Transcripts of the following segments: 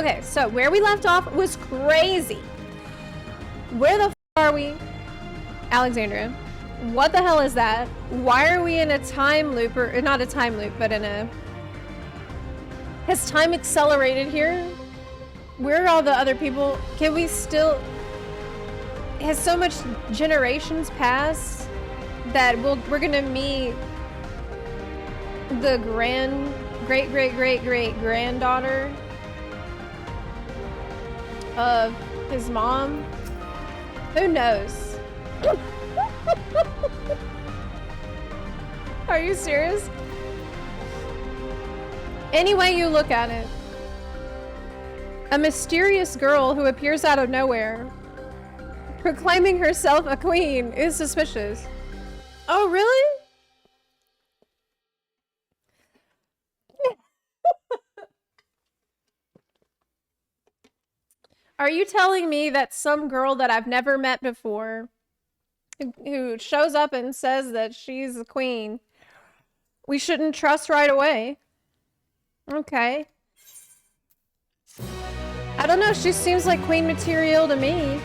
Okay, so where we left off was crazy. Where the f are we? Alexandria. What the hell is that? Why are we in a time loop, or not a time loop, but in a... Has time accelerated here? Where are all the other people? Can we still... Has so much generations passed that we're gonna meet the great-great-great-great-great-granddaughter of his mom? Who knows? Are you serious? Any way you look at it, a mysterious girl who appears out of nowhere, proclaiming herself a queen, is suspicious. Oh, really? Are you telling me that some girl that I've never met before, who shows up and says that she's a queen, we shouldn't trust right away? Okay. I don't know, she seems like queen material to me.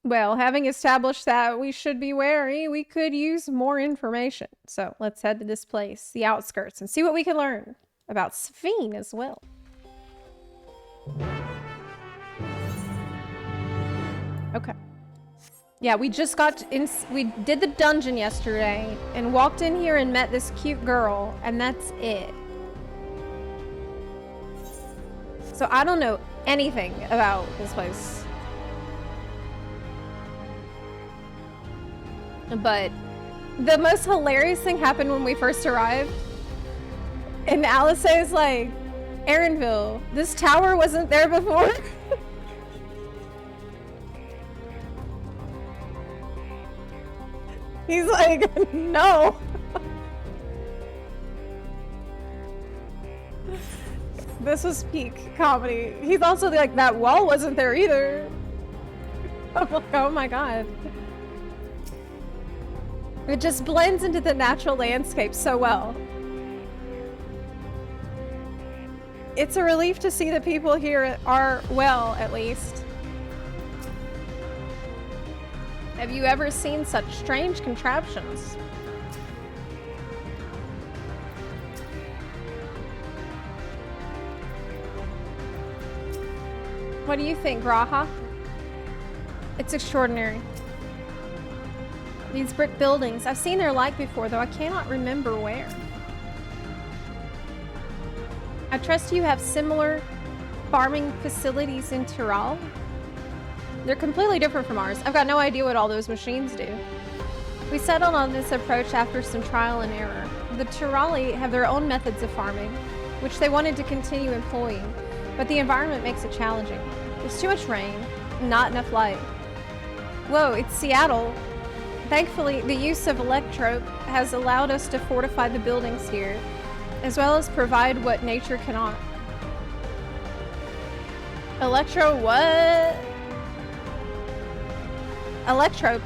Well, having established that we should be wary, we could use more information. So let's head to this place, the Outskirts, and see what we can learn about Sphene as well. Okay. Yeah, we just got in, we did the dungeon yesterday and walked in here and met this cute girl, and that's it. So I don't know anything about this place. But the most hilarious thing happened when we first arrived. And Alice is like, Aaronville, this tower wasn't there before. He's like, no. This was peak comedy. He's also like, that wall wasn't there either. I'm like, oh my god. It just blends into the natural landscape so well. It's a relief to see the people here are well, at least. Have you ever seen such strange contraptions? What do you think, Graha? It's extraordinary. These brick buildings, I've seen their like before, though I cannot remember where. I trust you have similar farming facilities in Tyrol. They're completely different from ours. I've got no idea what all those machines do. We settled on this approach after some trial and error. The Tyroli have their own methods of farming, which they wanted to continue employing, but the environment makes it challenging. There's too much rain, not enough light. Whoa, it's Seattle. Thankfully, the use of electrope has allowed us to fortify the buildings here, as well as provide what nature cannot. Electro what? Electrope.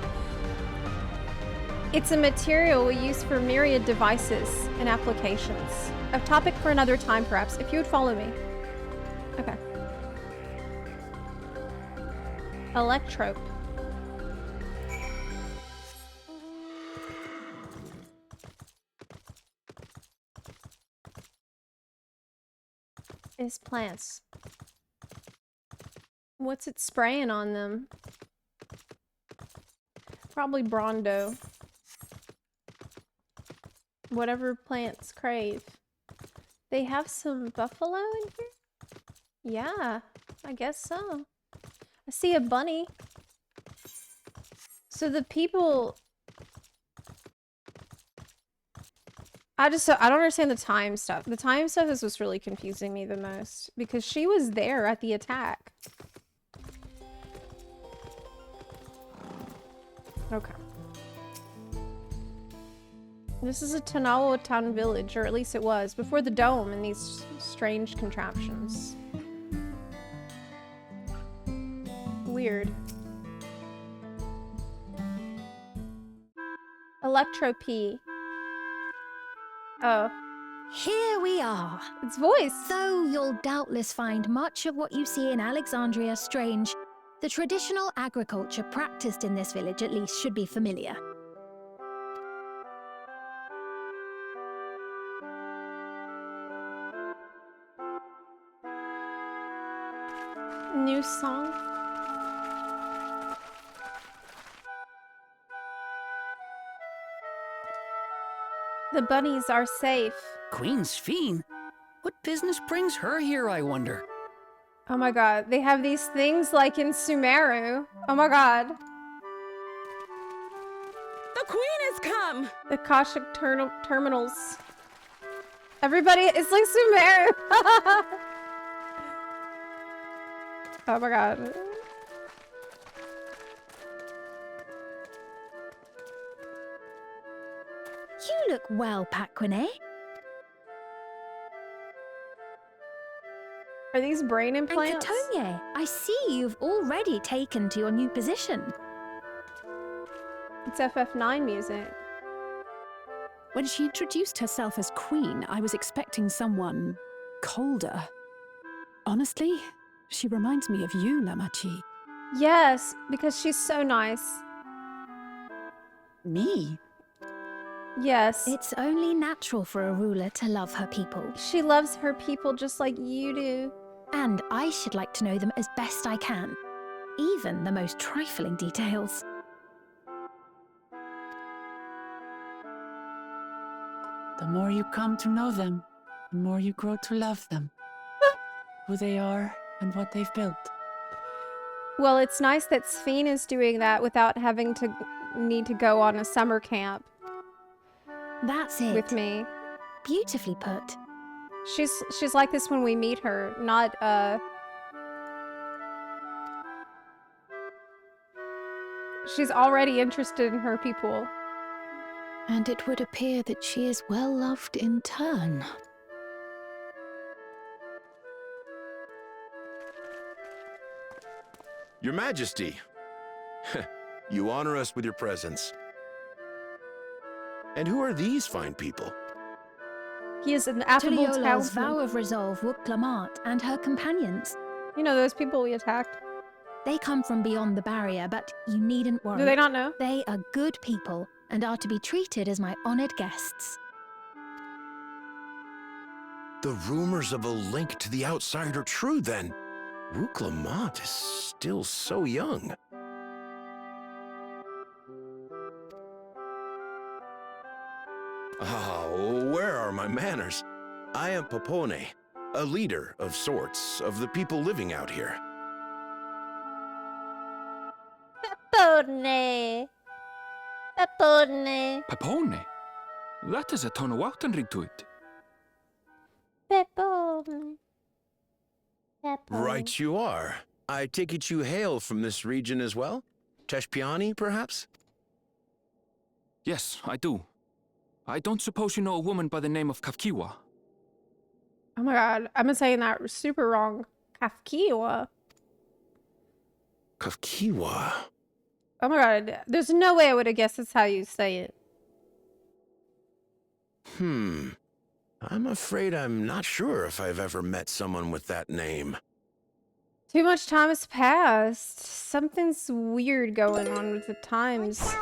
It's a material we use for myriad devices and applications. A topic for another time, perhaps, if you would follow me. Okay. Electrope. Is plants. What's it spraying on them? Probably Brondo. Whatever plants crave. They have some buffalo in here? Yeah, I guess so. I see a bunny. So the people... I don't understand the time stuff. The time stuff is what's really confusing me the most. Because she was there at the attack. Okay. This is a Tanawa town village, or at least it was, before the dome and these strange contraptions. Weird. Electro P. Oh, Here we are. its voice. Though you'll doubtless find much of what you see in Alexandria strange, the traditional agriculture practiced in this village at least should be familiar. New song. The bunnies are safe. Queen's Fiend? What business brings her here, I wonder? Oh my god, they have these things like in Sumeru. Oh my god. The queen has come! The Kashik terminals. Everybody, it's like Sumeru. Oh my god. You look well, Paquine. Are these brain And implants? Katonye, I see you've already taken to your new position. It's FF9 music. When she introduced herself as queen, I was expecting someone colder. Honestly, she reminds me of you, Lamachi. Yes, because she's so nice. Me? Yes. It's only natural for a ruler to love her people. She loves her people just like you do. And I should like to know them as best I can. Even the most trifling details. The more you come to know them, the more you grow to love them. Who they are and what they've built. Well, it's nice that Sphene is doing that without having to need to go on a summer camp That's it. with me. Beautifully put. She's like this when we meet her, not she's already interested in her people. And it would appear that she is well loved in turn. Your Majesty, you honor us with your presence. And who are these fine people? He is an affable Tuliola's vow townsman. of resolve Wuklamart and her companions. You know those people we attacked. They come from beyond the barrier, but you needn't worry. Do they not know? They are good people and are to be treated as my honored guests. The rumors of a link to the outside are true, then. Rook Lamont is still so young. Where are my manners? I am Papone, a leader of sorts of the people living out here. Papone. Papone. Papone? That is a Tonawautanrig to it. Papone. Right you are. I take it you hail from this region as well? Teshpiani, perhaps? Yes, I do. I don't suppose you know a woman by the name of Kafkiwa. Oh my god, I'm saying that super wrong. Kafkiwa. Kafkiwa. Oh my god, there's no way I would have guessed that's how you say it. I'm afraid I'm not sure if I've ever met someone with that name. Too much time has passed. Something's weird going on with the times.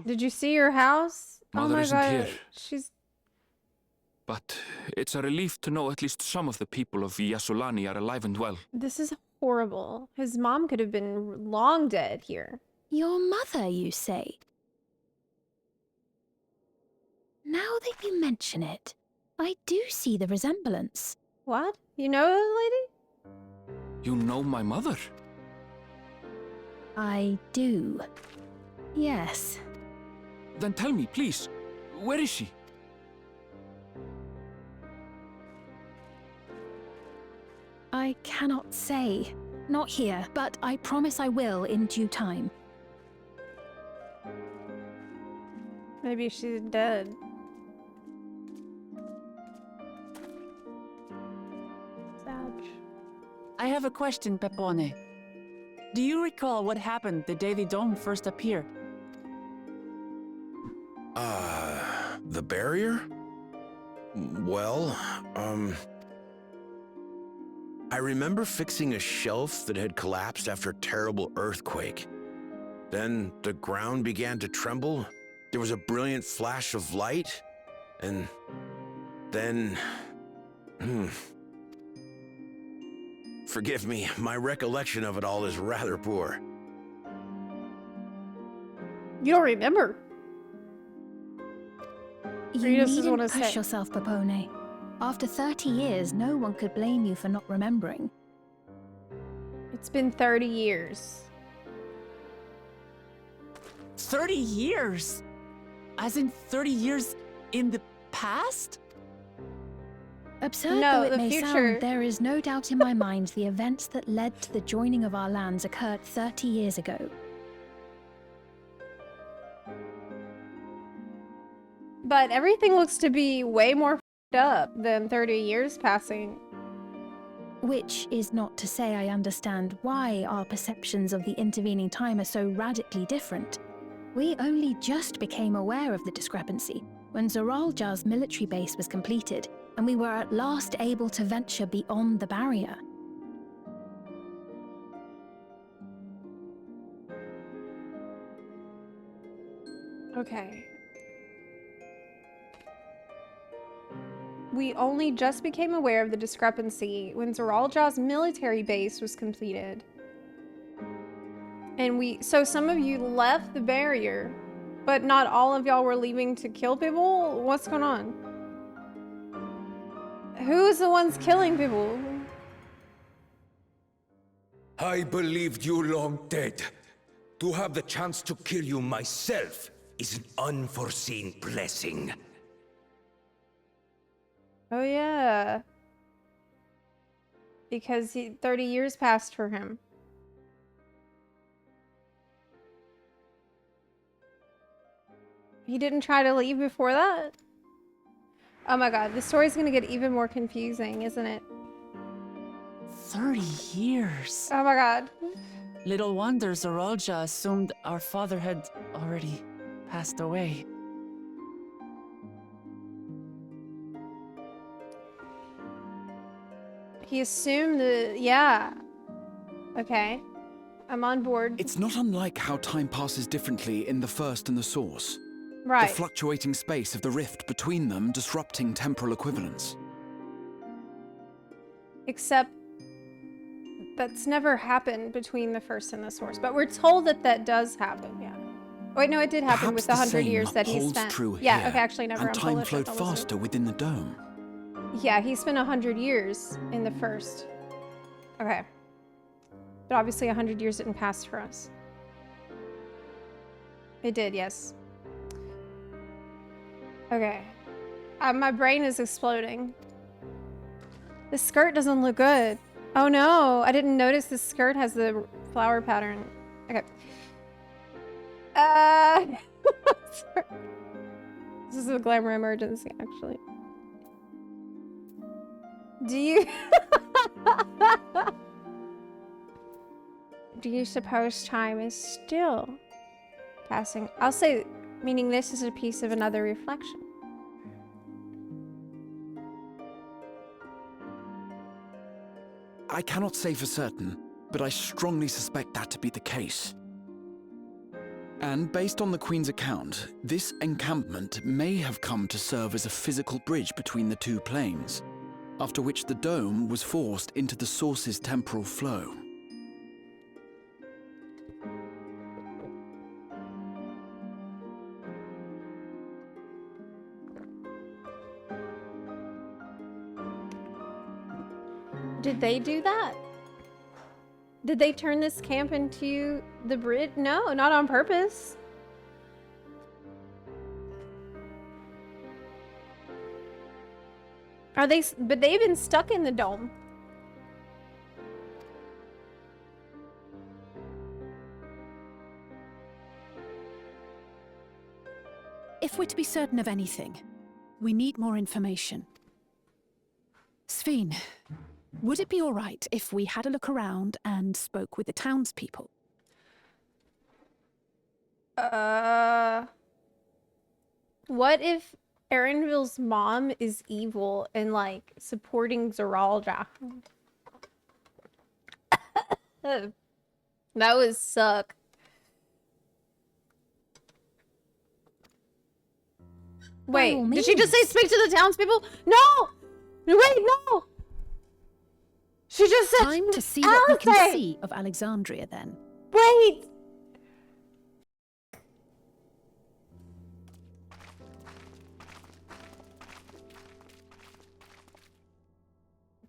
Did you see your house? Mother oh my isn't god, here. she's... But it's a relief to know at least some of the people of Yasulani are alive and well. This is horrible. His mom could have been long dead here. Your mother, you say? Now that you mention it, I do see the resemblance. What? You know the lady? You know my mother? I do. Yes. Then tell me, please, where is she? I cannot say. Not here, but I promise I will in due time. Maybe she's dead. Sad. I have a question, Pepone. Do you recall what happened the day the dome first appeared? The barrier? Well, I remember fixing a shelf that had collapsed after a terrible earthquake. Then the ground began to tremble. There was a brilliant flash of light, and then... Forgive me, my recollection of it all is rather poor. You don't remember. You Or you just needn't wanna push say- yourself, Popone. After 30 years, no one could blame you for not remembering. It's been 30 years. 30 years? As in 30 years in the past? Absurd No, though it the may future. sound, there is no doubt in my mind the events that led to the joining of our lands occurred 30 years ago. But everything looks to be way more f***ed up than 30 years passing. Which is not to say I understand why our perceptions of the intervening time are so radically different. We only just became aware of the discrepancy when Zoralja's military base was completed, and we were at last able to venture beyond the barrier. Okay. We only just became aware of the discrepancy when Zoralja's military base was completed. And so some of you left the barrier, but not all of y'all were leaving to kill people? What's going on? Who's the ones killing people? I believed you long dead. To have the chance to kill you myself is an unforeseen blessing. Oh yeah. Because 30 years passed for him. He didn't try to leave before that? Oh my god, the story's gonna get even more confusing, isn't it? 30 years. Oh my god. Little wonder Zoralja assumed our father had already passed away. He assumed that, yeah. Okay. I'm on board. It's not unlike how time passes differently in the first and the source. Right. The fluctuating space of the rift between them disrupting temporal equivalence. Except that's never happened between the first and the source. But we're told that that does happen, yeah. Wait, no, it did happen Perhaps with the the 100 same years that he holds spent. true Yeah, here, okay, actually never. and I'm time Polish, I flowed thought it was a- faster within the dome. Yeah, he spent 100 years in the first. Okay. But obviously 100 years didn't pass for us. It did, yes. Okay. My brain is exploding. This skirt doesn't look good. Oh no, I didn't notice this skirt has the flower pattern. Okay. Sorry. This is a glamour emergency, actually. Do you... Do you suppose time is still passing? I'll say, meaning this is a piece of another reflection. I cannot say for certain, but I strongly suspect that to be the case. And based on the Queen's account, this encampment may have come to serve as a physical bridge between the two planes, after which the dome was forced into the source's temporal flow. Did they do that? Did they turn this camp into the bridge? No, not on purpose. Are they? But they've been stuck in the dome. If we're to be certain of anything, we need more information. Sveen, would it be all right if we had a look around and spoke with the townspeople? What if Erenville's mom is evil and like supporting Zeralda. That would suck. By Wait, all did she just say means. speak to the townspeople? No! Wait, no! She just said Time to see what we can Alice! see of Alexandria then. Wait!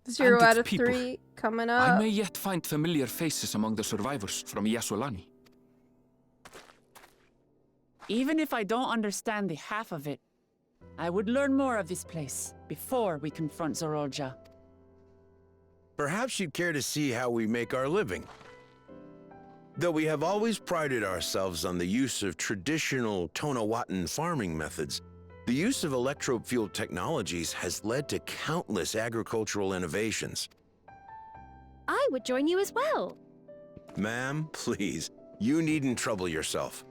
Zero And out its of people. 3 coming I up. may yet find familiar faces among the survivors from Yasolani. Even if I don't understand the half of it, I would learn more of this place before we confront Zorolja. Perhaps you'd care to see how we make our living. Though we have always prided ourselves on the use of traditional Tonawatan farming methods, the use of electro-fueled technologies has led to countless agricultural innovations. I would join you as well. Ma'am, please, you needn't trouble yourself.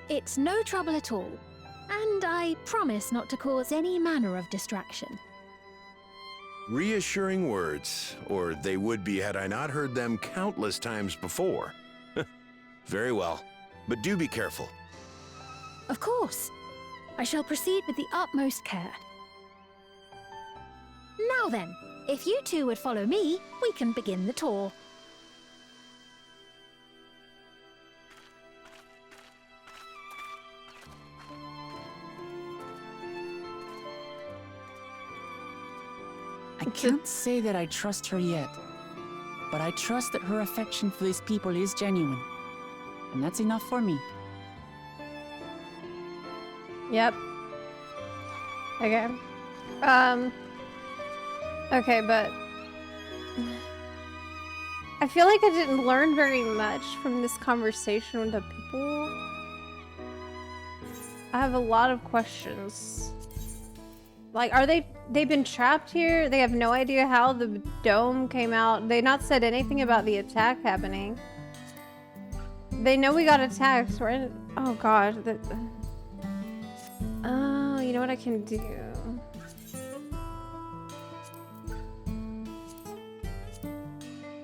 It's no trouble at all. And I promise not to cause any manner of distraction. Reassuring words, or they would be had I not heard them countless times before. Very well, but do be careful. Of course. I shall proceed with the utmost care. Now then, if you two would follow me, we can begin the tour. I can't say that I trust her yet, but I trust that her affection for these people is genuine. And that's enough for me. Yep. Okay. Okay, but I feel like I didn't learn very much from this conversation with the people. I have a lot of questions. Like, they've been trapped here? They have no idea how the dome came out. They not said anything about the attack happening. They know we got attacked, right? Oh god. Oh, you know what I can do?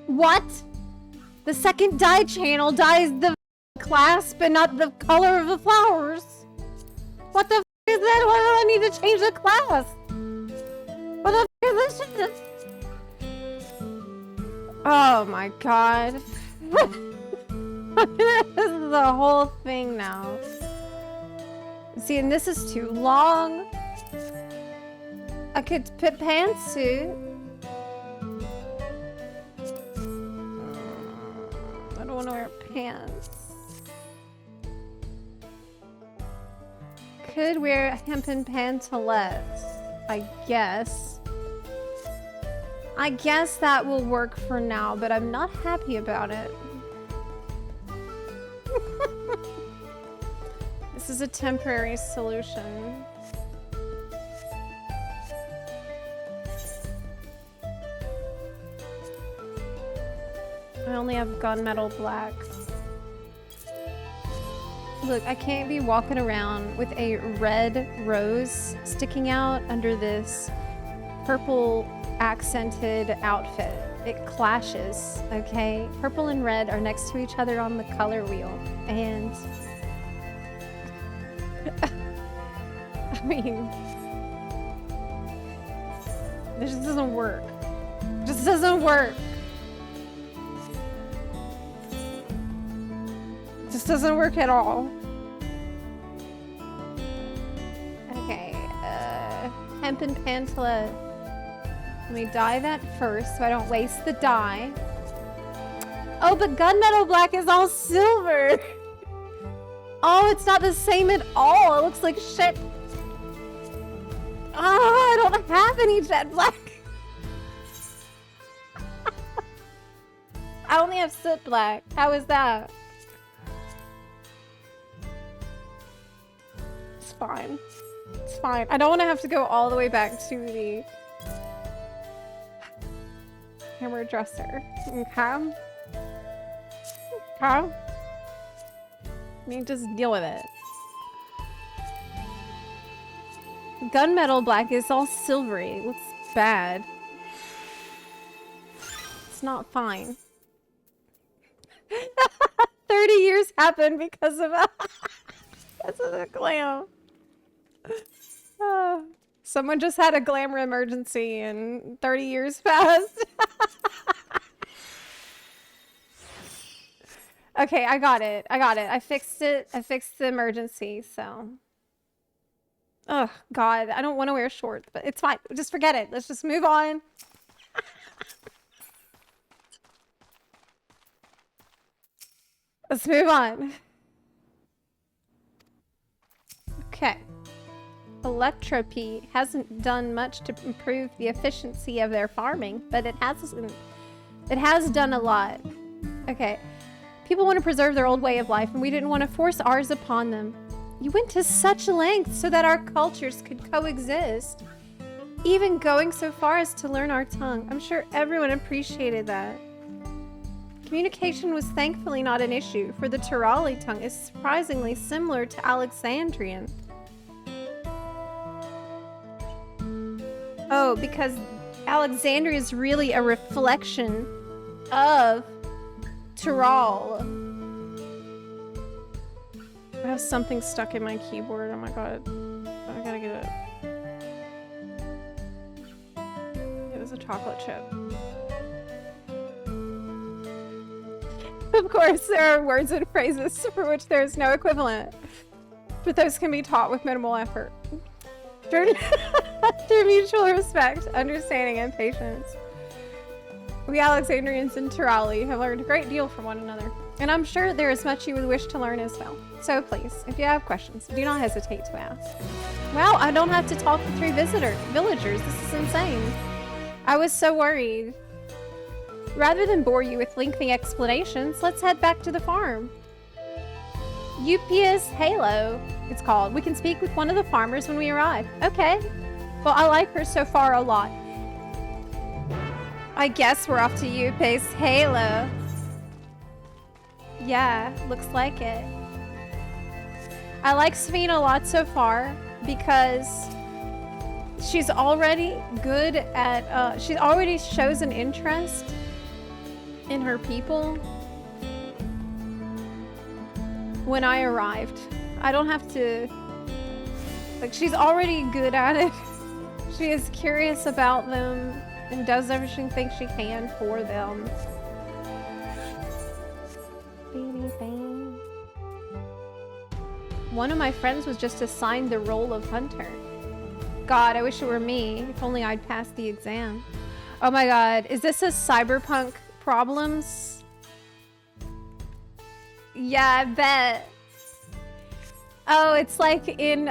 What? The second dye channel dyes the clasp but not the color of the flowers. What the f is that? Why do I need to change the class? What the f is this shit? Oh my god. This is the whole thing now. See, and this is too long. I could put pantsuit. I don't want to wear pants. Could wear hempen pantalettes, I guess. I guess that will work for now, but I'm not happy about it. This is a temporary solution. I only have gunmetal black. Look, I can't be walking around with a red rose sticking out under this purple accented outfit. It clashes, okay? Purple and red are next to each other on the color wheel, and I mean, this just doesn't work. Just doesn't work. Just doesn't work at all. Okay, hempen pantlet. Let me dye that first so I don't waste the dye. Oh, but gunmetal black is all silver. Oh, it's not the same at all. It looks like shit. Oh, I don't have any jet black. I only have soot black. How is that? It's fine. It's fine. I don't want to have to go all the way back to the hammer dresser. Okay? Okay? You just deal with it. Gunmetal black is all silvery. It looks bad. It's not fine. 30 years happened because of the glam. Someone just had a glamour emergency and 30 years passed. Okay, I got it. I fixed it. I fixed the emergency, so. Oh, God. I don't want to wear shorts, but it's fine. Just forget it. Let's just move on. Let's move on. Okay. Electropy hasn't done much to improve the efficiency of their farming, but it has done a lot. Okay. People want to preserve their old way of life, and we didn't want to force ours upon them. You went to such lengths so that our cultures could coexist, even going so far as to learn our tongue. I'm sure everyone appreciated that. Communication was thankfully not an issue, for the Tirali tongue is surprisingly similar to Alexandrian. Oh, because Alexandria is really a reflection of Tyrol. I have something stuck in my keyboard. Oh my god. I gotta get it. It was a chocolate chip. Of course, there are words and phrases for which there is no equivalent, but those can be taught with minimal effort. Through mutual respect, understanding, and patience. We Alexandrians and Tirali have learned a great deal from one another, and I'm sure there is much you would wish to learn as well. So please, if you have questions, do not hesitate to ask. Wow, I don't have to talk to 3 villagers. This is insane. I was so worried. Rather than bore you with lengthy explanations, let's head back to the farm. UPS Halo, it's called. We can speak with one of the farmers when we arrive. Okay. Well, I like her so far a lot. I guess we're off to UPS Halo. Yeah, looks like it. I like Sveen a lot so far because she's already good at, she already shows an interest in her people. When I arrived, I don't have to, like, she's already good at it. She is curious about them and does everything she can for them. One of my friends was just assigned the role of hunter. God, I wish it were me. If only I'd passed the exam. Oh my god, is this a cyberpunk problems? Yeah, I bet. Oh, it's like in,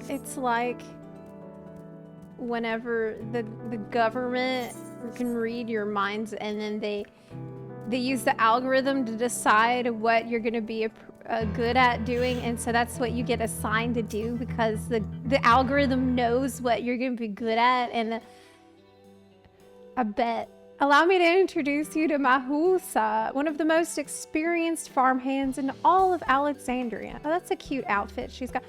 it's like whenever the government can read your minds and then they use the algorithm to decide what you're going to be good at doing, and so that's what you get assigned to do because the algorithm knows what you're going to be good at. And I bet. Allow me to introduce you to Mahusa, one of the most experienced farmhands in all of Alexandria. Oh, that's a cute outfit she's got.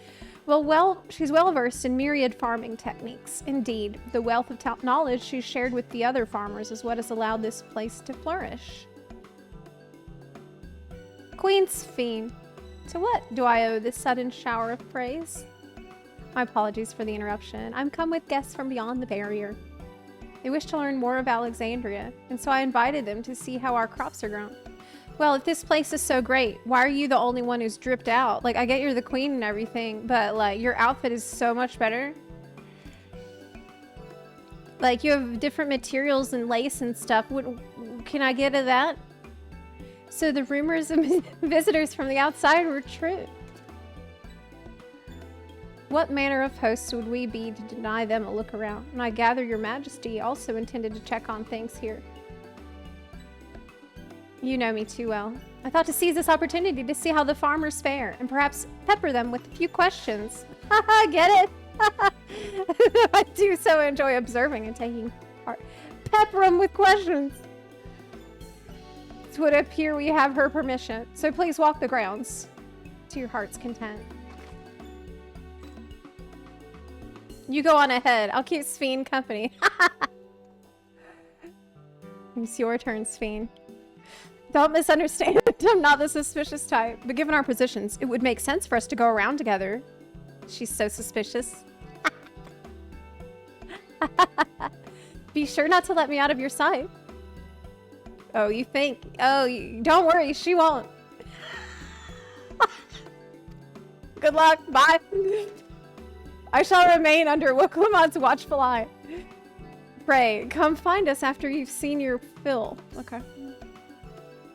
She's well versed in myriad farming techniques. Indeed, the wealth of knowledge she's shared with the other farmers is what has allowed this place to flourish. Queen's Fiend. To what do I owe this sudden shower of praise? My apologies for the interruption. I'm come with guests from beyond the barrier. They wish to learn more of Alexandria, and so I invited them to see how our crops are grown. Well, if this place is so great, why are you the only one who's dripped out? Like, I get you're the queen and everything, but like, your outfit is so much better. Like, you have different materials and lace and stuff. Can I get to that? So the rumors of visitors from the outside were true. What manner of hosts would we be to deny them a look around? And I gather your majesty also intended to check on things here. You know me too well. I thought to seize this opportunity to see how the farmers fare, and perhaps pepper them with a few questions. Haha, get it? I do so enjoy observing and taking part. Pepper them with questions. It would appear we have her permission, so please walk the grounds to your heart's content. You go on ahead. I'll keep Sphene company. It's your turn, Sphene. Don't misunderstand. I'm not the suspicious type. But given our positions, it would make sense for us to go around together. She's so suspicious. Be sure not to let me out of your sight. Oh, you think? Oh, don't worry. She won't. Good luck. Bye. I shall remain under Wukwamat's watchful eye. Pray, come find us after you've seen your fill. Okay.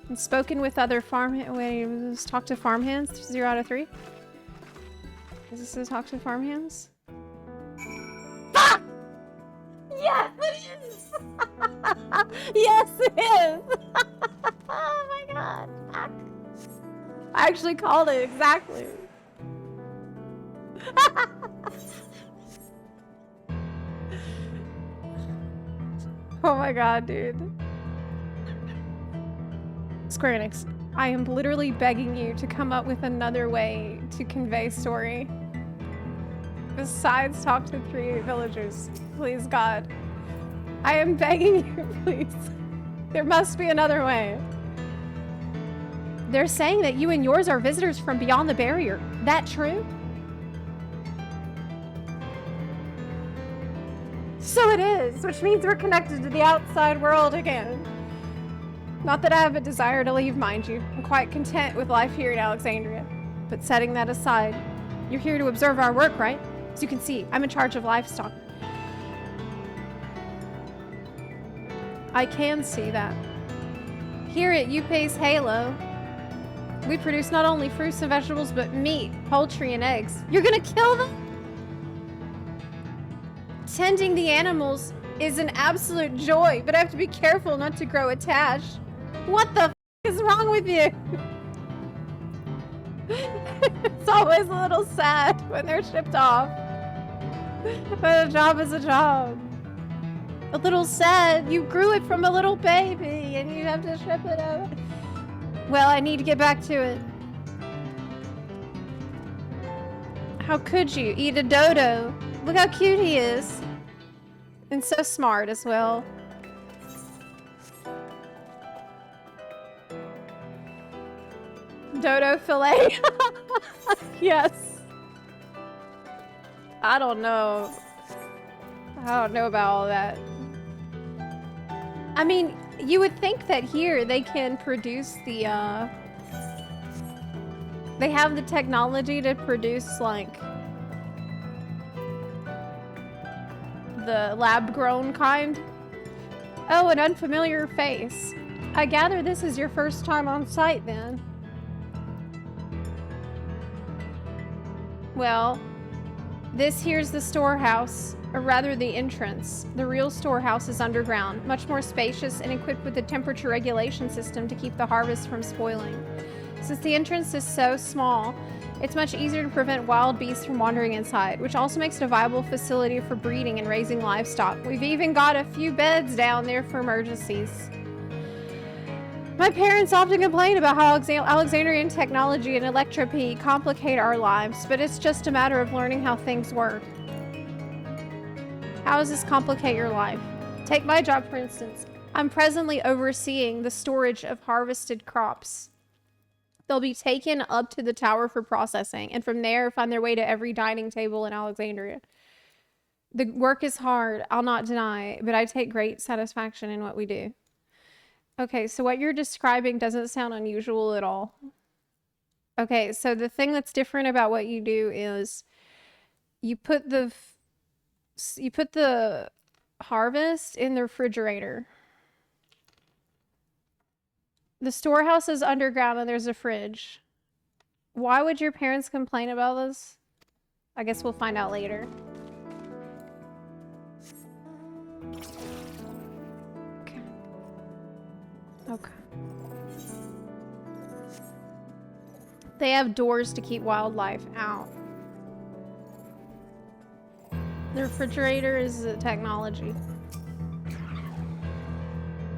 And spoken with other farmhands. Wait, let's talk to farmhands? 0 out of 3? Is this to talk to farmhands? Ah! Yes, it is! Yes, it is! Oh my god. Fuck. I actually called it exactly. Oh my god, dude. Square Enix, I am literally begging you to come up with another way to convey story. Besides talk to 3 villagers. Please, God. I am begging you, please. There must be another way. They're saying that you and yours are visitors from beyond the barrier. That true? So it is, which means we're connected to the outside world again. Not that I have a desire to leave, mind you. I'm quite content with life here in Alexandria. But setting that aside, you're here to observe our work, right? As you can see, I'm in charge of livestock. I can see that. Here at UPA's Halo, we produce not only fruits and vegetables, but meat, poultry, and eggs. You're gonna kill them? Tending the animals is an absolute joy, but I have to be careful not to grow attached. What the f is wrong with you? It's always a little sad when they're shipped off. But a job is a job. A little sad. You grew it from a little baby and you have to ship it out. Well, I need to get back to it. How could you eat a dodo? Look how cute he is. And so smart as well. Dodo fillet. Yes. I don't know. I don't know about all that. I mean, you would think that here they can produce the, they have the technology to produce, like, the lab-grown kind. Oh, an unfamiliar face. I gather this is your first time on site, then. Well, this here's the storehouse, or rather the entrance. The real storehouse is underground, much more spacious and equipped with a temperature regulation system to keep the harvest from spoiling. Since the entrance is so small, it's much easier to prevent wild beasts from wandering inside, which also makes it a viable facility for breeding and raising livestock. We've even got a few beds down there for emergencies. My parents often complain about how Alexandrian technology and electropy complicate our lives, but it's just a matter of learning how things work. How does this complicate your life? Take my job, for instance. I'm presently overseeing the storage of harvested crops. They'll be taken up to the tower for processing, and from there find their way to every dining table in Alexandria. The work is hard, I'll not deny, but I take great satisfaction in what we do. Okay, so what you're describing doesn't sound unusual at all. Okay, so the thing that's different about what you do is you put the harvest in the refrigerator. The storehouse is underground and there's a fridge. Why would your parents complain about this? I guess we'll find out later. Okay. Okay. They have doors to keep wildlife out. The refrigerator is a technology.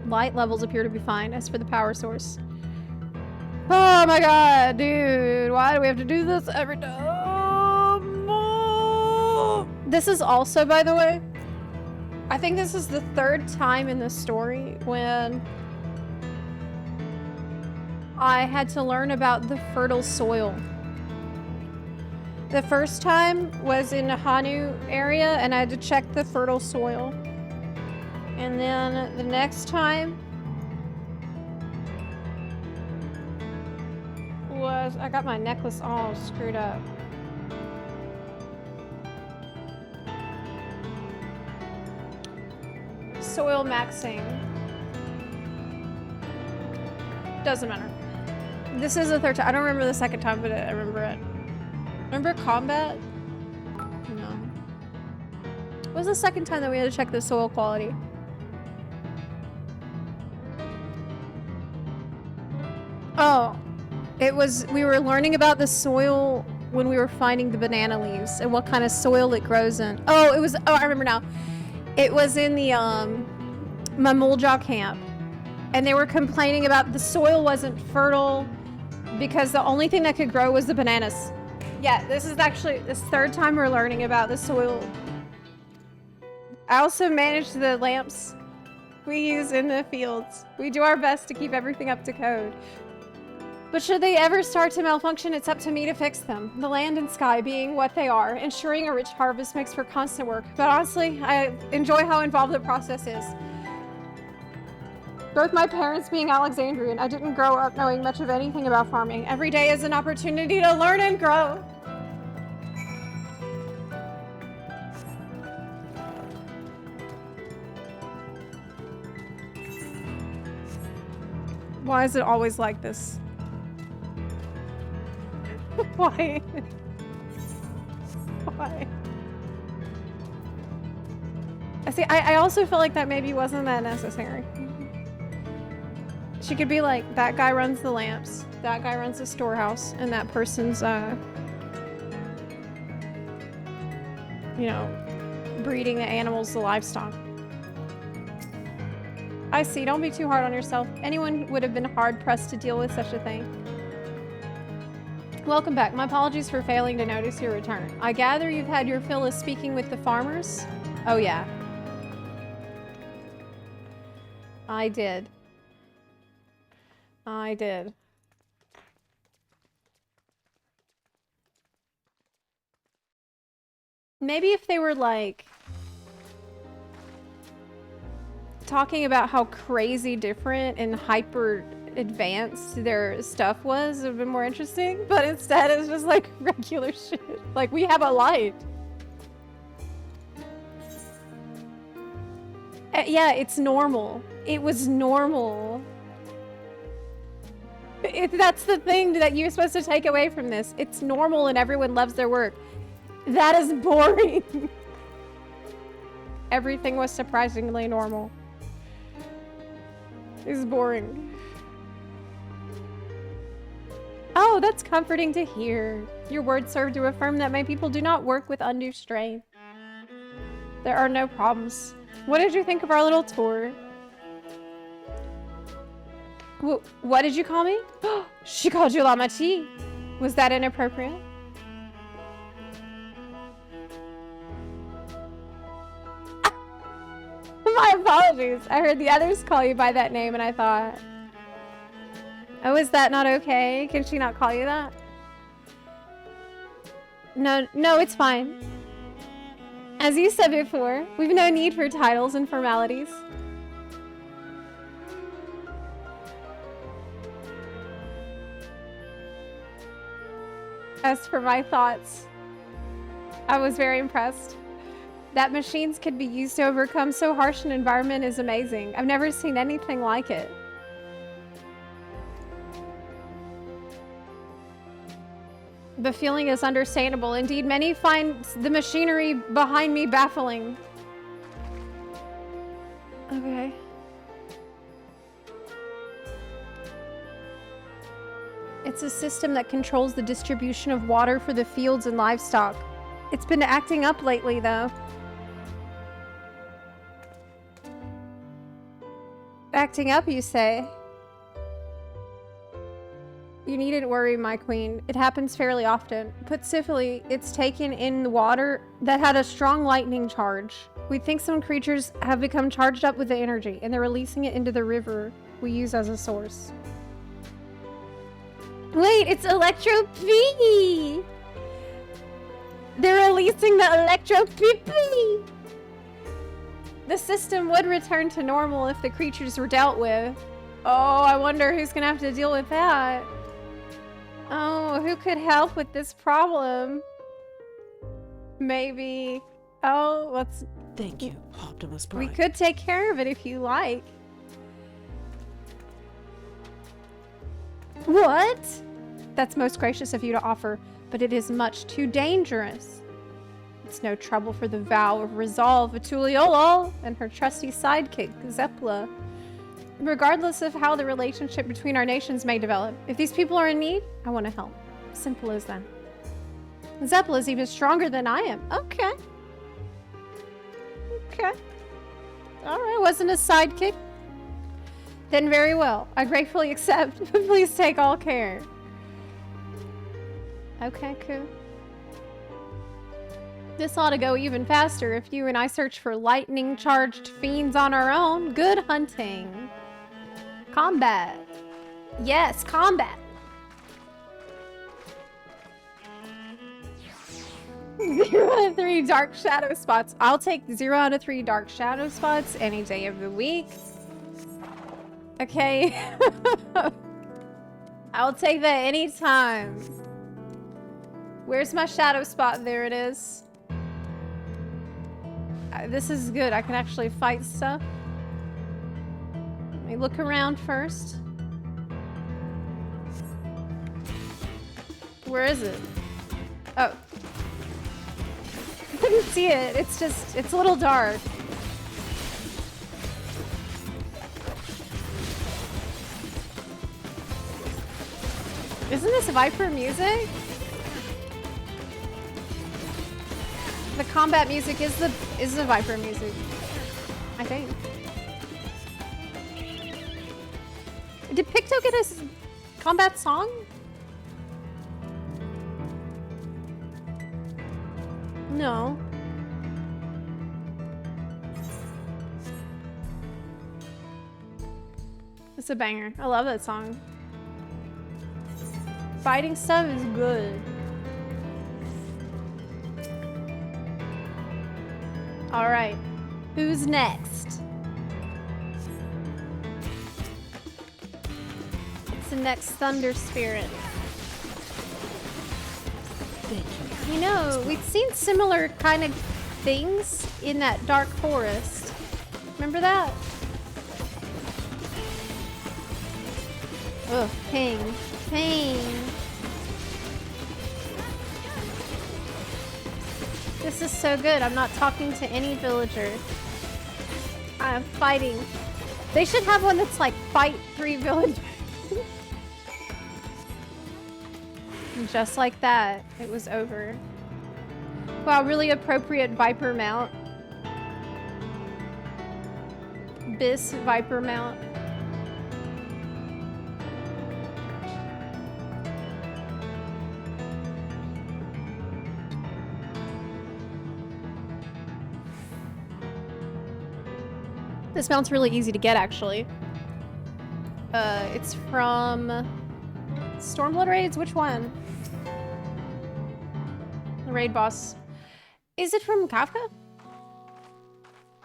Light levels appear to be fine. As for the power source. Oh my god, dude. Why do we have to do this every time? This is also, by the way, I think this is the third time in the story when I had to learn about the fertile soil. The first time was in the Hanu area and I had to check the fertile soil. And then the next time was, I got my necklace all screwed up. Soil maxing. Doesn't matter. This is the third time. I don't remember the second time, but I remember it. Remember combat? No. What was the second time that we had to check the soil quality? Oh, it was, we were learning about the soil when we were finding the banana leaves and what kind of soil it grows in. Oh, it was, oh, I remember now. It was in the Mamulja camp, and they were complaining about the soil wasn't fertile because the only thing that could grow was the bananas. Yeah, this is actually this third time we're learning about the soil. I also manage the lamps we use in the fields. We do our best to keep everything up to code. But should they ever start to malfunction, it's up to me to fix them. The land and sky being what they are, ensuring a rich harvest makes for constant work. But honestly, I enjoy how involved the process is. Both my parents being Alexandrian, I didn't grow up knowing much of anything about farming. Every day is an opportunity to learn and grow. Why is it always like this? Why? Why? See, I also feel like that maybe wasn't that necessary. She could be like, that guy runs the lamps, that guy runs the storehouse, and that person's, you know, breeding the animals, the livestock. I see, don't be too hard on yourself. Anyone would have been hard-pressed to deal with such a thing. Welcome back. My apologies for failing to notice your return. I gather you've had your fill of speaking with the farmers? Oh yeah. I did. I did. Maybe if they were like talking about how crazy different and hyper advanced their stuff was, it would have been more interesting, but instead it's just like regular shit. Like, we have a light. Yeah, it's normal. It was normal. That's the thing that you're supposed to take away from this. It's normal and everyone loves their work. That is boring. Everything was surprisingly normal. It's boring. Oh, that's comforting to hear. Your words serve to affirm that my people do not work with undue strain. There are no problems. What did you think of our little tour? What did you call me? She called you Lamati. Was that inappropriate? My apologies. I heard the others call you by that name and I thought, oh, is that not okay? Can she not call you that? No, it's fine. As you said before, we've no need for titles and formalities. As for my thoughts, I was very impressed. That machines could be used to overcome so harsh an environment is amazing. I've never seen anything like it. The feeling is understandable. Indeed, many find the machinery behind me baffling. Okay. It's a system that controls the distribution of water for the fields and livestock. It's been acting up lately, though. Acting up, you say? You needn't worry, my queen. It happens fairly often. Put simply, it's taken in the water that had a strong lightning charge. We think some creatures have become charged up with the energy, and they're releasing it into the river we use as a source. Wait, it's Electro P! They're releasing the Electro P! The system would return to normal if the creatures were dealt with. Oh, I wonder who's gonna have to deal with that. Oh, who could help with this problem? Maybe... Oh, let's... Thank you, Optimus Prime. We could take care of it if you like. What? That's most gracious of you to offer, but it is much too dangerous. It's no trouble for the vow of resolve of Tuliolo and her trusty sidekick, Zepla. Regardless of how the relationship between our nations may develop, if these people are in need, I want to help. Simple as that. Zepla is even stronger than I am. Okay. Okay. Alright, wasn't a sidekick? Then very well. I gratefully accept, but please take all care. Okay, cool. This ought to go even faster if you and I search for lightning-charged fiends on our own. Good hunting. Combat. Yes, combat. 0 out of 3 dark shadow spots. I'll take 0 out of 3 dark shadow spots any day of the week. Okay. I'll take that anytime. Where's my shadow spot? There it is. This is good. I can actually fight stuff. Let me look around first. Where is it? Oh. I couldn't see it. It's just, it's a little dark. Isn't this Viper music? The combat music is the Viper music, I think. Did Picto get a combat song? No. It's a banger. I love that song. Fighting stuff is good. All right, who's next? It's the next Thunder Spirit. Thank you. You know, we've seen similar kind of things in that dark forest. Remember that? Ugh, ping. Pain. This is so good. I'm not talking to any villager. I'm fighting. They should have one that's like fight 3 villagers. Just like that, it was over. Wow, really appropriate Viper mount. Bis Viper mount. This mount's really easy to get, actually. It's from Stormblood raids? Which one? The raid boss. Is it from Kafka?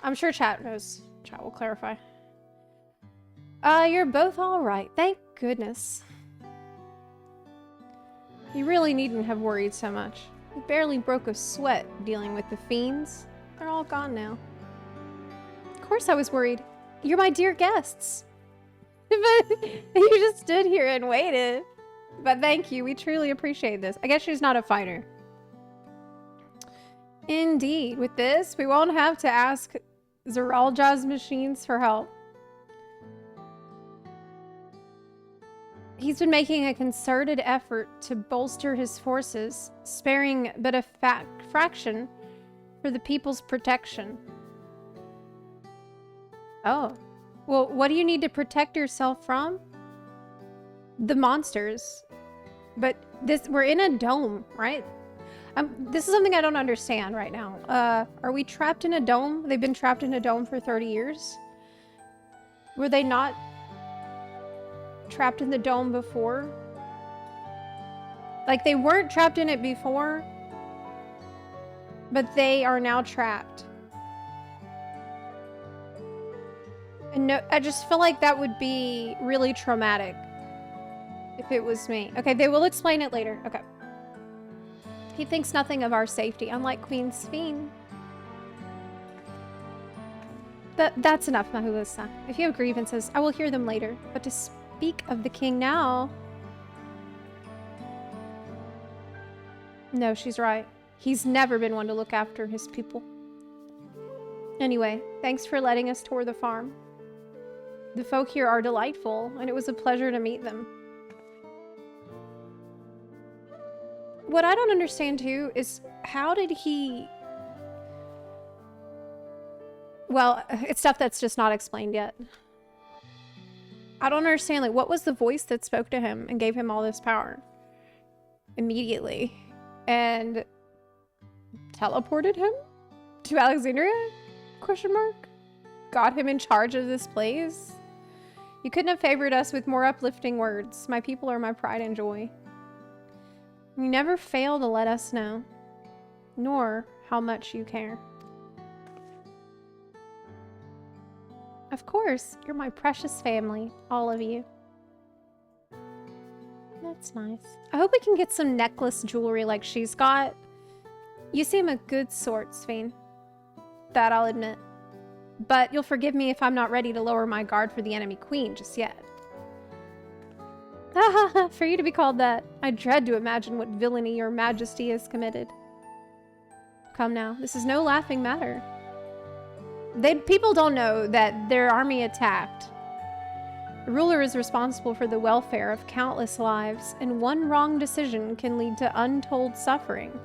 I'm sure chat knows. Chat will clarify. You're both all right. Thank goodness. You really needn't have worried so much. You barely broke a sweat dealing with the fiends. They're all gone now. Of course I was worried. You're my dear guests. But you just stood here and waited. But thank you. We truly appreciate this. I guess she's not a fighter. Indeed. With this, we won't have to ask Zeralja's machines for help. He's been making a concerted effort to bolster his forces, sparing but a fraction for the people's protection. Oh. Well, what do you need to protect yourself from? The monsters. But we're in a dome, right? This is something I don't understand right now. Are we trapped in a dome? They've been trapped in a dome for 30 years? Were they not trapped in the dome before? Like, they weren't trapped in it before, but they are now trapped. And no, I just feel like that would be really traumatic if it was me. Okay, they will explain it later. Okay. He thinks nothing of our safety, unlike Queen Sphene. That's enough, Mahua-san. If you have grievances, I will hear them later. But to speak of the king now... No, she's right. He's never been one to look after his people. Anyway, thanks for letting us tour the farm. The folk here are delightful, and it was a pleasure to meet them. What I don't understand, too, is how did he... Well, it's stuff that's just not explained yet. I don't understand, like, what was the voice that spoke to him and gave him all this power? Immediately. And teleported him to Alexandria? Question mark? Got him in charge of this place? You couldn't have favored us with more uplifting words. My people are my pride and joy. You never fail to let us know, nor how much you care. Of course, you're my precious family, all of you. That's nice. I hope we can get some necklace jewelry like she's got. You seem a good sort, Sphene. That I'll admit. But you'll forgive me if I'm not ready to lower my guard for the enemy queen just yet. For you to be called that, I dread to imagine what villainy your majesty has committed. Come now, this is no laughing matter. People don't know that their army attacked. The ruler is responsible for the welfare of countless lives, and one wrong decision can lead to untold suffering.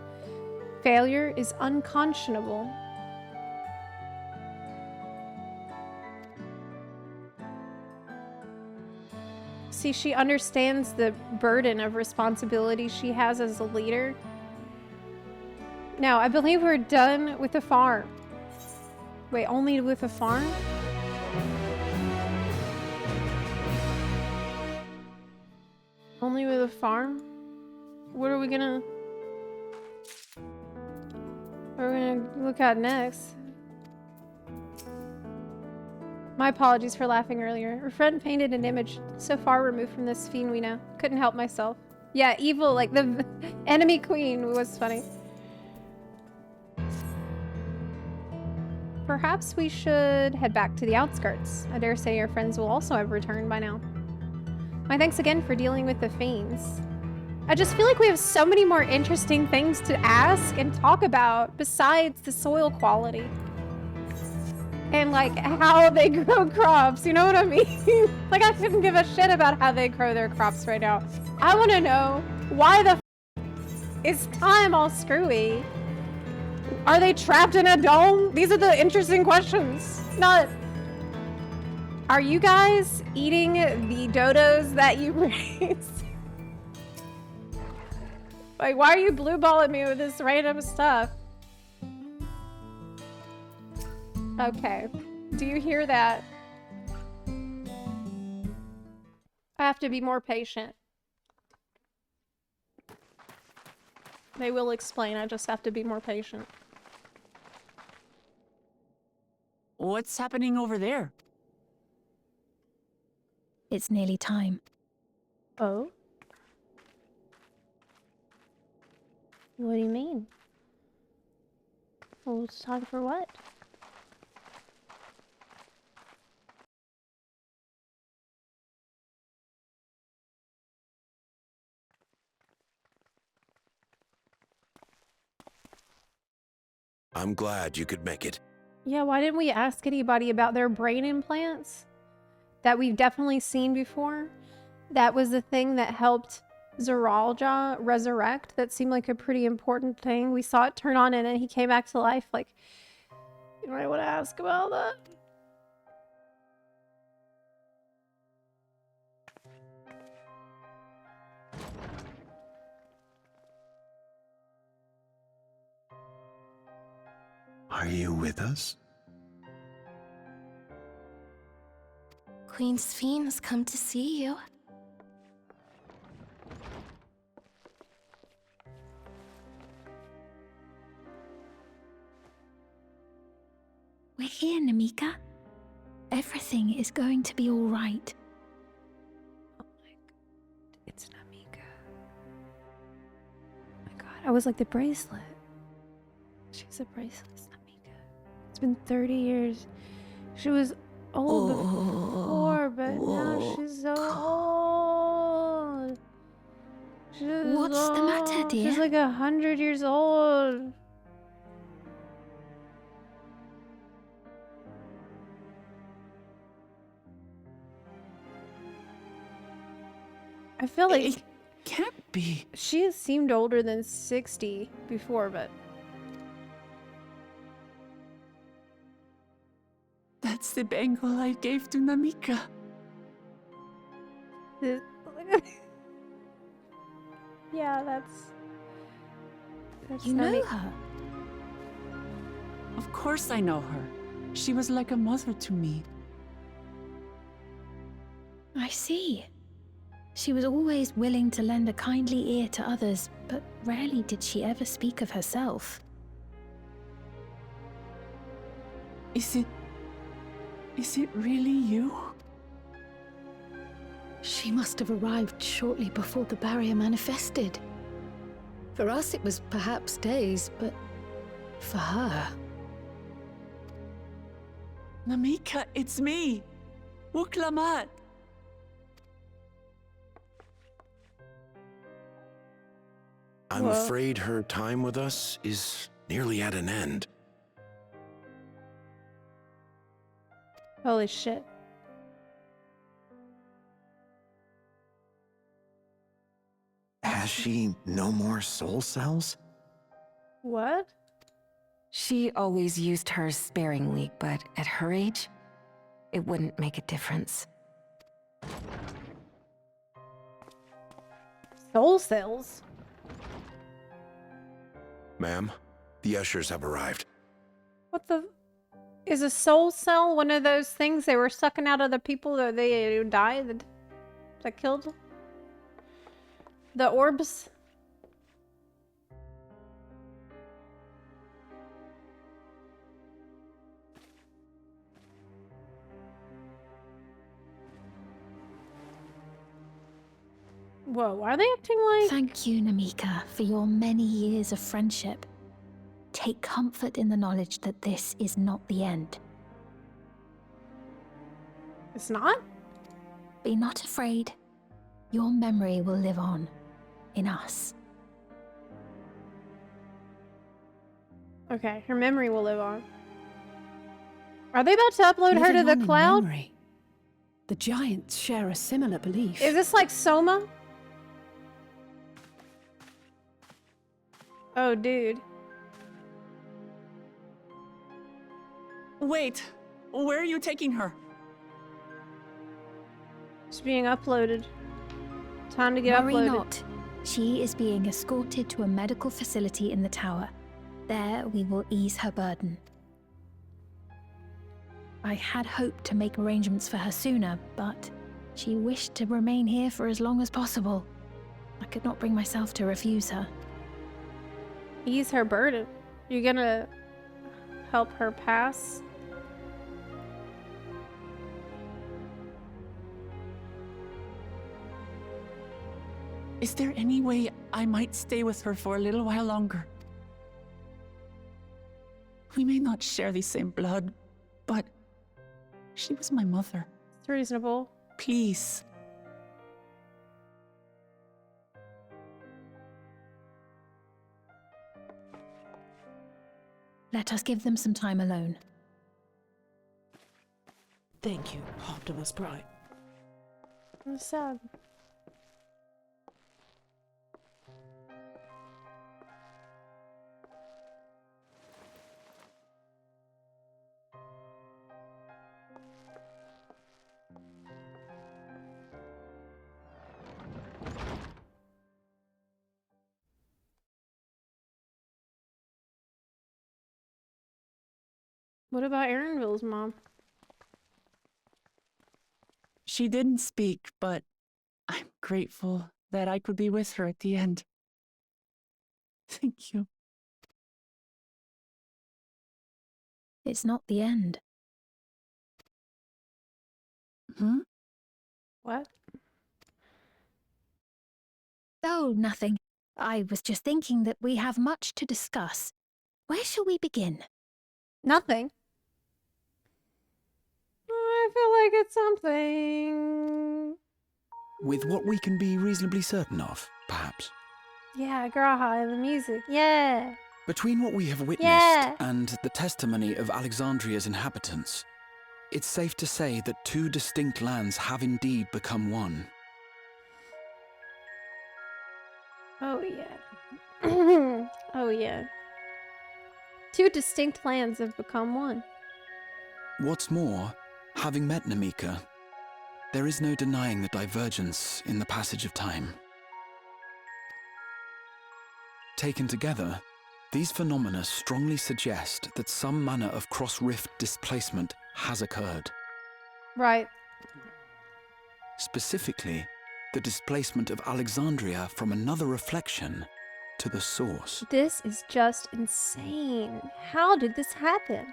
Failure is unconscionable. See, she understands the burden of responsibility she has as a leader. Now, I believe we're done with the farm. Wait, only with the farm? Only with a farm? What are we gonna look at next? My apologies for laughing earlier. Her friend painted an image so far removed from this fiend we know. Couldn't help myself. Yeah, evil, like the enemy queen was funny. Perhaps we should head back to the outskirts. I dare say your friends will also have returned by now. My thanks again for dealing with the fiends. I just feel like we have so many more interesting things to ask and talk about besides the soil quality. And like how they grow crops, you know what I mean? Like I couldn't give a shit about how they grow their crops right now. I want to know why the is time all screwy? Are they trapped in a dome? These are the interesting questions. Not, are you guys eating the dodos that you raised? Like, why are you blue balling me with this random stuff? Okay. Do you hear that? I have to be more patient. They will explain. I just have to be more patient. What's happening over there? It's nearly time. Oh? What do you mean? Well, it's time for what? I'm glad you could make it. Yeah, why didn't we ask anybody about their brain implants? That we've definitely seen before. That was the thing that helped Zeralja resurrect. That seemed like a pretty important thing. We saw it turn on and then he came back to life. Like, you might want to ask about that. Are you with us? Queen Sphene has come to see you. We're here, Namikka. Everything is going to be all right. Oh my god, it's Namikka. Oh my god, I was like the bracelet. She's a bracelet, it's Namikka. It's been 30 years. She was old before, but now she's so old. What's the matter, dear? She's like 100 years old. I feel like It can't be. she seemed older than 60 before, but That's the bangle I gave to Namikka. yeah, that's You know her? Of course I know her. She was like a mother to me. I see. She was always willing to lend a kindly ear to others, but rarely did she ever speak of herself. Is it really you? She must have arrived shortly before the barrier manifested. For us, it was perhaps days, but for her... Namikka, it's me! Wuklamat! I'm afraid her time with us is nearly at an end. holy shit. Has she no more soul cells? What? She always used hers sparingly, but at her age, it wouldn't make a difference. Soul cells? Ma'am, the ushers have arrived. What the? Is a soul cell one of those things they were sucking out of the people that they died that killed the orbs? Whoa, why are they acting like... Thank you, Namikka, for your many years of friendship. Take comfort in the knowledge that this is not the end. It's not? Be not afraid. Your memory will live on, in us. Okay, her memory will live on. Are they about to upload her to Living the on in cloud? memory. The giants share a similar belief. Is this like Soma? Oh, dude. Wait, where are you taking her? It's being uploaded. Time to get Worry uploaded. not. She is being escorted to a medical facility in the tower. There we will ease her burden. I had hoped to make arrangements for her sooner, but she wished to remain here for as long as possible. I could not bring myself to refuse her. Ease her burden. You gonna help her pass? Is there any way I might stay with her for a little while longer? We may not share the same blood, but she was my mother. It's reasonable. Please. Let us give them some time alone. Thank you, Optimus Prime. I'm sad. What about Erinville's mom? She didn't speak, but I'm grateful that I could be with her at the end. Thank you. It's not the end. Hmm? What? Oh, nothing. I was just thinking that we have much to discuss. Where shall we begin? Nothing. I feel like it's something. With what we can be reasonably certain of, perhaps. Yeah, Graha and the music. Yeah. Between what we have witnessed Yeah. and the testimony of Alexandria's inhabitants, it's safe to say that two distinct lands have indeed become one. Oh, yeah. Oh, yeah. Two distinct lands have become one. What's more, having met Namikka, there is no denying the divergence in the passage of time. Taken together, these phenomena strongly suggest that some manner of cross-rift displacement has occurred. Right. Specifically, the displacement of Alexandria from another reflection to the source. This is just insane. How did this happen?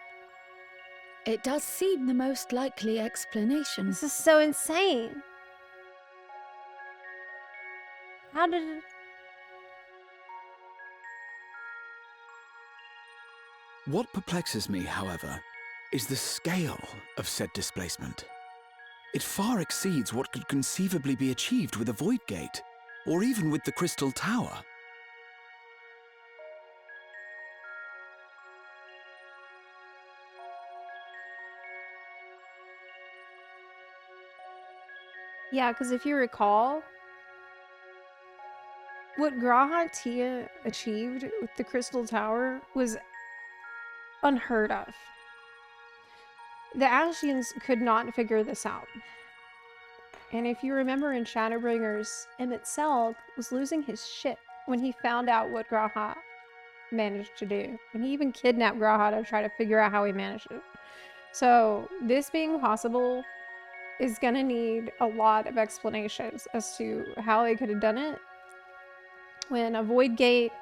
It does seem the most likely explanation. This is so insane. How did it... What perplexes me, however, is the scale of said displacement. It far exceeds what could conceivably be achieved with a void gate, or even with the Crystal Tower. Yeah, because if you recall, what Graha Tia achieved with the Crystal Tower was unheard of. The Ashians could not figure this out. And if you remember in Shadowbringers, Emmett Selk was losing his shit when he found out what Graha managed to do. And he even kidnapped Graha to try to figure out how he managed it. So this being possible is gonna need a lot of explanations as to how they could have done it. When a void gate,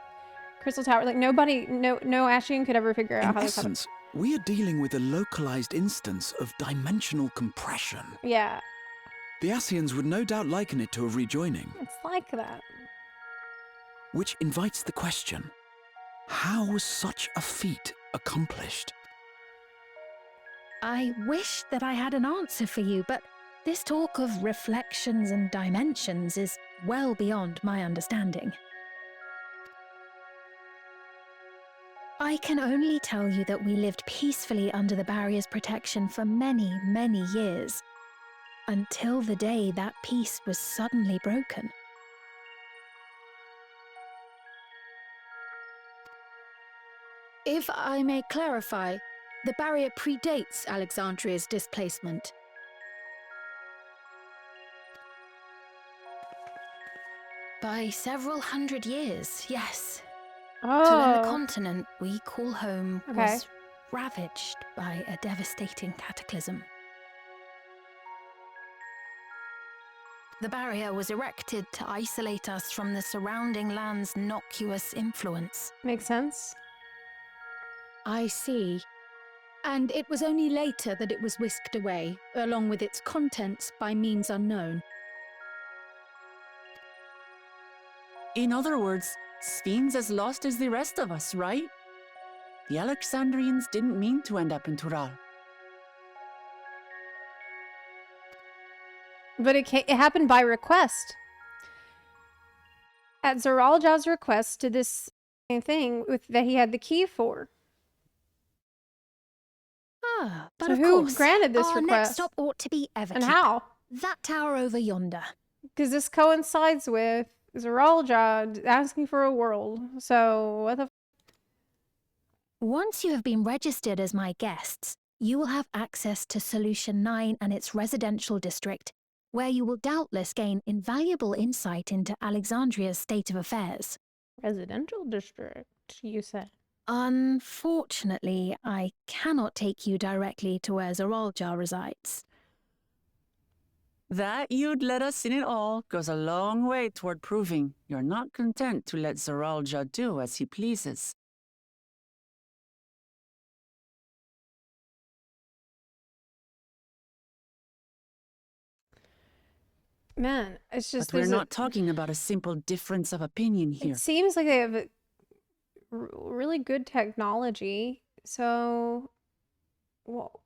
Crystal Tower, like no Ashian could ever figure out how this happened. In essence, we are dealing with a localized instance of dimensional compression. Yeah. The Ascians would no doubt liken it to a rejoining. It's like that. Which invites the question, how was such a feat accomplished? I wish that I had an answer for you, but this talk of reflections and dimensions is well beyond my understanding. I can only tell you that we lived peacefully under the barrier's protection for many, many years, until the day that peace was suddenly broken. If I may clarify, the barrier predates Alexandria's displacement. By several hundred years, yes. Oh. To when the continent we call home Okay. was ravaged by a devastating cataclysm. The barrier was erected to isolate us from the surrounding land's innocuous influence. Makes sense. I see. And it was only later that it was whisked away, along with its contents, by means unknown. In other words, Sven's as lost as the rest of us, right? The Alexandrians didn't mean to end up in Tural. But it happened by request. At Zoralja's request to this thing that he had the key for. Ah, but So of who course, granted this our request? next stop ought to be Everkeep. And how? That tower over yonder. Because this coincides with Zoralja asking for a world. So what the Once you have been registered as my guests, you will have access to Solution 9 and its residential district, where you will doubtless gain invaluable insight into Alexandria's state of affairs. residential district, you said? Unfortunately, I cannot take you directly to where Zoralja resides. That you'd let us in it all goes a long way toward proving you're not content to let Zoralja do as he pleases. Man, it's just But we're there's not talking about a simple difference of opinion here. It seems like they have really good technology. So, well,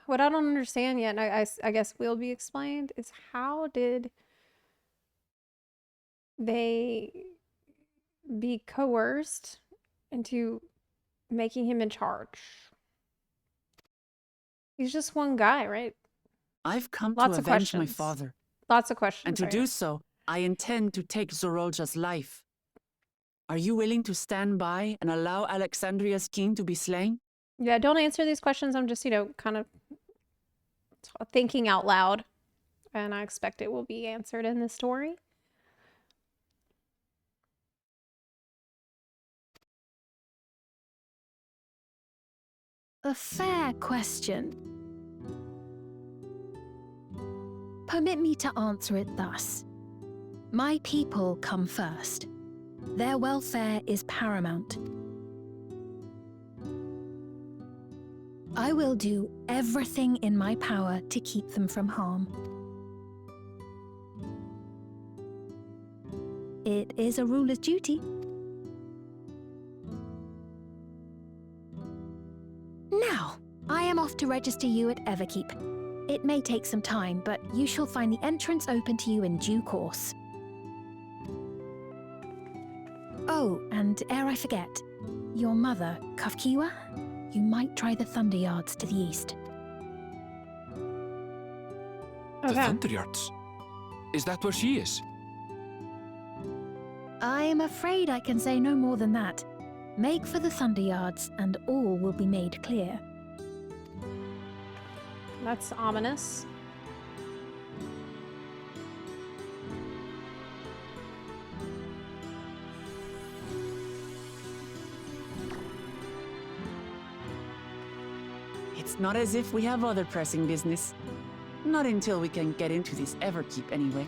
what I don't understand yet, and I guess will be explained, is how did they be coerced into making him in charge? He's just one guy, right? I've come Lots to of avenge my questions. father. Lots of questions. And to right do now. so, I intend to take Zoralja's life. Are you willing to stand by and allow Alexandria's king to be slain? Yeah, don't answer these questions. I'm just, kind of thinking out loud. And I expect it will be answered in the story. A fair question. Permit me to answer it thus. My people come first. Their welfare is paramount. I will do everything in my power to keep them from harm. It is a ruler's duty. Now, I am off to register you at Everkeep. It may take some time, but you shall find the entrance open to you in due course. Oh, and ere I forget, your mother, Kafkiwa, you might try the Thunder Yards to the east. The Thunder Yards? Is that where she is? I'm afraid I can say no more than that. Make for the Thunder Yards, and all will be made clear. That's ominous. It's not as if we have other pressing business. Not until we can get into this Everkeep anyway.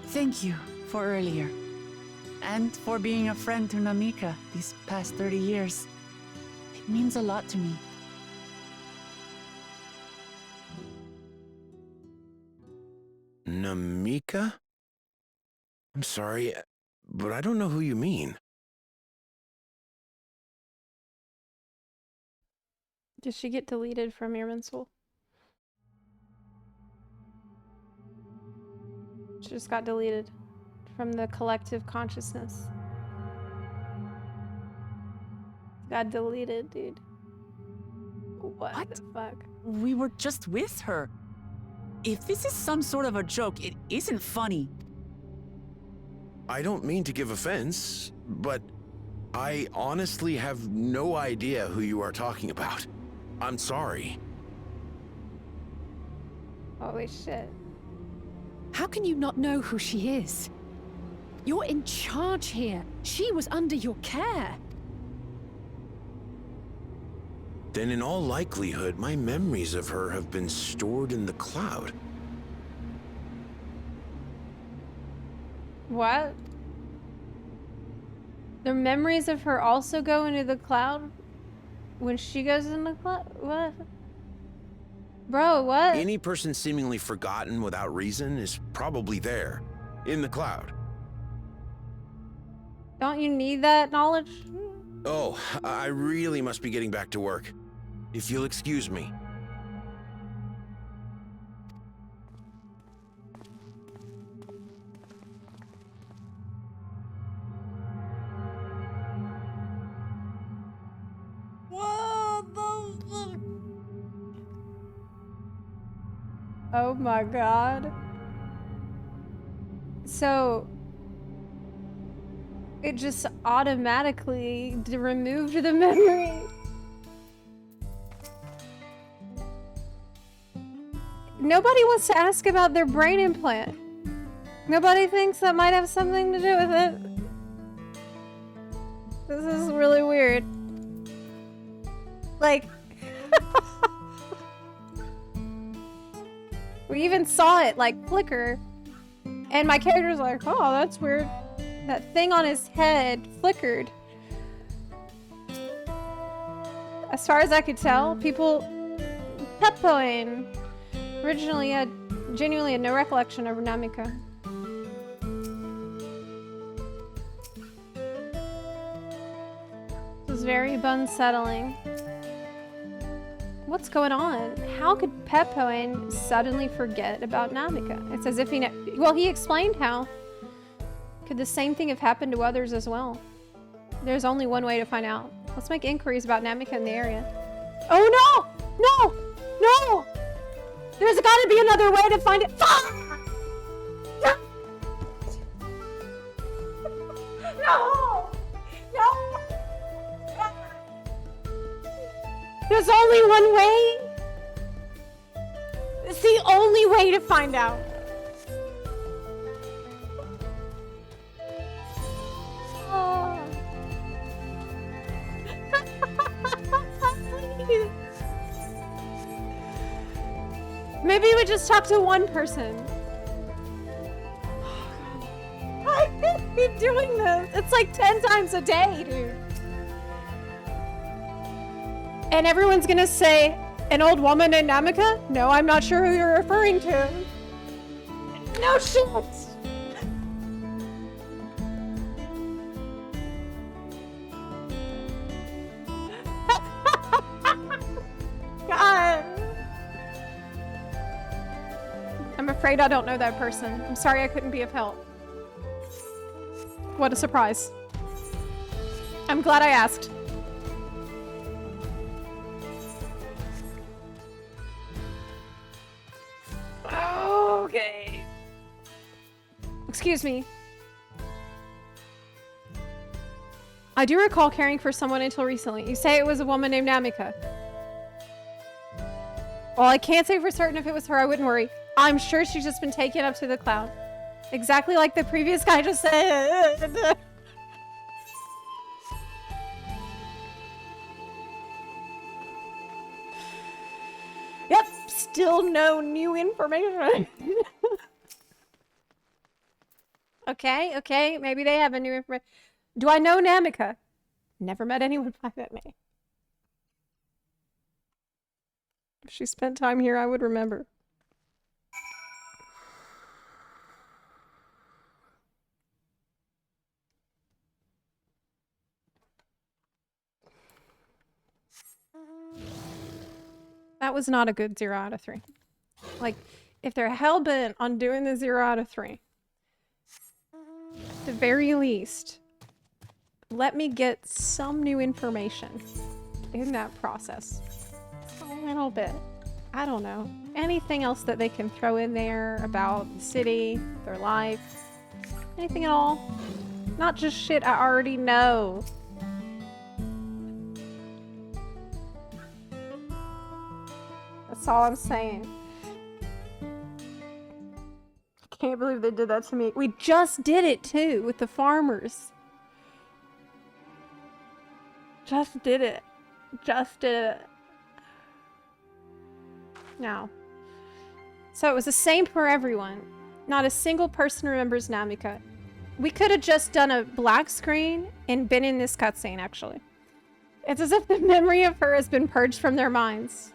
Thank you for earlier. And for being a friend to Namikka these past 30 years. It means a lot to me. Namikka? I'm sorry, but I don't know who you mean. Did she get deleted from your Soul? She just got deleted from the collective consciousness. Got deleted, dude. What the fuck? We were just with her. If this is some sort of a joke, it isn't funny. I don't mean to give offense, but I honestly have no idea who you are talking about. I'm sorry. Holy shit. How can you not know who she is? You're in charge here. She was under your care. Then in all likelihood, my memories of her have been stored in the cloud. What? The memories of her also go into the cloud? When she goes in the cloud? What? Bro, what? Any person seemingly forgotten without reason is probably there, in the cloud. Don't you need that knowledge? Oh, I really must be getting back to work. If you'll excuse me. Oh my god. So it just automatically removed the memory. Nobody wants to ask about their brain implant. Nobody thinks that might have something to do with it. This is really weird. Like... we even saw it, like, flicker. And my character's like, oh, that's weird. That thing on his head flickered. As far as I could tell, people... Peppoing originally genuinely had no recollection of Namikka. This is very unsettling. What's going on? How could Peppoing suddenly forget about Namikka? It's as if he well, he explained how. Could the same thing have happened to others as well? There's only one way to find out. Let's make inquiries about Namikka in the area. Oh no! No! No! There's gotta be another way to find it. Fuck! No! No! There's only one way. It's the only way to find out. Oh. Please. Maybe we just talk to one person. I can't keep doing this. It's like 10 times a day, dude. And everyone's gonna say, an old woman named Namikka? No, I'm not sure who you're referring to. No shit! God. I'm afraid I don't know that person. I'm sorry I couldn't be of help. What a surprise. I'm glad I asked. Okay. Excuse me. I do recall caring for someone until recently. You say it was a woman named Namikka. Well, I can't say for certain if it was her. I wouldn't worry. I'm sure she's just been taken up to the cloud. Exactly like the previous guy just said. Yep, still no new information. Okay, maybe they have a new information. Do I know Namikka? Never met anyone by that name. If she spent time here, I would remember. That was not a good 0 out of 3. Like, if they're hell-bent on doing the 0 out of 3, at the very least, let me get some new information in that process. A little bit. I don't know. Anything else that they can throw in there about the city, their life, anything at all? Not just shit I already know. That's all I'm saying. I can't believe they did that to me. We just did it too with the farmers. Just did it. Just did it. No. So it was the same for everyone. Not a single person remembers Namikka. We could have just done a black screen and been in this cutscene, actually. It's as if the memory of her has been purged from their minds.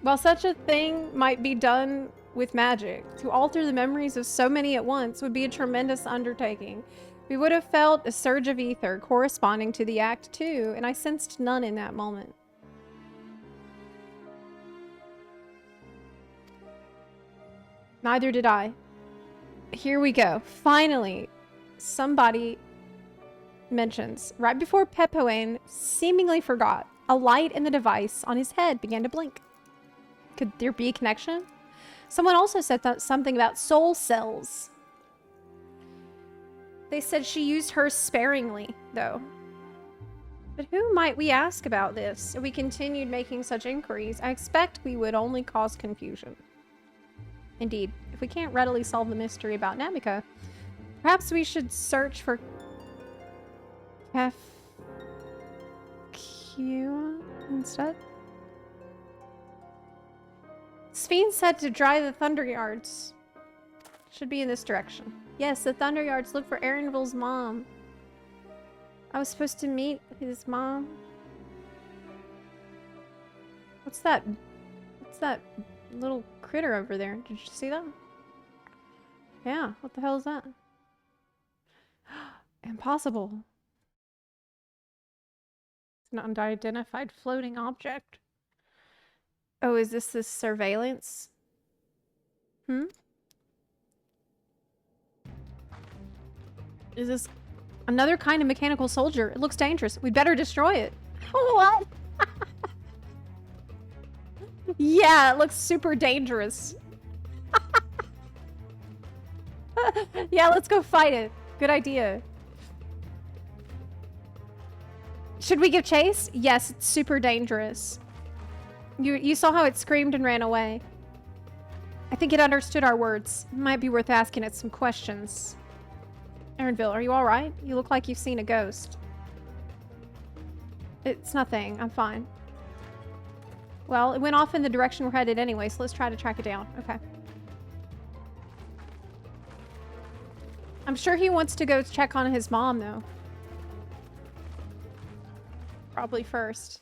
While such a thing might be done with magic, to alter the memories of so many at once would be a tremendous undertaking. We would have felt a surge of ether corresponding to the act too, and I sensed none in that moment. Neither did I. Here we go. Finally, somebody mentions, right before Peppoing seemingly forgot, a light in the device on his head began to blink. Could there be a connection? Someone also said something about soul cells. They said she used hers sparingly, though. But who might we ask about this? If we continued making such inquiries, I expect we would only cause confusion. Indeed, if we can't readily solve the mystery about Namikka, perhaps we should search for FQ instead. Sphene said to dry the Thunder Yards. Should be in this direction. Yes, the Thunder Yards. Look for Aaronville's mom. I was supposed to meet his mom. What's that? What's that little critter over there? Did you see that? Yeah, what the hell is that? Impossible. It's an unidentified floating object. Oh, is this surveillance? Hmm? Is this another kind of mechanical soldier? It looks dangerous. We'd better destroy it. What? Yeah, it looks super dangerous. Yeah, let's go fight it. Good idea. Should we give chase? Yes, it's super dangerous. You saw how it screamed and ran away. I think it understood our words. Might be worth asking it some questions. Aaronville, are you alright? You look like you've seen a ghost. It's nothing. I'm fine. Well, it went off in the direction we're headed anyway, so let's try to track it down. Okay. I'm sure he wants to go check on his mom, though. Probably first.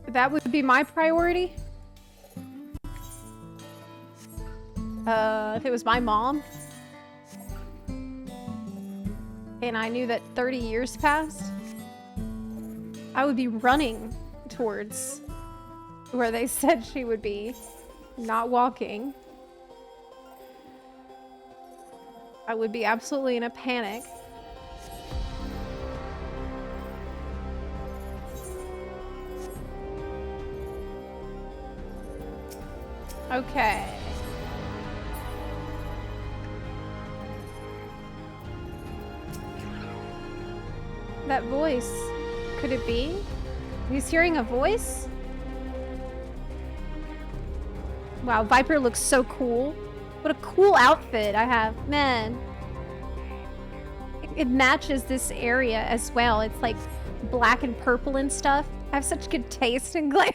That would be my priority. If it was my mom, and I knew that 30 years passed, I would be running towards where they said she would be, not walking. I would be absolutely in a panic. Okay. That voice. Could it be? He's hearing a voice? Wow, Viper looks so cool. What a cool outfit I have. Man. It matches this area as well. It's like black and purple and stuff. I have such good taste in glam.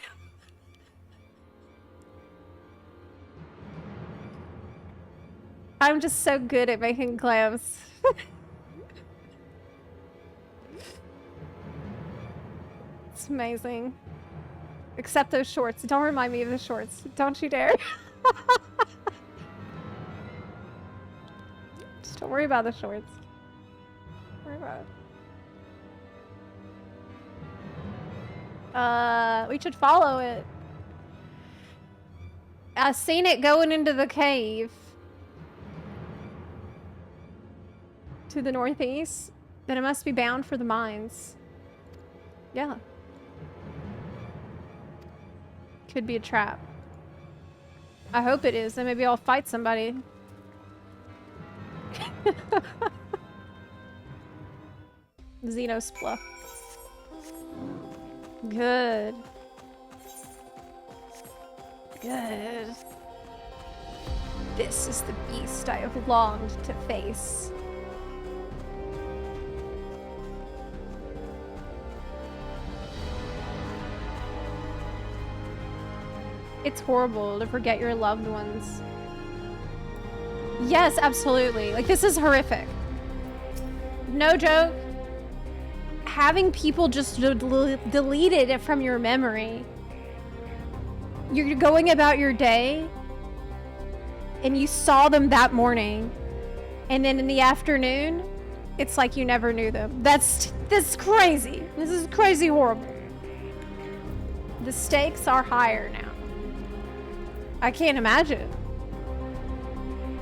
I'm just so good at making glams. It's amazing. Except those shorts. Don't remind me of the shorts. Don't you dare. Just don't worry about the shorts. Don't worry about it. We should follow it. I seen it going into the cave. To the northeast. Then it must be bound for the mines. Yeah. Could be a trap. I hope it is. Then maybe I'll fight somebody. Xenospla. Good. Good. This is the beast I have longed to face. It's horrible to forget your loved ones. Yes, absolutely. Like, this is horrific. No joke. Having people just deleted it from your memory. You're going about your day, and you saw them that morning, and then in the afternoon, it's like you never knew them. This is crazy. This is crazy horrible. The stakes are higher now. I can't imagine.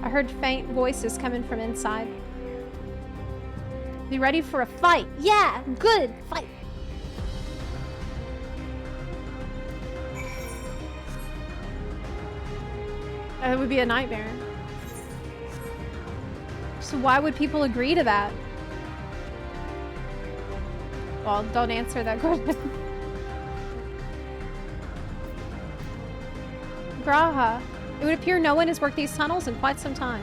I heard faint voices coming from inside. Be ready for a fight. Yeah, good. Fight. That would be a nightmare. So why would people agree to that? Well, don't answer that question. Graha. It would appear no one has worked these tunnels in quite some time.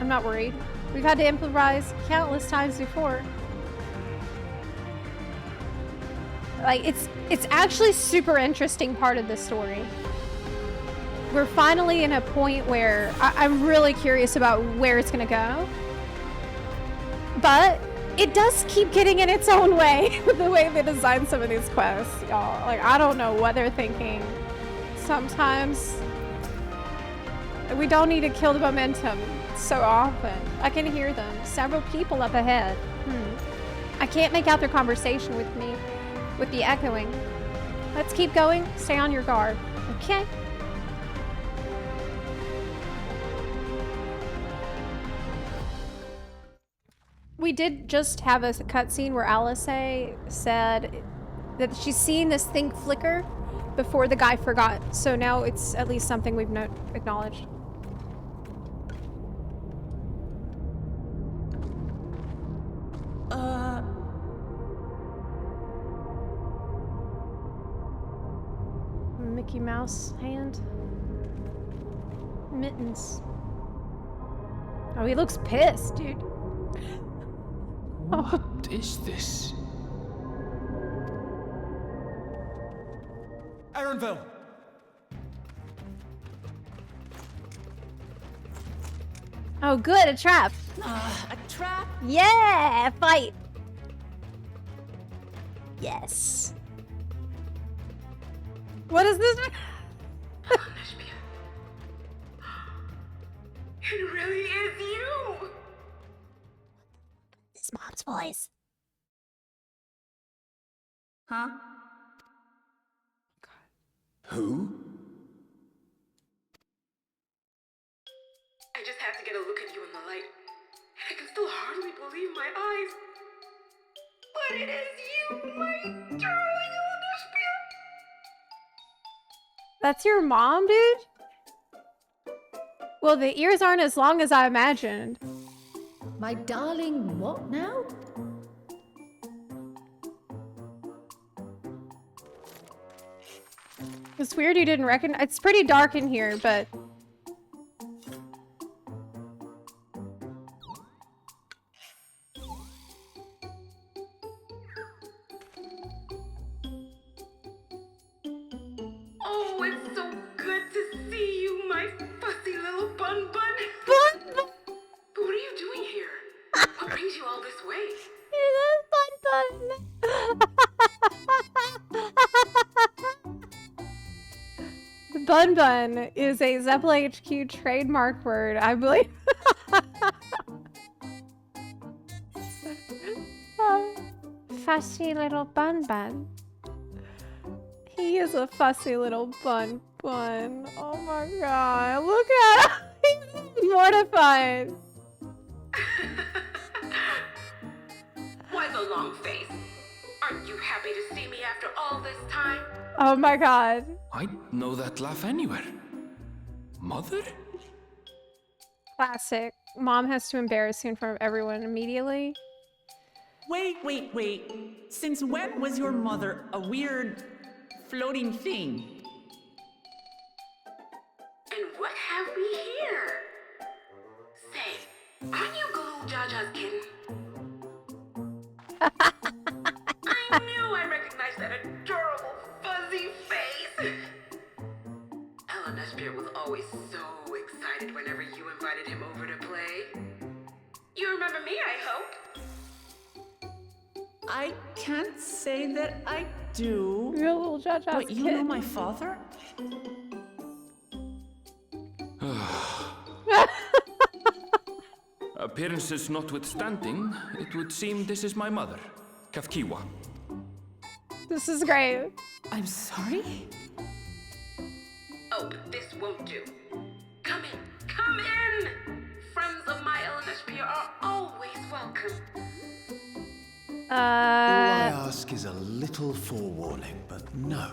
I'm not worried. We've had to improvise countless times before. Like, it's actually super interesting part of the story. We're finally in a point where I'm really curious about where it's gonna go. But it does keep getting in its own way, the way they design some of these quests, y'all. Like, I don't know what they're thinking. Sometimes we don't need to kill the momentum so often. I can hear them. Several people up ahead. I can't make out their conversation with me, with the echoing. Let's keep going. Stay on your guard. Okay? We did just have a cutscene where Alice said that she's seen this thing flicker before the guy forgot. So now it's at least something we've acknowledged. Mickey Mouse hand. Mittens. Oh, he looks pissed, dude. What is this? Ironville! Oh, good, a trap. A trap? Yeah, fight. Yes. What is this? It really is you! This mom's voice. Huh? Who? I just had to get a look at you in the light. And I can still hardly believe my eyes. But it is you, my darling Alexandria! That's your mom, dude? Well, the ears aren't as long as I imagined. My darling, what now? It's weird you didn't recognize. It's pretty dark in here, but Oh, it's so good to see you, my fussy little bun bun. Bun. But what are you doing here? What brings you all this way? Bun Bun is a Zepla HQ trademark word, I believe. Fussy little Bun Bun. He is a fussy little Bun Bun. Oh my god, look at him! He's mortified. Why the long face? Aren't you happy to see me after all this time? Oh my god. I'd know that laugh anywhere. Mother? Classic. Mom has to embarrass you in front of everyone immediately. Wait. Since when was your mother a weird floating thing? And what have we here? Say, aren't you Galoo Jaja's kitten? I knew I recognized that adorable fuzzy face. Alexandria was always so excited whenever you invited him over to play. You remember me, I hope? I can't say that I do. Your little Jaja's But you know my father? Appearances notwithstanding, it would seem this is my mother, Kafkiwa. This is great. I'm sorry? Oh, but this won't do. Come in! Friends of my Alexandria are always welcome. All I ask is a little forewarning, but no.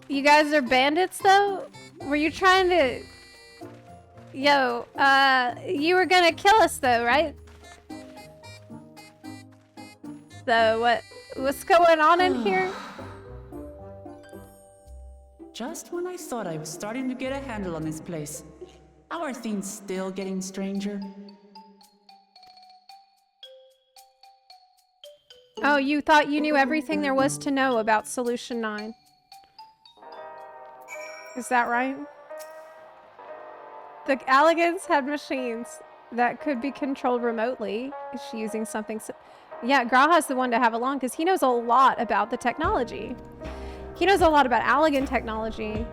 You guys are bandits, though? Were you trying to... Yo, you were gonna kill us, though, right? So, what's going on in here? Just when I thought I was starting to get a handle on this place, How are things still getting stranger? Oh, you thought you knew everything there was to know about Solution 9. Is that right? The Alligans had machines that could be controlled remotely. Is she using something? Yeah, Graha's the one to have along because he knows a lot about the technology. He knows a lot about Allagan technology.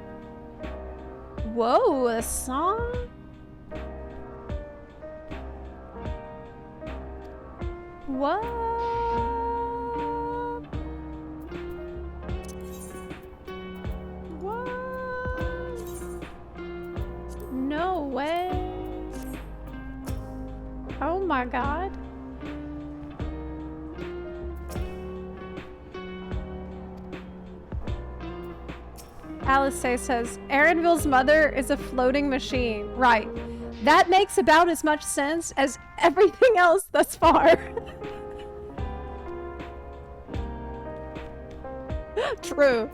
Whoa, a song? What? What? No way. Oh my god. Alice says, Aaronville's mother is a floating machine. Right. That makes about as much sense as everything else thus far. True.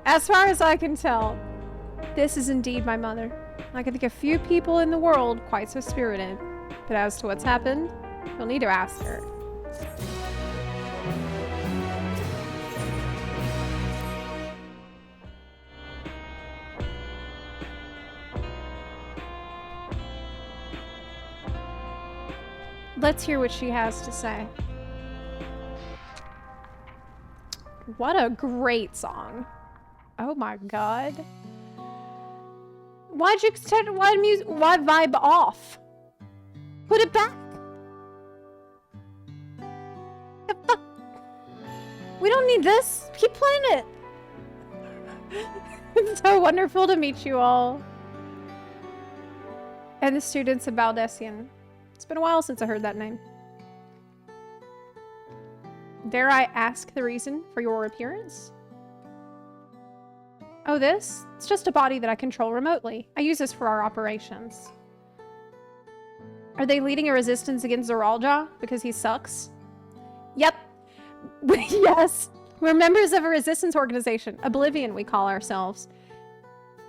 As far as I can tell, this is indeed my mother. I can think of few people in the world quite so spirited. But as to what's happened, you'll need to ask her. Let's hear what she has to say. What a great song. Oh my god. Why'd you extend, why vibe off? Put it back. The fuck? We don't need this. Keep playing it. It's so wonderful to meet you all. And the students of Baldessian. It's been a while since I heard that name. Dare I ask the reason for your appearance? Oh, this? It's just a body that I control remotely. I use this for our operations. Are they leading a resistance against Zoralja because he sucks? Yep. Yes. We're members of a resistance organization. Oblivion, we call ourselves.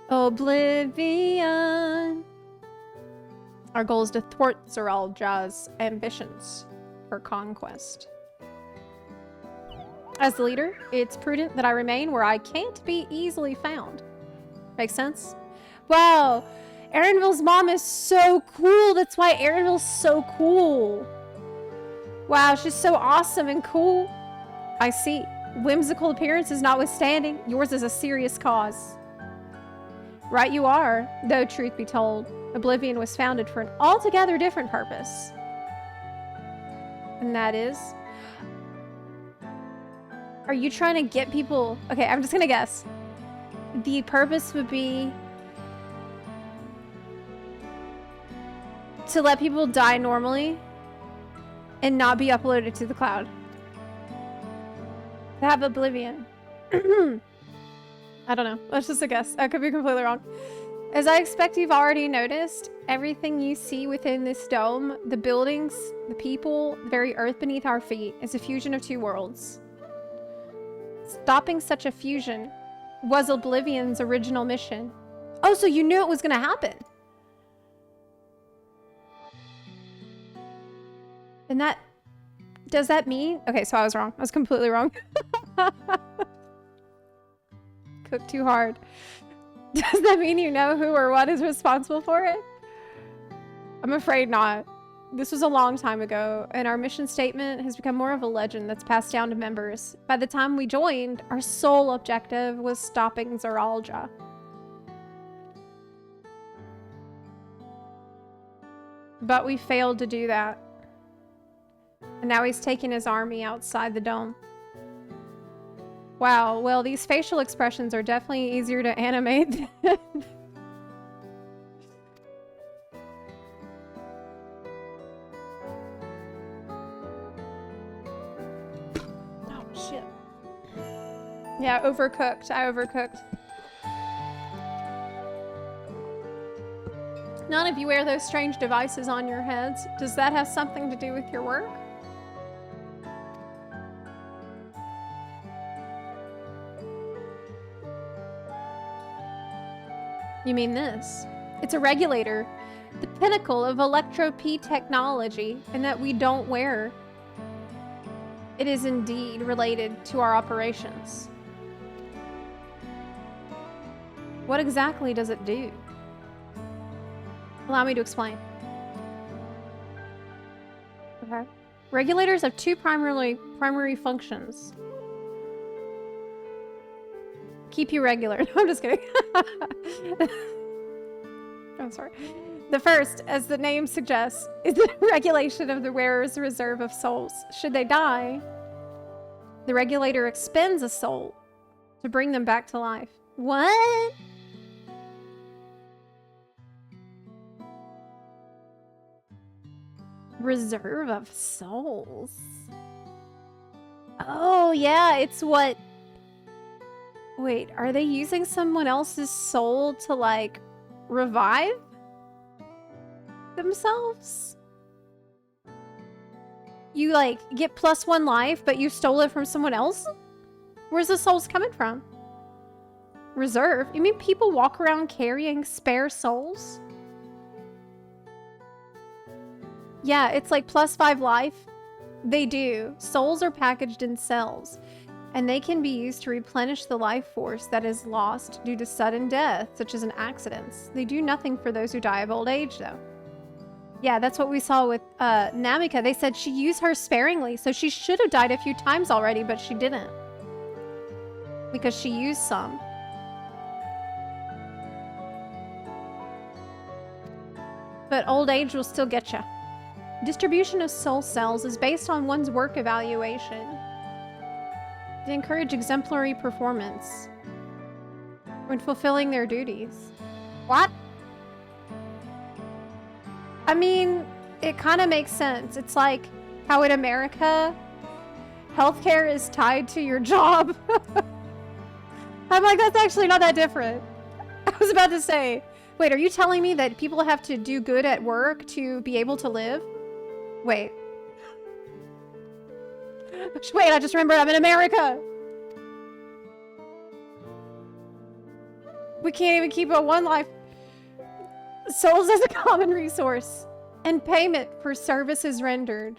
Oblivion. Our goal is to thwart Zoralja's ambitions for conquest. As the leader, it's prudent that I remain where I can't be easily found. Makes sense? Wow, Aaronville's mom is so cool. That's why Aaronville's so cool. Wow, she's so awesome and cool. I see. Whimsical appearances notwithstanding, yours is a serious cause. Right you are, though truth be told, Oblivion was founded for an altogether different purpose. And that is... Are you trying to get people... Okay, I'm just gonna guess. The purpose would be... to let people die normally and not be uploaded to the cloud. To have Oblivion. I don't know. That's just a guess. I could be completely wrong. As I expect you've already noticed, everything you see within this dome, the buildings, the people, the very earth beneath our feet, is a fusion of two worlds. Stopping such a fusion was Oblivion's original mission. Oh, so you knew it was gonna happen. And that... Does that mean... Okay, so I was wrong. I was completely wrong. Cooked too hard. Does that mean you know who or what is responsible for it? I'm afraid not. This was a long time ago, and our mission statement has become more of a legend that's passed down to members. By the time we joined, our sole objective was stopping Zoralja. But we failed to do that. And now he's taking his army outside the dome. Wow, well, these facial expressions are definitely easier to animate than... Oh, shit. Yeah, overcooked. I overcooked. None of you wear those strange devices on your heads. Does that have something to do with your work? You mean this? It's a regulator, the pinnacle of electro-P technology, and that we don't wear. It is indeed related to our operations. What exactly does it do? Allow me to explain. Okay. Regulators have two primary functions. Keep you regular. No, I'm just kidding. I'm sorry. The first, as the name suggests, is the regulation of the wearer's reserve of souls. Should they die, the regulator expends a soul to bring them back to life. What? Reserve of souls. Oh, yeah, it's what... Wait, are they using someone else's soul to, like, revive themselves? You, like, get +1 life, but you stole it from someone else? Where's the souls coming from? Reserve? You mean people walk around carrying spare souls? Yeah, it's like +5 life. They do. Souls are packaged in cells, and they can be used to replenish the life force that is lost due to sudden death, such as an accident. They do nothing for those who die of old age, though. Yeah, that's what we saw with Namikka. They said she used hers sparingly, so she should have died a few times already, but she didn't. Because she used some. But old age will still get you. Distribution of soul cells is based on one's work evaluation. They encourage exemplary performance when fulfilling their duties. What? I mean, it kind of makes sense. It's like how in America, healthcare is tied to your job. I'm like, that's actually not that different. I was about to say, wait, are you telling me that people have to do good at work to be able to live? Wait. Wait, I just remembered I'm in America. We can't even keep a one life. Souls as a common resource and payment for services rendered.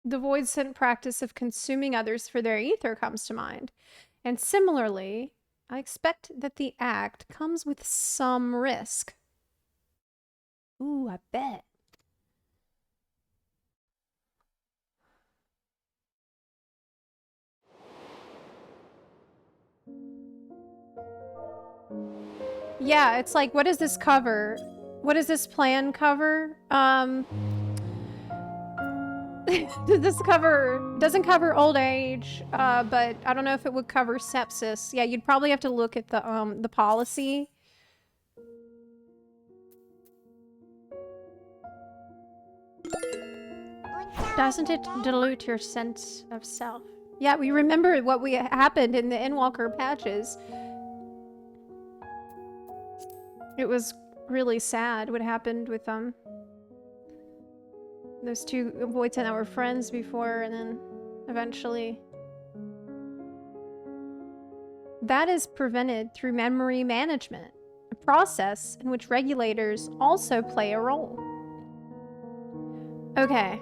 The void sent practice of consuming others for their ether comes to mind. And similarly, I expect that the act comes with some risk. Ooh, I bet. Yeah, it's like, what does this cover? What does this plan cover? This doesn't cover old age, but I don't know if it would cover sepsis. Yeah, you'd probably have to look at the policy. Doesn't it dilute your sense of self? Yeah, we remember what happened in the Endwalker patches. It was really sad what happened with those two Voids that were friends before, and then eventually. That is prevented through memory management, a process in which regulators also play a role. Okay.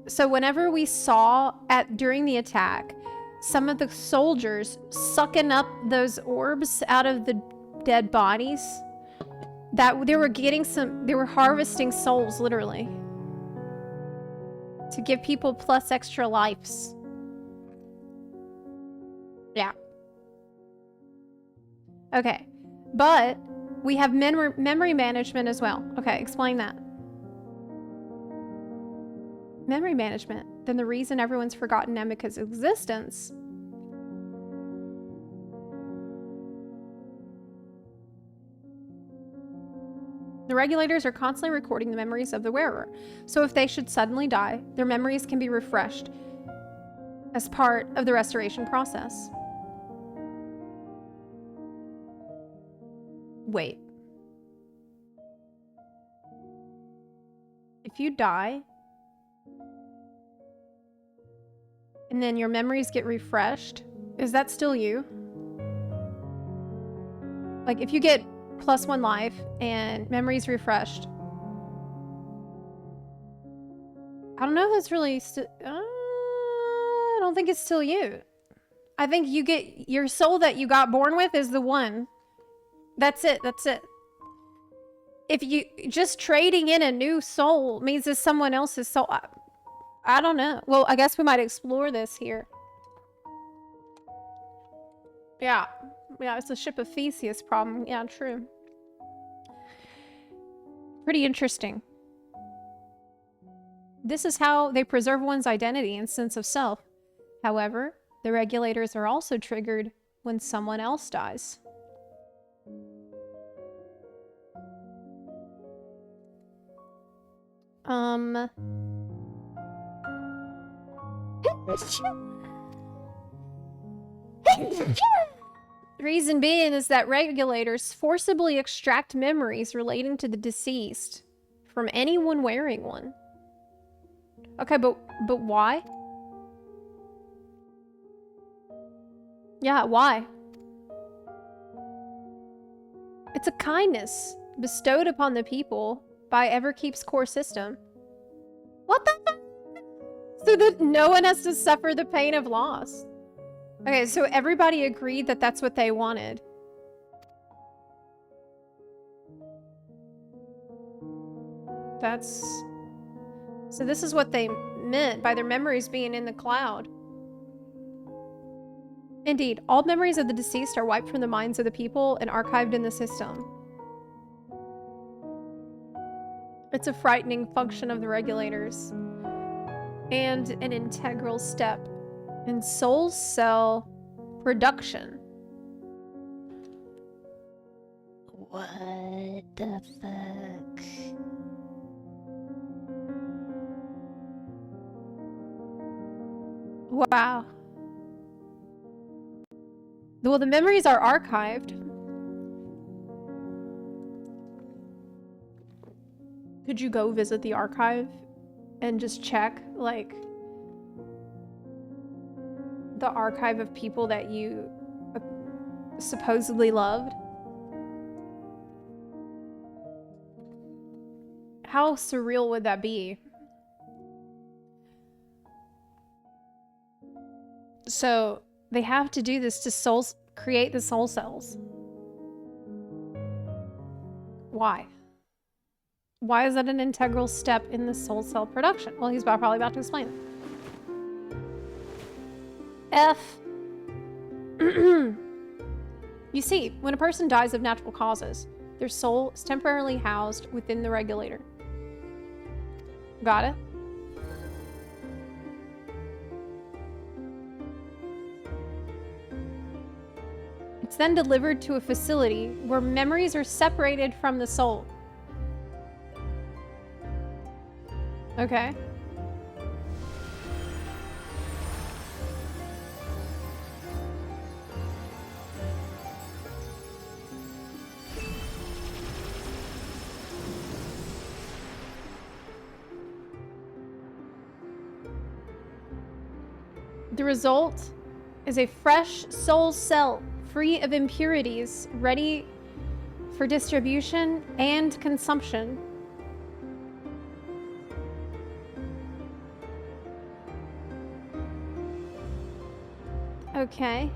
So whenever we saw during the attack, some of the soldiers sucking up those orbs out of the dead bodies, that they were harvesting souls, literally, to give people plus extra lives. Yeah. Okay. But we have memory management as well. Okay, explain that. Memory management. Then the reason everyone's forgotten Namikka's existence. The regulators are constantly recording the memories of the wearer. So if they should suddenly die, their memories can be refreshed as part of the restoration process. Wait. if you die and then your memories get refreshed, is that still you? Like, if you get +1 life and memories refreshed, I don't know if it's really I don't think it's still you. I think you get your soul that you got born with is the one. That's it. That's it. If you just trading in a new soul means it's someone else's soul, I don't know. Well, I guess we might explore this here. Yeah, it's a ship of Theseus problem. Yeah, true. Pretty interesting. This is how they preserve one's identity and sense of self. However, the regulators are also triggered when someone else dies. The reason being is that regulators forcibly extract memories relating to the deceased from anyone wearing one. Okay, but why? Yeah, why? It's a kindness bestowed upon the people by Everkeep's core system. What the fuck? So that no one has to suffer the pain of loss. Okay, so everybody agreed that that's what they wanted. So this is what they meant by their memories being in the cloud. Indeed, all memories of the deceased are wiped from the minds of the people and archived in the system. It's a frightening function of the regulators, and an integral step in soul cell production. What the fuck? Wow. Well, the memories are archived. Could you go visit the archive and just check, like, the archive of people that you supposedly loved? How surreal would that be? So they have to do this to create the soul cells. Why? Why is that an integral step in the soul cell production? Well, he's probably about to explain it. You see, when a person dies of natural causes, their soul is temporarily housed within the regulator. Got it? It's then delivered to a facility where memories are separated from the soul. Okay. The result is a fresh soul cell, free of impurities, ready for distribution and consumption. Okay.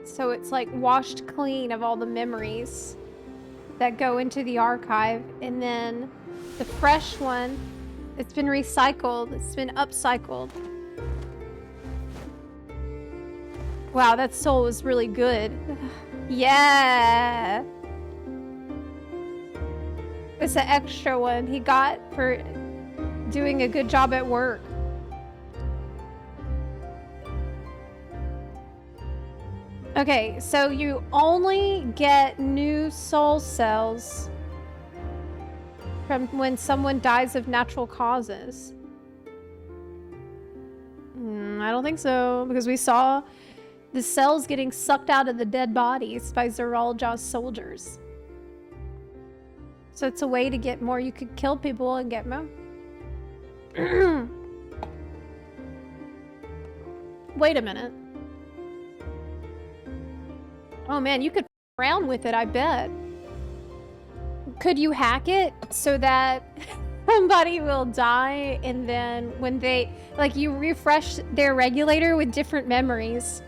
So it's like washed clean of all the memories that go into the archive, and then the fresh one, it's been recycled, it's been upcycled. Wow, that soul was really good. Yeah! It's an extra one he got for doing a good job at work. Okay, so you only get new soul cells from when someone dies of natural causes. don't think so, because we saw the cells getting sucked out of the dead bodies by Zoraljaw's soldiers. So it's a way to get more. You could kill people and get more. Wait a minute. Oh man, you could f around with it, I bet. Could you hack it so that somebody will die and then when they, like, you refresh their regulator with different memories?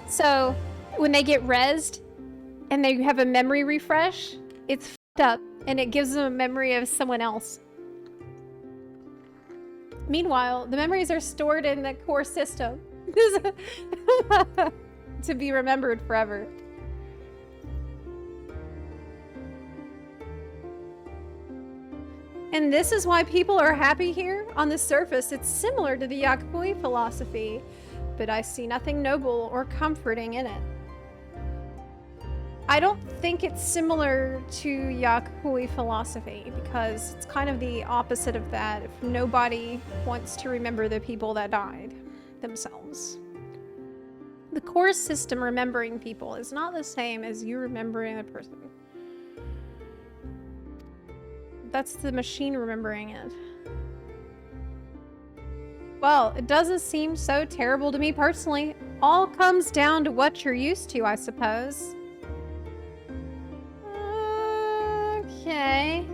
So when they get rezzed and they have a memory refresh, it's f***ed up and it gives them a memory of someone else. Meanwhile, the memories are stored in the core system to be remembered forever. And this is why people are happy here. On the surface, it's similar to the Yakui philosophy, but I see nothing noble or comforting in it. I don't think it's similar to Yakui philosophy because it's kind of the opposite of that. If nobody wants to remember the people that died themselves. The core system remembering people is not the same as you remembering a person. That's the machine remembering it. Well, it doesn't seem so terrible to me personally. All comes down to what you're used to, I suppose. Okay.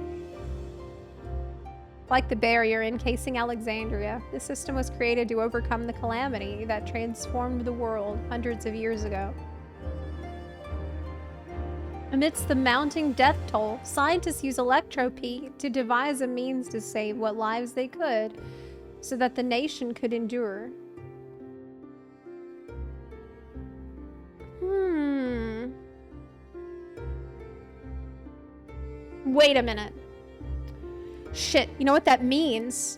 Like the barrier encasing Alexandria, the system was created to overcome the calamity that transformed the world hundreds of years ago. Amidst the mounting death toll, scientists use electropy to devise a means to save what lives they could so that the nation could endure. Wait a minute. Shit, you know what that means?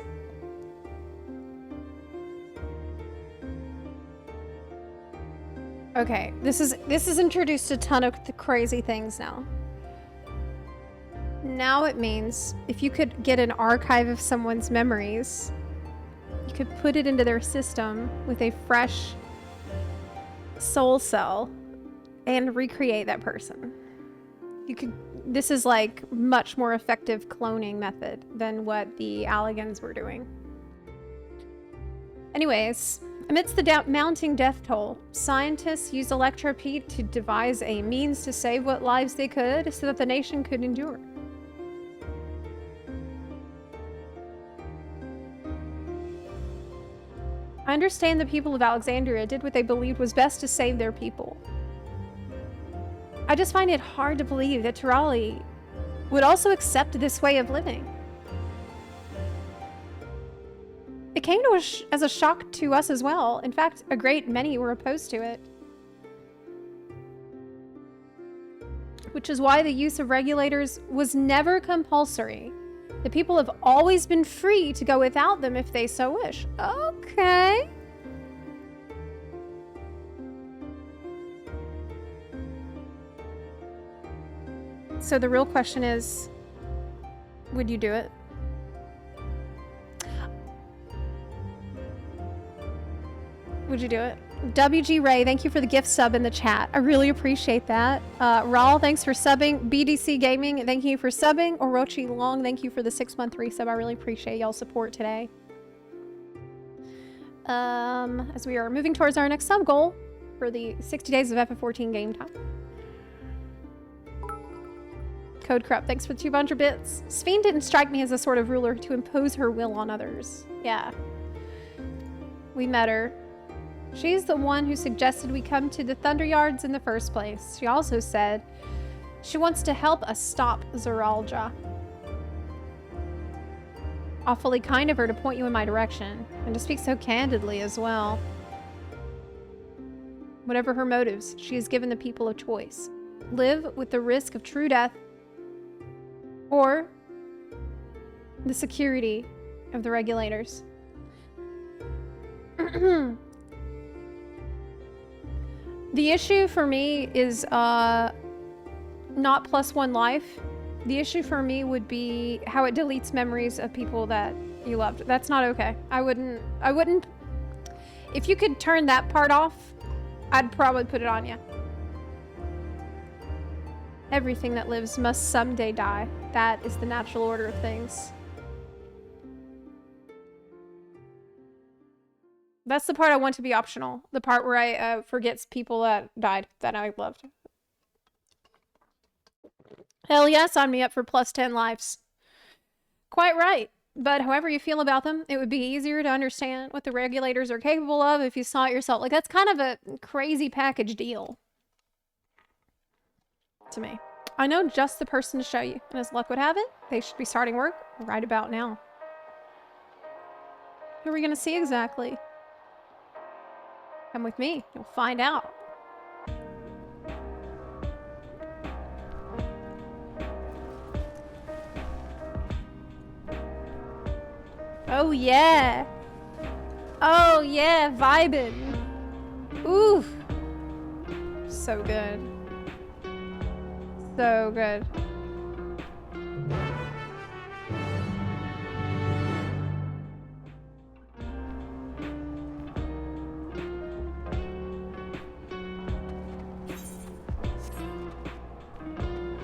Okay, this has introduced a ton of crazy things now. Now it means if you could get an archive of someone's memories, you could put it into their system with a fresh soul cell and recreate that person. You could. This is like much more effective cloning method than what the Allegans were doing. Anyways, amidst the mounting death toll, scientists used electropy to devise a means to save what lives they could so that the nation could endure. I understand the people of Alexandria did what they believed was best to save their people. I just find it hard to believe that Tirali would also accept this way of living. It came to as a shock to us as well. In fact, a great many were opposed to it. Which is why the use of regulators was never compulsory. The people have always been free to go without them if they so wish. Okay. So the real question is, would you do it? Would you do it? WG Ray, thank you for the gift sub in the chat. I really appreciate that. Raul, thanks for subbing. BDC Gaming, thank you for subbing. Orochi Long, thank you for the 6-month resub. I really appreciate y'all's support today. As we are moving towards our next sub goal for the 60 days of FF14 game time. Code Corrupt, thanks for 200 bits. Sphene didn't strike me as a sort of ruler to impose her will on others. Yeah. We met her. She's the one who suggested we come to the Thunder Yards in the first place. She also said she wants to help us stop Zoraljah. Awfully kind of her to point you in my direction, and to speak so candidly as well. Whatever her motives, she has given the people a choice. Live with the risk of true death, or the security of the regulators. The issue for me is not +1 life. The issue for me would be how it deletes memories of people that You loved it. That's not okay. I wouldn't, if you could turn that part off, I'd probably put it on you. Everything that lives must someday die. That is the natural order of things. That's the part I want to be optional. The part where I forgets people that died that I loved. Hell yeah, sign me up for plus 10 lives. Quite right. But however you feel about them, it would be easier to understand what the regulators are capable of if you saw it yourself. Like, that's kind of a crazy package deal. To me. I know just the person to show you. And as luck would have it, they should be starting work right about now. Who are we going to see exactly? Come with me. You'll find out. Oh yeah. Oh yeah, vibing. Ooh. So good. So good.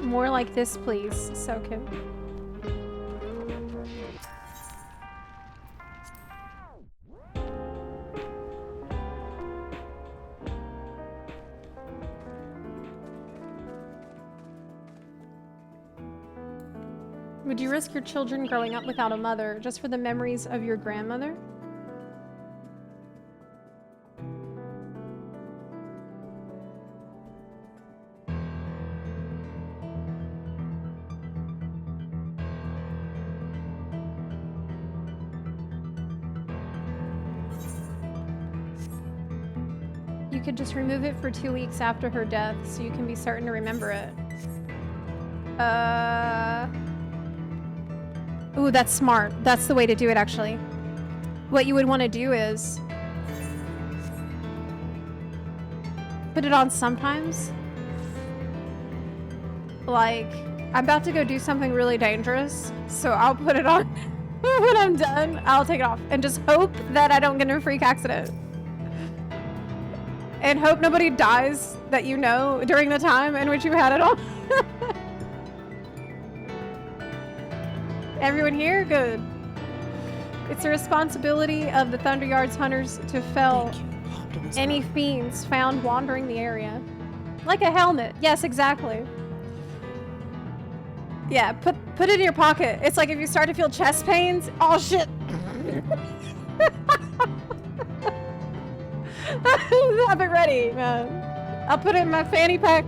More like this, please. So good. Would you risk your children growing up without a mother just for the memories of your grandmother? You could just remove it for 2 weeks after her death so you can be certain to remember it. Ooh, that's smart. That's the way to do it, actually. What you would want to do is put it on sometimes. Like, I'm about to go do something really dangerous, so I'll put it on when I'm done. I'll take it off and just hope that I don't get in a freak accident. And hope nobody dies that you know during the time in which you had it on. Everyone here? Good. It's the responsibility of the Thunderyard's hunters to fell any fiends found wandering the area. Like a helmet. Yes, exactly. Yeah, put it in your pocket. It's like if you start to feel chest pains. Oh, shit. Have it ready, man. I'll put it in my fanny pack.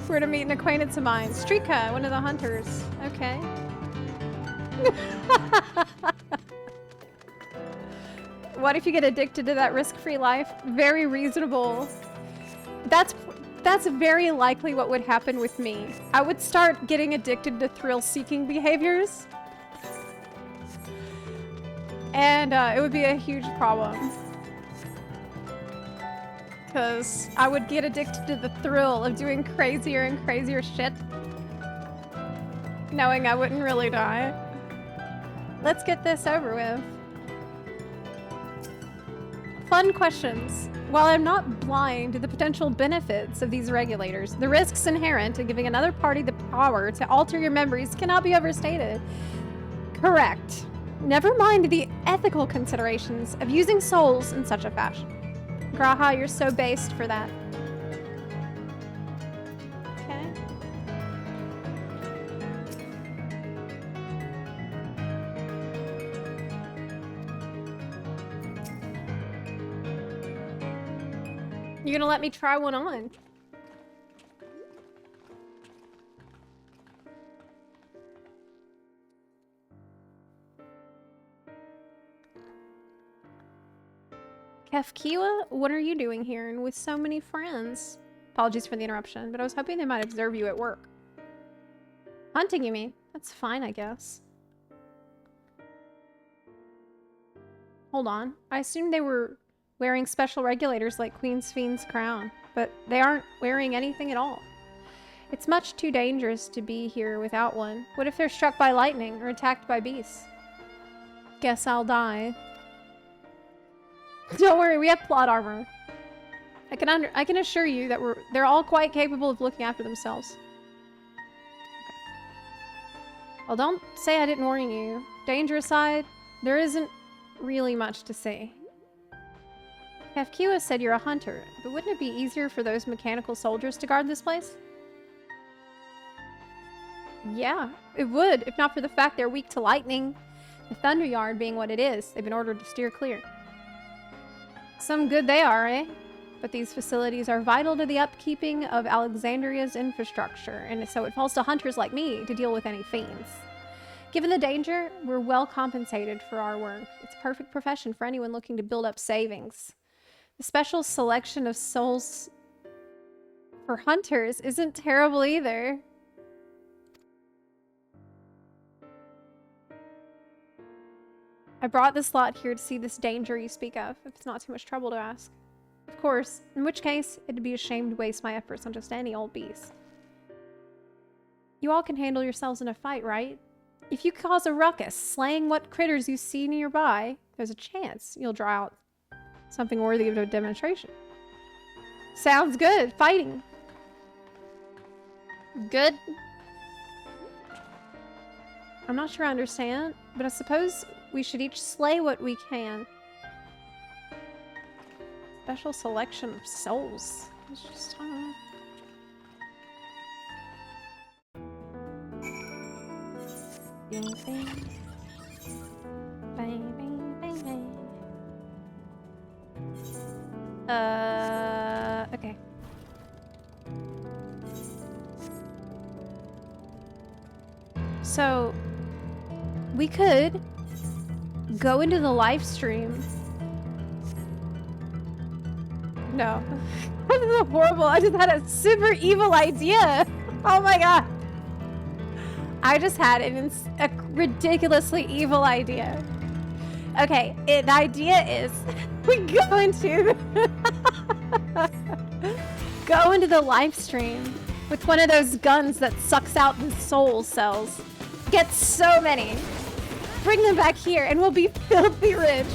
We're to meet an acquaintance of mine. Streetcar, one of the hunters. Okay. What if you get addicted to that risk-free life? Very reasonable. That's very likely what would happen with me. I would start getting addicted to thrill-seeking behaviors. And it would be a huge problem. Because I would get addicted to the thrill of doing crazier and crazier shit. Knowing I wouldn't really die. Let's get this over with. Fun questions. While I'm not blind to the potential benefits of these regulators, the risks inherent in giving another party the power to alter your memories cannot be overstated. Correct. Never mind the ethical considerations of using souls in such a fashion. Graha, you're so based for that. Okay. You gonna let me try one on? Kefkiwa, what are you doing here and with so many friends? Apologies for the interruption, but I was hoping they might observe you at work. Hunting, you mean? That's fine, I guess. Hold on. I assumed they were wearing special regulators like Queen's Fiend's crown, but they aren't wearing anything at all. It's much too dangerous to be here without one. What if they're struck by lightning or attacked by beasts? Guess I'll die. Don't worry, we have plot armor. I can assure you that they're all quite capable of looking after themselves. Okay. Well, don't say I didn't warn you. Danger aside, there isn't really much to say. FFXIV said you're a hunter, but wouldn't it be easier for those mechanical soldiers to guard this place? Yeah, it would, if not for the fact they're weak to lightning. The Thunder Yard being what it is, they've been ordered to steer clear. Some good they are, eh? But these facilities are vital to the upkeeping of Alexandria's infrastructure, and so it falls to hunters like me to deal with any fiends. Given the danger, we're well compensated for our work. It's a perfect profession for anyone looking to build up savings. The special selection of souls for hunters isn't terrible either. I brought this lot here to see this danger you speak of, if it's not too much trouble to ask. Of course, in which case, it'd be a shame to waste my efforts on just any old beast. You all can handle yourselves in a fight, right? If you cause a ruckus, slaying what critters you see nearby, there's a chance you'll draw out something worthy of a demonstration. Sounds good. Fighting. Good. I'm not sure I understand, but I suppose we should each slay what we can. Special selection of souls. It's just, Bing, bing. Bang, bang, bang, bang. Okay. So, we could go into the live stream. No. This is horrible. I just had a super evil idea. Oh my god. I just had a ridiculously evil idea. Okay, the idea is we go into the live stream with one of those guns that sucks out the soul cells. Get so many. Bring them back here and we'll be filthy rich.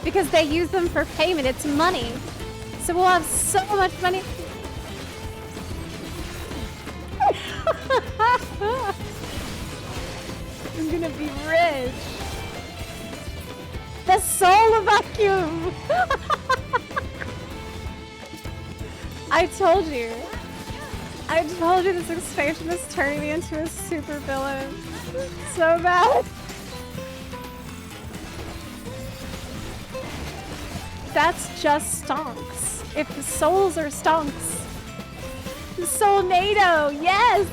Because they use them for payment, it's money. So we'll have so much money. I'm gonna be rich. The soul vacuum. I told you. I told you this expansion is turning me into a super villain. So bad. That's just stonks. If the souls are stonks. Soulnado, yes!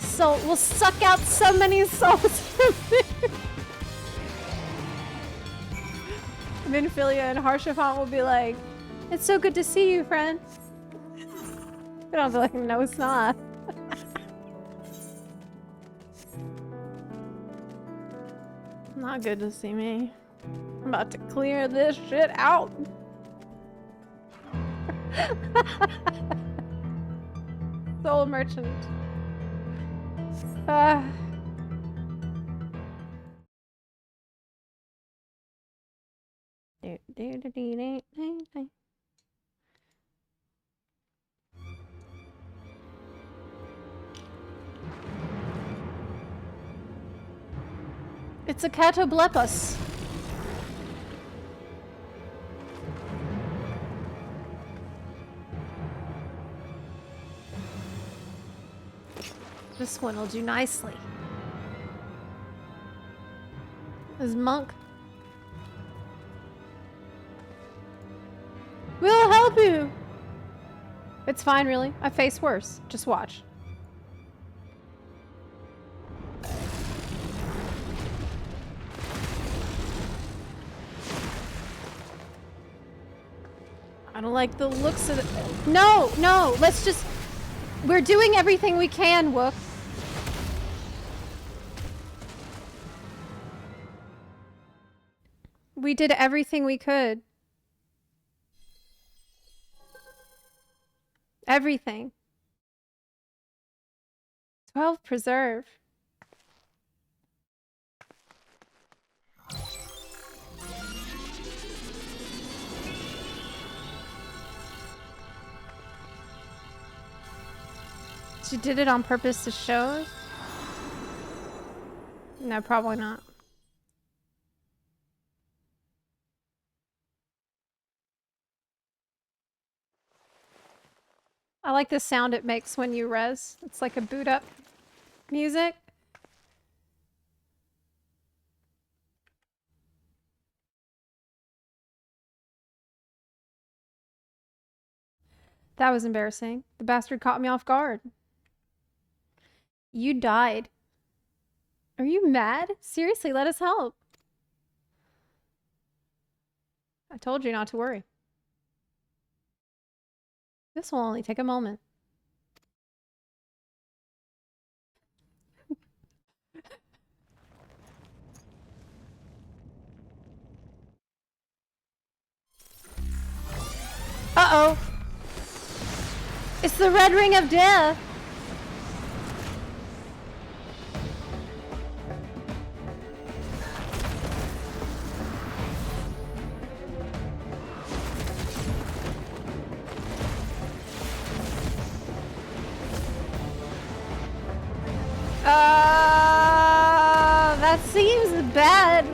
So we'll suck out so many souls from there. Minfilia and Harshafant will be like, it's so good to see you, friend. And I'll be like, no, it's not. Not good to see me. I'm about to clear this shit out. Soul merchant. It's a catoblepus. This one will do nicely. This monk. We'll help you! It's fine, really. I face worse. Just watch. I don't like the looks of it. No, no, let's just... We're doing everything we can, Wook. We did everything we could. Everything. 12 preserve. She did it on purpose to show us? No, probably not. I like the sound it makes when you res. It's like a boot up music. That was embarrassing. The bastard caught me off guard. You died. Are you mad? Seriously, let us help. I told you not to worry. This will only take a moment. Uh-oh. It's the red ring of death. That seems bad.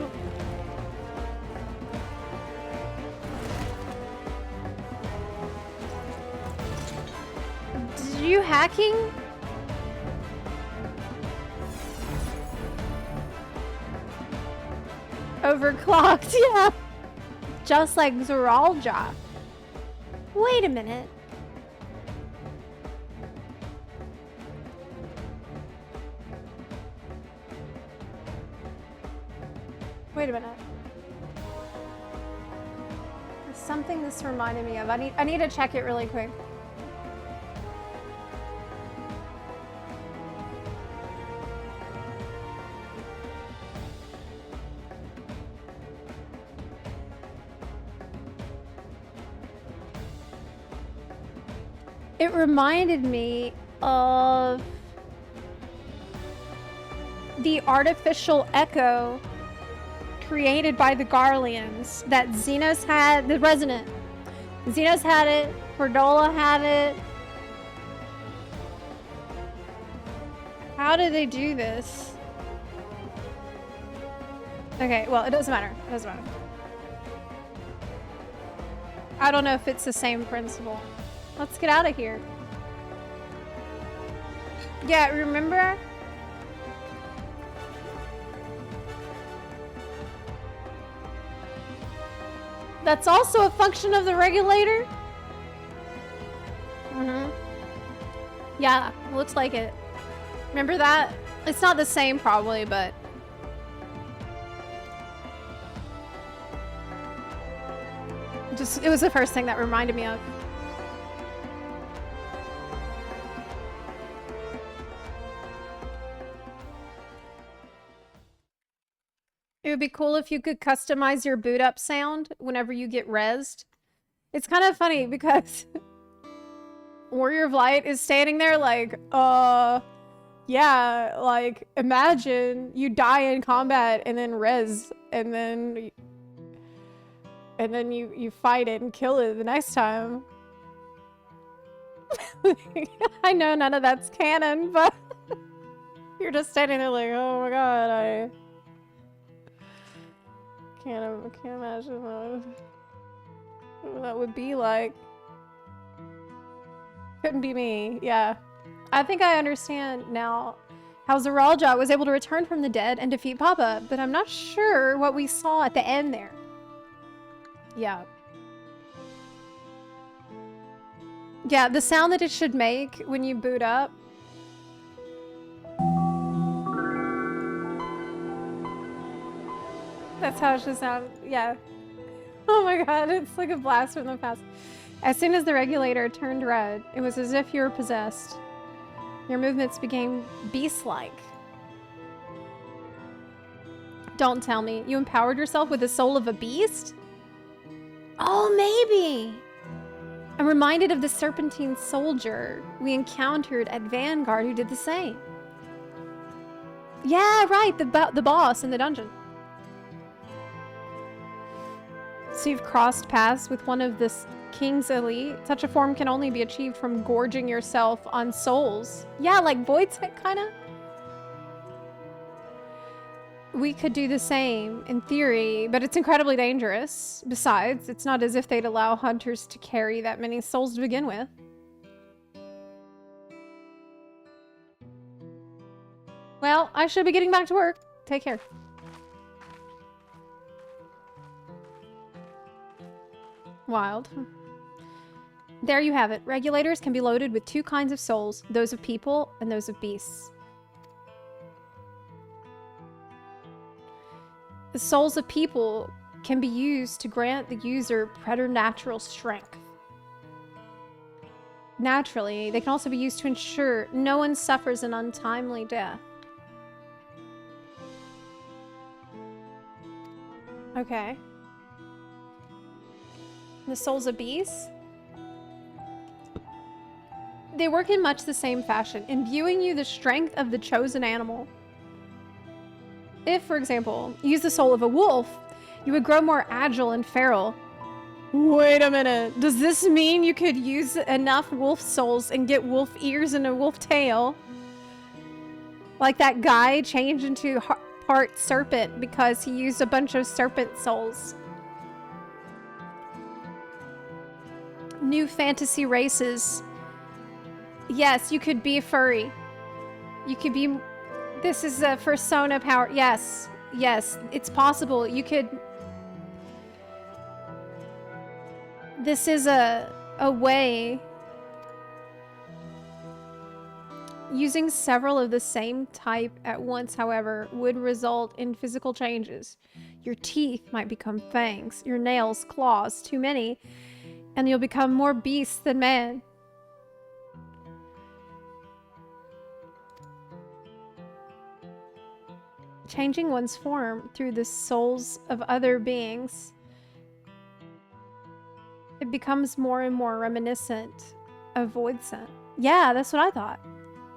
Did you hacking? Overclocked, yeah. Just like Zeralja. Wait a minute. Wait a minute. There's something this reminded me of. I need to check it really quick. It reminded me of the artificial echo created by the Garleans that Xenos had, the Resonant. Xenos had it, Cordola had it. How did they do this? Okay, well, it doesn't matter. It doesn't matter. I don't know if it's the same principle. Let's get out of here. Yeah, remember? That's also a function of the regulator? Mm-hmm. Yeah, looks like it. Remember that? It's not the same probably, but... it was the first thing that reminded me of. It would be cool if you could customize your boot up sound whenever you get rezzed. It's kind of funny because Warrior of Light is standing there like, yeah, like imagine you die in combat and then res and then you fight it and kill it the next time. I know none of that's canon, but you're just standing there like, oh my god, I can't imagine what that would be like. Couldn't be me, yeah. I think I understand now how Zeralja was able to return from the dead and defeat Papa, but I'm not sure what we saw at the end there. Yeah. Yeah, the sound that it should make when you boot up. That's how it should sound, yeah. Oh my god, it's like a blast from the past. As soon as the regulator turned red, it was as if you were possessed. Your movements became beast-like. Don't tell me. You empowered yourself with the soul of a beast? Oh, maybe. I'm reminded of the serpentine soldier we encountered at Vanguard who did the same. Yeah, right, the boss in the dungeon. So you've crossed paths with one of this King's elite. Such a form can only be achieved from gorging yourself on souls. Yeah, like Voidset, kinda? We could do the same, in theory, but it's incredibly dangerous. Besides, it's not as if they'd allow hunters to carry that many souls to begin with. Well, I should be getting back to work. Take care. Wild. There you have it. Regulators can be loaded with two kinds of souls, those of people and those of beasts. The souls of people can be used to grant the user preternatural strength. Naturally, they can also be used to ensure no one suffers an untimely death. Okay. The souls of beasts? They work in much the same fashion, imbuing you the strength of the chosen animal. If, for example, you use the soul of a wolf, you would grow more agile and feral. Wait a minute. Does this mean you could use enough wolf souls and get wolf ears and a wolf tail? Like that guy changed into part serpent because he used a bunch of serpent souls. New fantasy races. Yes, you could be a furry. You could be... This is a persona power. Yes. Yes, it's possible. You could... This is a way... Using several of the same type at once, however, would result in physical changes. Your teeth might become fangs, your nails, claws, too many, and you'll become more beast than man. Changing one's form through the souls of other beings, it becomes more and more reminiscent of Voidset. Yeah, that's what I thought.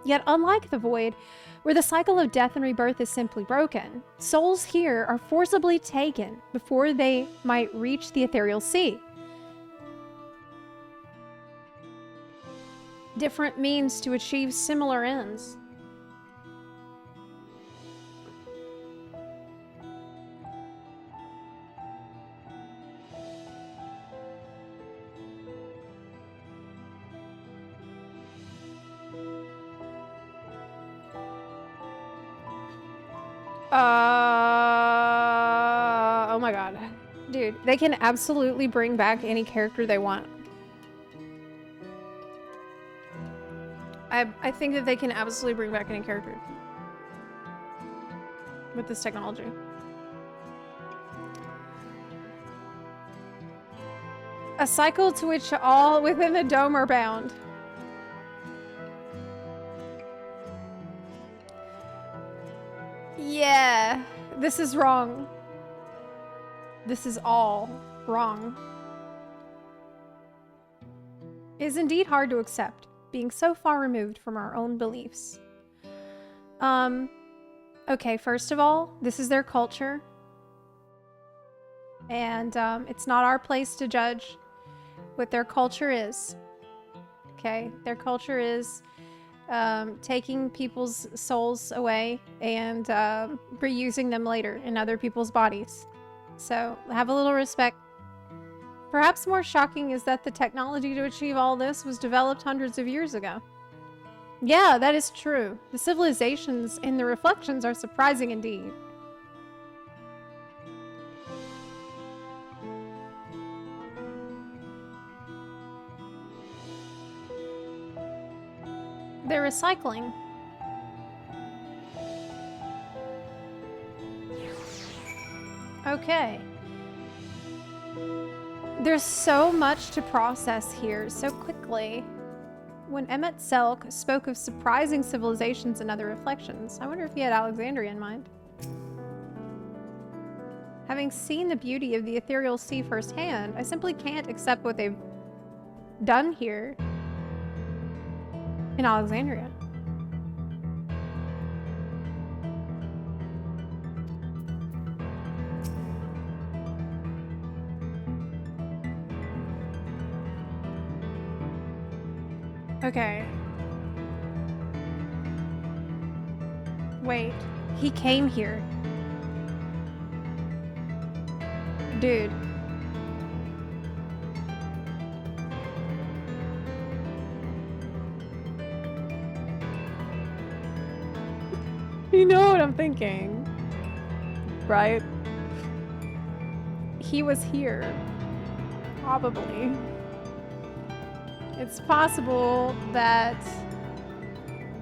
Yet unlike the Void, where the cycle of death and rebirth is simply broken, souls here are forcibly taken before they might reach the ethereal sea. Different means to achieve similar ends. Oh my god. Dude, they can absolutely bring back any character they want. I think that they can absolutely bring back any character with this technology. A cycle to which all within the dome are bound. Yeah, this is wrong. This is all wrong. It is indeed hard to accept, being so far removed from our own beliefs. Okay, first of all, this is their culture. And it's not our place to judge what their culture is. Okay, their culture is taking people's souls away and reusing them later in other people's bodies. So have a little respect. Perhaps more shocking is that the technology to achieve all this was developed hundreds of years ago. Yeah, that is true. The civilizations in the reflections are surprising indeed. They're recycling. Okay. There's so much to process here so quickly. When Emmett Selk spoke of surprising civilizations and other reflections, I wonder if he had Alexandria in mind. Having seen the beauty of the ethereal sea firsthand, I simply can't accept what they've done here in Alexandria. Okay. Wait, he came here. Dude. You know what I'm thinking, right? He was here. Probably. It's possible that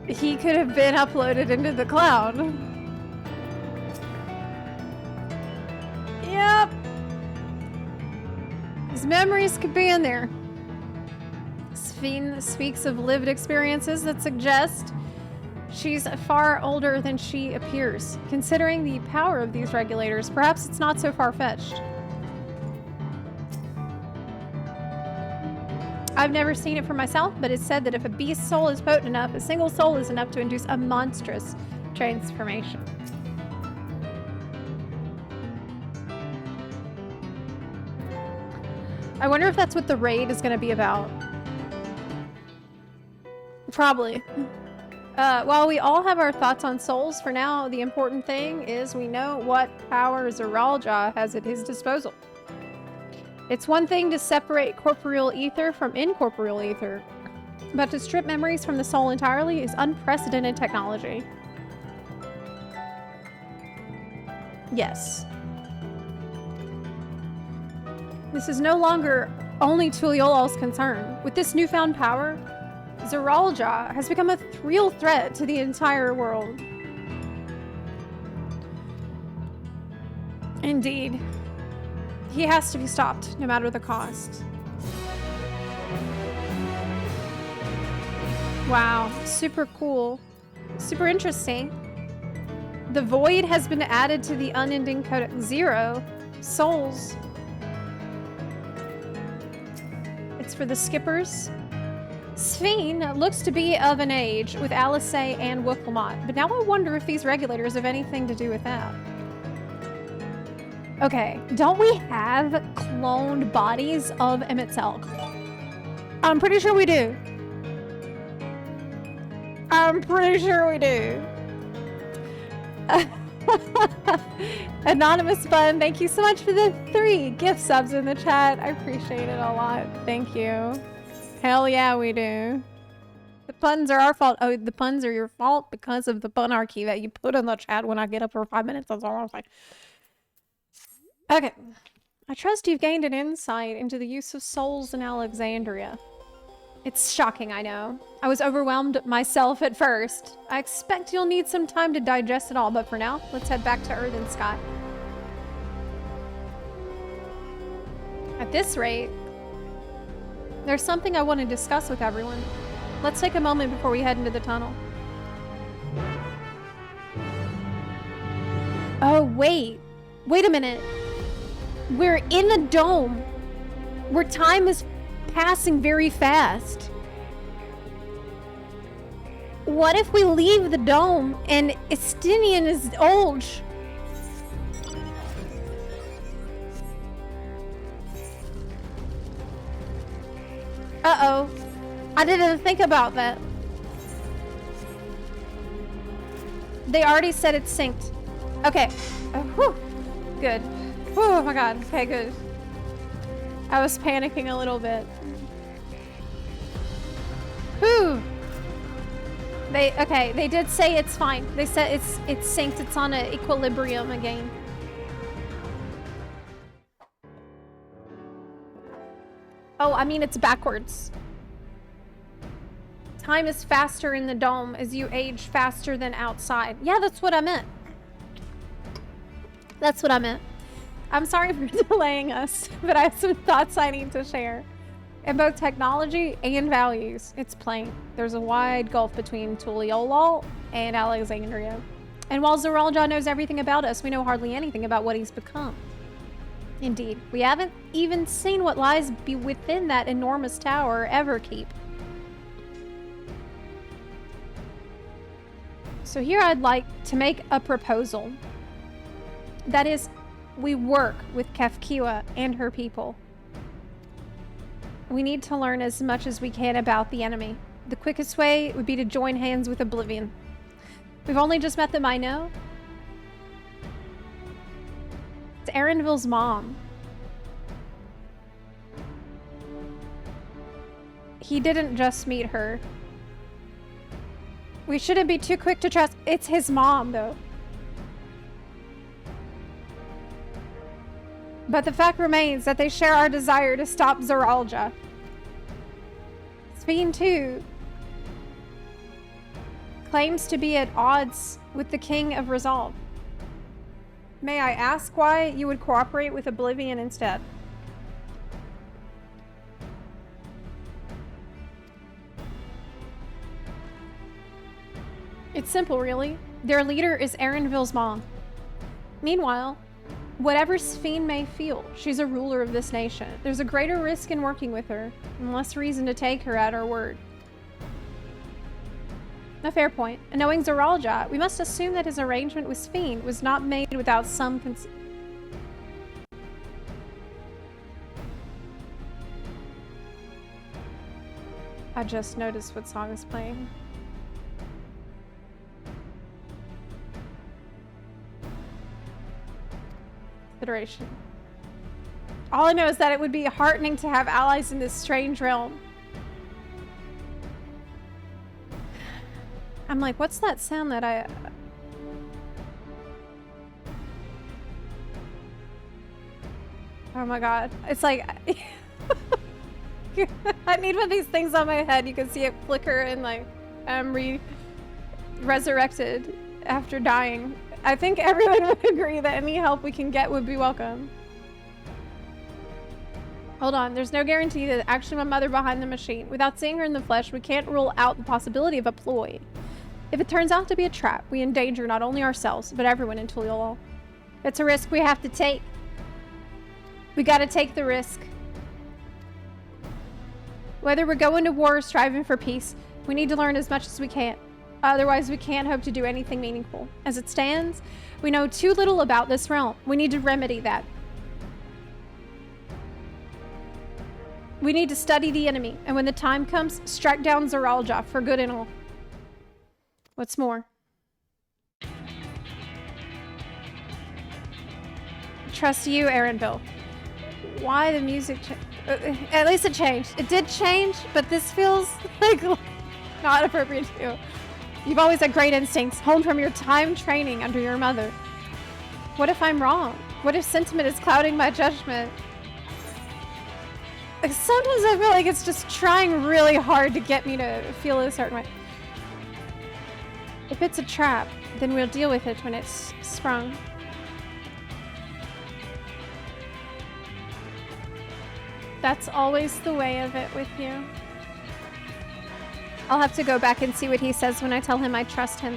he could have been uploaded into the cloud. Yep. His memories could be in there. Sphene speaks of lived experiences that suggest she's far older than she appears. Considering the power of these regulators, perhaps it's not so far-fetched. I've never seen it for myself, but it's said that if a beast's soul is potent enough, a single soul is enough to induce a monstrous transformation. I wonder if that's what the raid is going to be about. Probably. While we all have our thoughts on souls, for now, the important thing is we know what power Zeralja has at his disposal. It's one thing to separate corporeal ether from incorporeal ether, but to strip memories from the soul entirely is unprecedented technology. Yes. This is no longer only Tuliolol's concern. With this newfound power, Zeralja has become a real threat to the entire world. Indeed. He has to be stopped, no matter the cost. Wow, super cool. Super interesting. The void has been added to the unending code 0. Souls. It's for the skippers. Sphene looks to be of an age with Alice and Wilmot, but now I wonder if these regulators have anything to do with that. Okay, don't we have cloned bodies of Emmett Selk? I'm pretty sure we do. I'm pretty sure we do. Anonymous Fun, thank you so much for the 3 gift subs in the chat. I appreciate it a lot. Thank you. Hell yeah, we do. The puns are our fault. Oh, the puns are your fault because of the punarchy that you put in the chat when I get up for 5 minutes. That's all I'm saying. Okay. I trust you've gained an insight into the use of souls in Alexandria. It's shocking, I know. I was overwhelmed myself at first. I expect you'll need some time to digest it all, but for now, let's head back to Earth and Sky. At this rate, there's something I want to discuss with everyone. Let's take a moment before we head into the tunnel. Oh, wait. Wait a minute. We're in the dome, where time is passing very fast. What if we leave the dome and Estinian is old? Uh-oh. I didn't think about that. They already said it's synced. Okay. Whew. Good. Oh my god. Okay, good. I was panicking a little bit. Whew. They did say it's fine. They said it's synced. It's on an equilibrium again. Oh, I mean it's backwards. Time is faster in the dome as you age faster than outside. Yeah, that's what I meant. That's what I meant. I'm sorry for delaying us, but I have some thoughts I need to share. In both technology and values, it's plain. There's a wide gulf between Tuliolol and Alexandria. And while Zeralja knows everything about us, we know hardly anything about what he's become. Indeed. We haven't even seen what lies within that enormous tower, Everkeep. So here I'd like to make a proposal. That is, we work with Kefkiwa and her people. We need to learn as much as we can about the enemy. The quickest way would be to join hands with Oblivion. We've only just met them, I know. It's Arenville's mom. He didn't just meet her. We shouldn't be too quick to trust. It's his mom, though. But the fact remains that they share our desire to stop Zoralja. Sphene, too, claims to be at odds with the King of Resolve. May I ask why you would cooperate with Oblivion instead? It's simple, really. Their leader is Arenville's mom. Meanwhile, whatever Sphene may feel, she's a ruler of this nation. There's a greater risk in working with her, and less reason to take her at her word. A fair point. And knowing Zoralja, we must assume that his arrangement with Sphene was not made without some I just noticed what song is playing. Consideration. All I know is that it would be heartening to have allies in this strange realm. I'm like, what's that sound that I... Oh my god. It's like... I need one of these things on my head. You can see it flicker and like I'm resurrected after dying. I think everyone would agree that any help we can get would be welcome. Hold on, there's no guarantee that actually my mother behind the machine. Without seeing her in the flesh, we can't rule out the possibility of a ploy. If it turns out to be a trap, we endanger not only ourselves, but everyone in Tuliol. It's a risk we have to take. We gotta take the risk. Whether we're going to war or striving for peace, we need to learn as much as we can. Otherwise, we can't hope to do anything meaningful. As it stands, we know too little about this realm. We need to remedy that. We need to study the enemy, and when the time comes, strike down Zoralja for good and all. What's more? Trust you, Arenville. Why the music at least it changed. It did change, but this feels like not appropriate to you. You've always had great instincts, honed from your time training under your mother. What if I'm wrong? What if sentiment is clouding my judgment? Like, sometimes I feel like it's just trying really hard to get me to feel a certain way. If it's a trap, then we'll deal with it when it's sprung. That's always the way of it with you. I'll have to go back and see what he says when I tell him I trust him.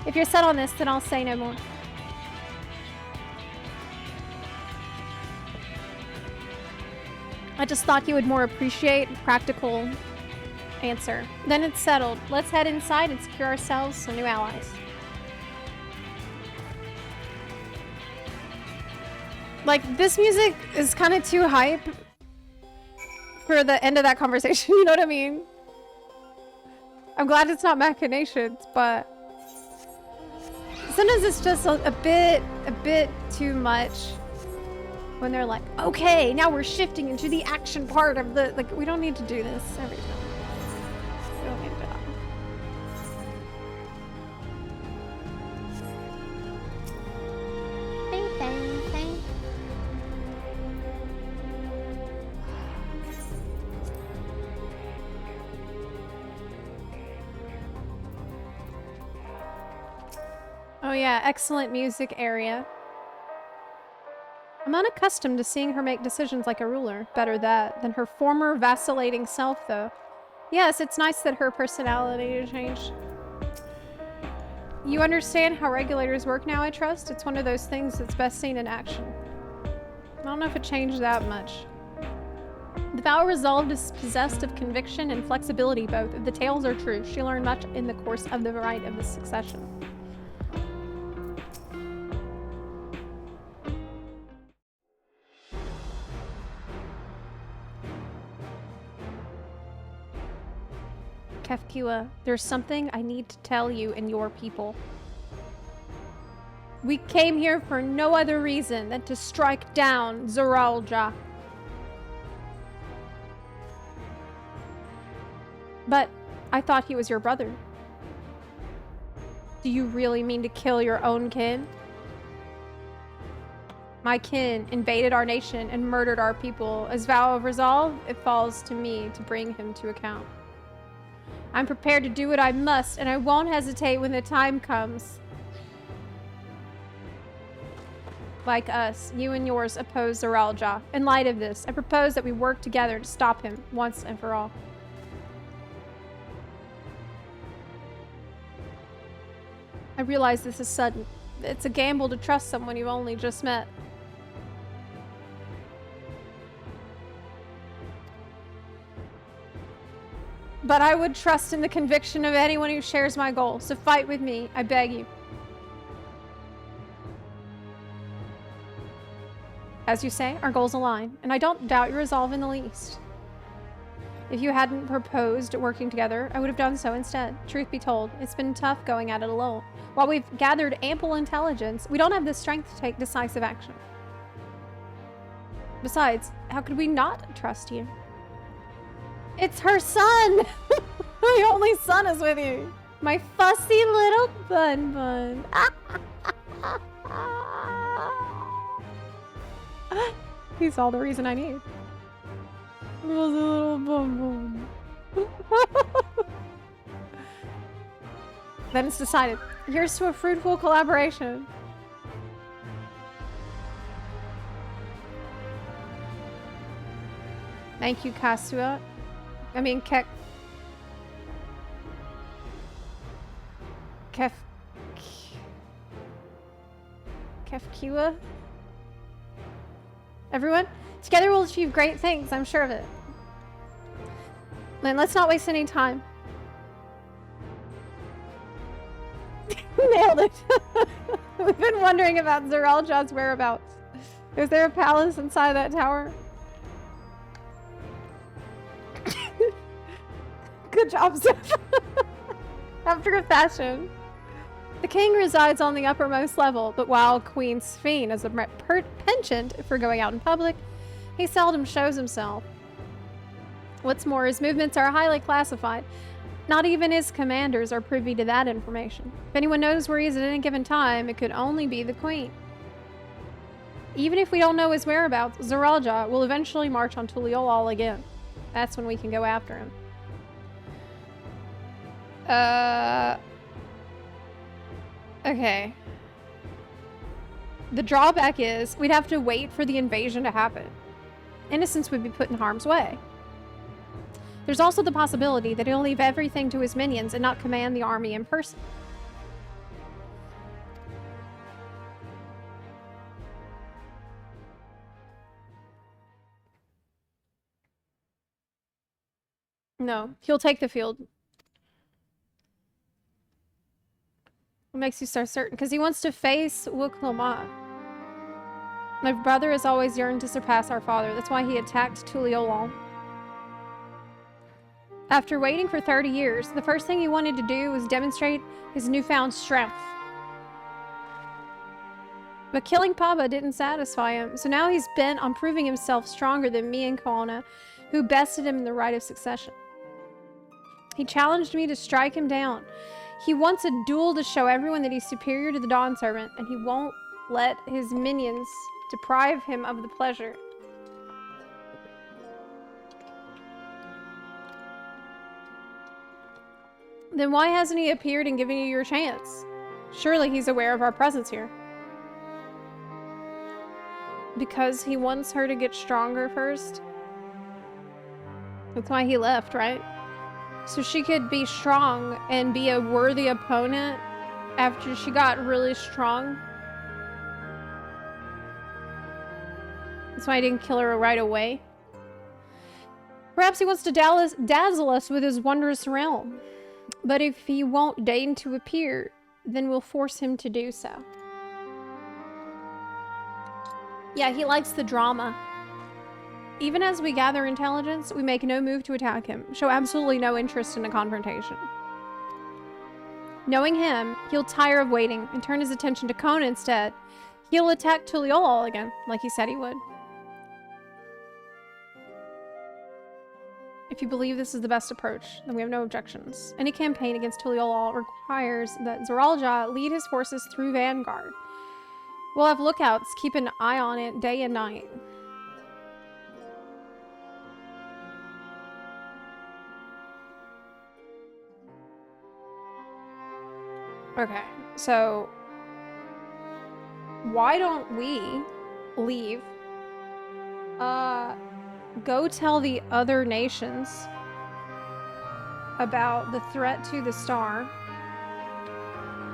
If you're set on this, then I'll say no more. I just thought you would more appreciate a practical answer. Then it's settled. Let's head inside and secure ourselves some new allies. Like, this music is kind of too hype for the end of that conversation, you know what I mean? I'm glad it's not machinations, but sometimes it's just a bit too much when they're like, okay, now we're shifting into the action part of the, like, we don't need to do this every time. We don't need to do that. Oh yeah, excellent music area. I'm unaccustomed to seeing her make decisions like a ruler. Better that than her former vacillating self, though. Yes, it's nice that her personality changed. You understand how regulators work now, I trust? It's one of those things that's best seen in action. I don't know if it changed that much. The vow resolved is possessed of conviction and flexibility both. If the tales are true, she learned much in the course of the rite of the succession. Kefkiwa, there's something I need to tell you and your people. We came here for no other reason than to strike down Zoralja. But I thought he was your brother. Do you really mean to kill your own kin? My kin invaded our nation and murdered our people. As vow of resolve, it falls to me to bring him to account. I'm prepared to do what I must, and I won't hesitate when the time comes. Like us, you and yours oppose Zoralja. In light of this, I propose that we work together to stop him once and for all. I realize this is sudden. It's a gamble to trust someone you've only just met. But I would trust in the conviction of anyone who shares my goal, so fight with me, I beg you. As you say, our goals align, and I don't doubt your resolve in the least. If you hadn't proposed working together, I would have done so instead. Truth be told, it's been tough going at it alone. While we've gathered ample intelligence, we don't have the strength to take decisive action. Besides, how could we not trust you? It's her son! My only son is with you. My fussy little bun. He's all the reason I need. Little bun. Then it's decided. Here's to a fruitful collaboration. Thank you, Kasua. I mean, Kefkiwa? Everyone? Together we'll achieve great things, I'm sure of it. Lynn, let's not waste any time. Nailed it. We've been wondering about Zoralja's whereabouts. Is there a palace inside that tower? Good job, Zepla. After a fashion. The king resides on the uppermost level, but while Queen Sphene is a penchant for going out in public, he seldom shows himself. What's more, his movements are highly classified. Not even his commanders are privy to that information. If anyone knows where he is at any given time, it could only be the queen. Even if we don't know his whereabouts, Zoralja will eventually march on Tuliolal again. That's when we can go after him. Okay. The drawback is we'd have to wait for the invasion to happen. Innocents would be put in harm's way. There's also the possibility that he'll leave everything to his minions and not command the army in person. No, he'll take the field. What makes you so certain? Because he wants to face Wuklama. My brother has always yearned to surpass our father. That's why he attacked Tuliolal. After waiting for 30 years, the first thing he wanted to do was demonstrate his newfound strength. But killing Paba didn't satisfy him, so now he's bent on proving himself stronger than me and Kalna, who bested him in the rite of succession. He challenged me to strike him down. He wants a duel to show everyone that he's superior to the Dawn Servant, and he won't let his minions deprive him of the pleasure. Then why hasn't he appeared and given you your chance? Surely he's aware of our presence here. Because he wants her to get stronger first? That's why he left, right? So she could be strong and be a worthy opponent after she got really strong. That's why I didn't kill her right away. Perhaps he wants to dazzle us with his wondrous realm. But if he won't deign to appear, then we'll force him to do so. Yeah, he likes the drama. Even as we gather intelligence, we make no move to attack him, show absolutely no interest in a confrontation. Knowing him, he'll tire of waiting and turn his attention to Kona instead. He'll attack Tuliol again, like he said he would. If you believe this is the best approach, then we have no objections. Any campaign against Tuliol requires that Zeralja lead his forces through Vanguard. We'll have lookouts, keep an eye on it day and night. Okay, so why don't we leave? Go tell the other nations about the threat to the star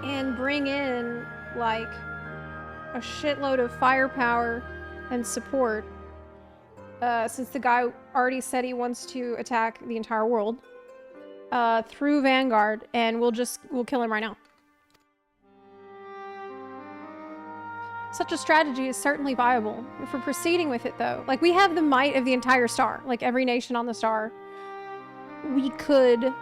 and bring in, like, a shitload of firepower and support, since the guy already said he wants to attack the entire world, through Vanguard, and we'll kill him right now. Such a strategy is certainly viable. If we're proceeding with it, though, like, we have the might of the entire star, like every nation on the star. We could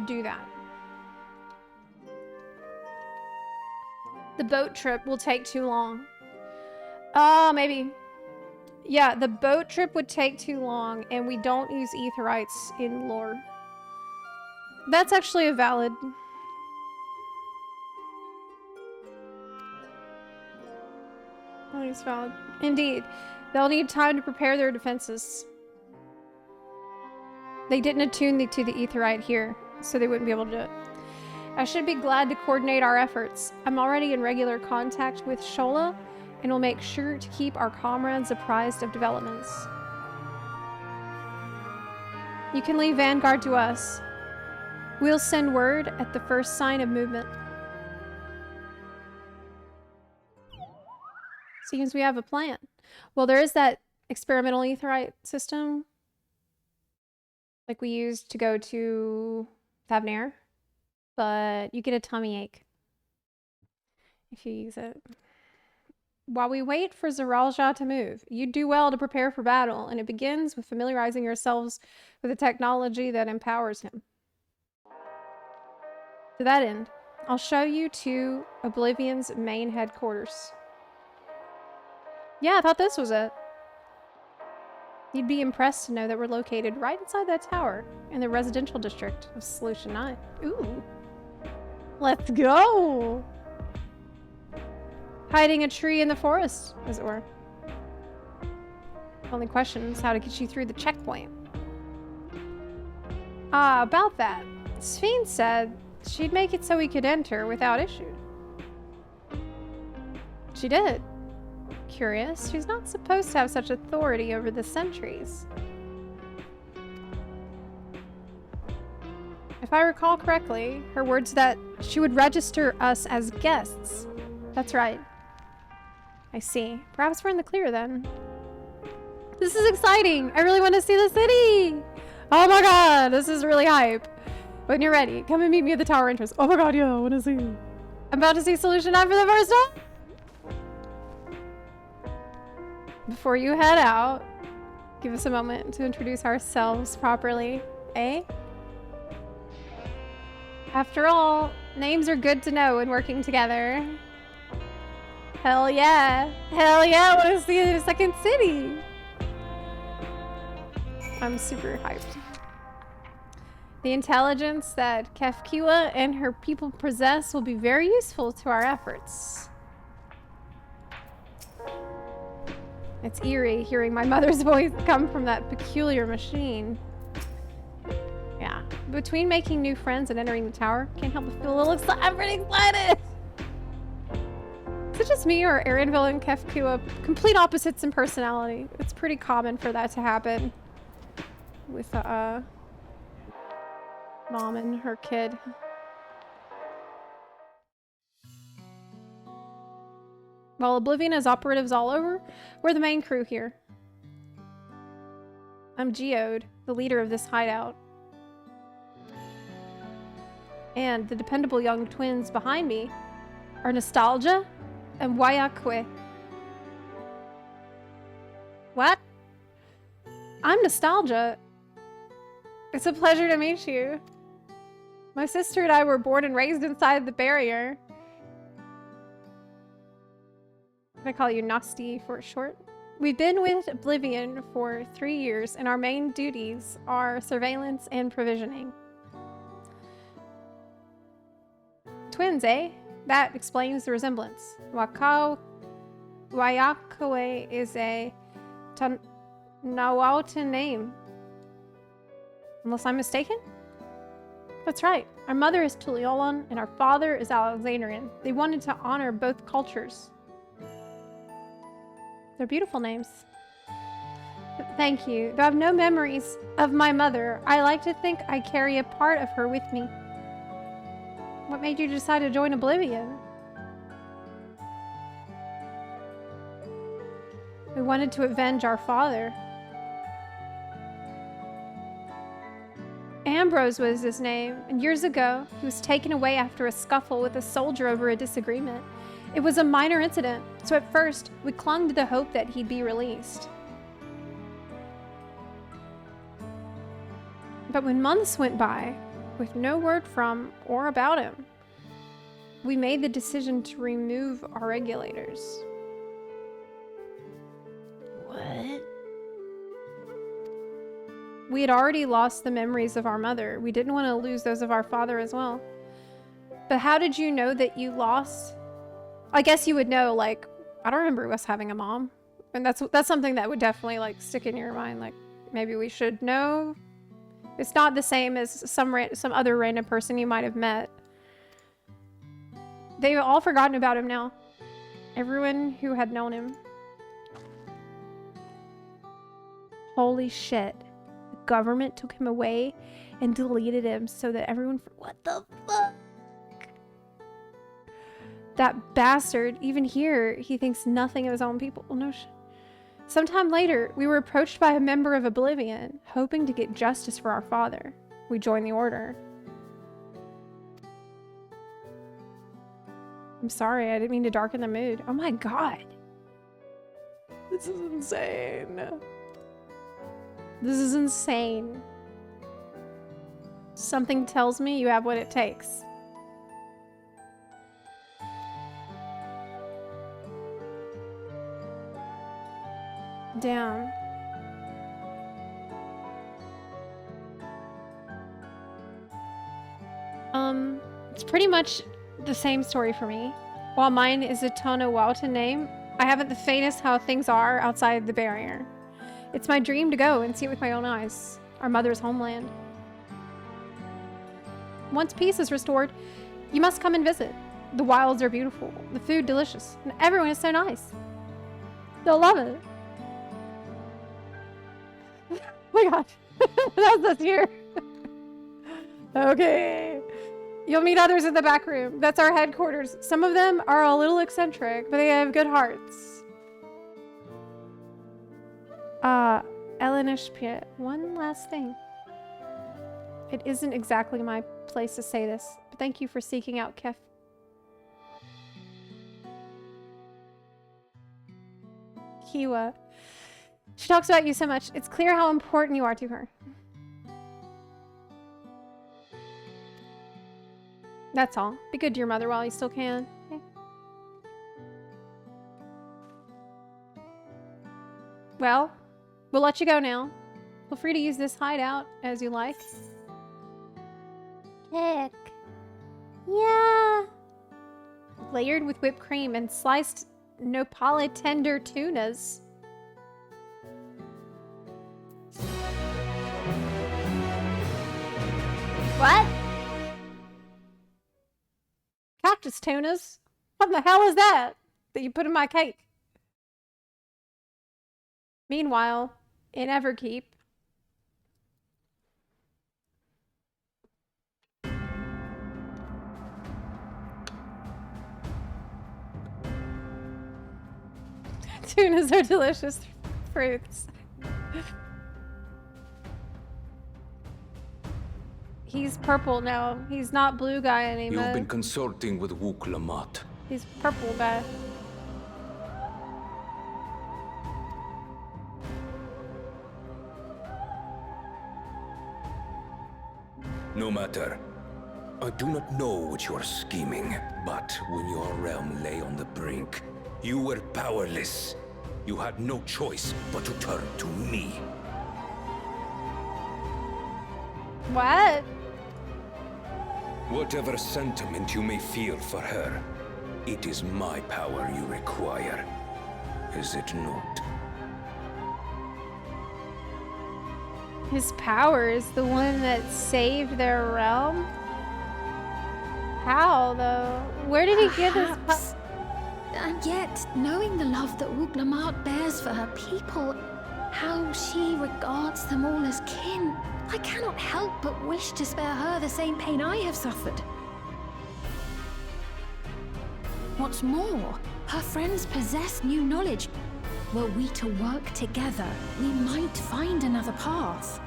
do that. The boat trip will take too long. Maybe. Yeah, the boat trip would take too long, and we don't use Aetherites in lore. That's actually a valid... Oh, it's valid. Indeed. They'll need time to prepare their defenses. They didn't attune to the Aetherite here, so they wouldn't be able to do it. I should be glad to coordinate our efforts. I'm already in regular contact with Shola, and will make sure to keep our comrades apprised of developments. You can leave Vanguard to us. We'll send word at the first sign of movement. Seems we have a plan. Well, there is that experimental Aetherite system, like we used to go to Thavnair, but you get a tummy ache if you use it. While we wait for Zeralja to move, you do well to prepare for battle, and it begins with familiarizing yourselves with the technology that empowers him. To that end, I'll show you to Oblivion's main headquarters. Yeah, I thought this was it. You'd be impressed to know that we're located right inside that tower in the residential district of Solution 9. Ooh. Let's go! Hiding a tree in the forest, as it were. Only question is how to get you through the checkpoint. About that. Sphene said she'd make it so we could enter without issue. She did. Curious, she's not supposed to have such authority over the sentries. If I recall correctly, her words that she would register us as guests. That's right. I see. Perhaps we're in the clear then. This is exciting! I really want to see the city! Oh my god, this is really hype. When you're ready, come and meet me at the tower entrance. Oh my god, yeah, I want to see you. I'm about to see Solution 9 for the first time! Before you head out, give us a moment to introduce ourselves properly, eh? After all, names are good to know when working together. Hell yeah! Hell yeah, I want to see the second city! I'm super hyped. The intelligence that Kefkiwa and her people possess will be very useful to our efforts. It's eerie hearing my mother's voice come from that peculiar machine. Yeah. Between making new friends and entering the tower, can't help but feel a little excited. I'm pretty excited! Is it just me, or Arenville and Kefkiwa complete opposites in personality? It's pretty common for that to happen with mom and her kid. While Oblivion has operatives all over, we're the main crew here. I'm Geode, the leader of this hideout. And the dependable young twins behind me are Nostalgia and Wayakwe. What? I'm Nostalgia. It's a pleasure to meet you. My sister and I were born and raised inside the barrier. I call you Nasty for short. We've been with Oblivion for 3 years, and our main duties are surveillance and provisioning. Twins, eh? That explains the resemblance. Wayakawe is a Nawautan name. Unless I'm mistaken? That's right. Our mother is Tuliolan, and our father is Alexandrian. They wanted to honor both cultures. They're beautiful names. Thank you. Though I have no memories of my mother, I like to think I carry a part of her with me. What made you decide to join Oblivion? We wanted to avenge our father. Ambrose was his name, and years ago, he was taken away after a scuffle with a soldier over a disagreement. It was a minor incident, so at first, we clung to the hope that he'd be released. But when months went by, with no word from or about him, we made the decision to remove our regulators. What? We had already lost the memories of our mother. We didn't want to lose those of our father as well. But how did you know that you lost? I guess you would know, like, I don't remember us having a mom. And that's something that would definitely, like, stick in your mind. Like, maybe we should know. It's not the same as some other random person you might have met. They've all forgotten about him now. Everyone who had known him. Holy shit. The government took him away and deleted him so that everyone... What the fuck? That bastard, even here, he thinks nothing of his own people. Well, no shit. Sometime later, we were approached by a member of Oblivion, hoping to get justice for our father. We joined the order. I'm sorry, I didn't mean to darken the mood. Oh my god. This is insane. This is insane. Something tells me you have what it takes. Damn. It's pretty much the same story for me. While mine is a Tonawauta name, I haven't the faintest how things are outside the barrier. It's my dream to go and see it with my own eyes. Our mother's homeland. Once peace is restored, you must come and visit. The wilds are beautiful, the food delicious, and everyone is so nice. They'll love it. Oh my god. That's us here. Okay. You'll meet others in the back room. That's our headquarters. Some of them are a little eccentric, but they have good hearts. Elenishpia, one last thing. It isn't exactly my place to say this, but thank you for seeking out Kef. Kiwa. She talks about you so much. It's clear how important you are to her. That's all. Be good to your mother while you still can. Okay. Well, we'll let you go now. Feel free to use this hideout as you like. Kick. Yeah. Layered with whipped cream and sliced nopala tender tunas. What? Cactus tunas? What the hell is that you put in my cake? Meanwhile, in Everkeep, Tunas are delicious fruits. He's purple now. He's not blue guy anymore. You've been consulting with Wook Lamont. He's purple guy. No matter. I do not know what you are scheming, but when your realm lay on the brink, you were powerless. You had no choice but to turn to me. What? Whatever sentiment you may feel for her, it is my power you require. Is it not? His power is the one that saved their realm? How, though? Where did he get his Perhaps. And yet, knowing the love that Wook Lamont bears for her people, how she regards them all as kin, I cannot help but wish to spare her the same pain I have suffered. What's more, her friends possess new knowledge. Were we to work together, we might find another path.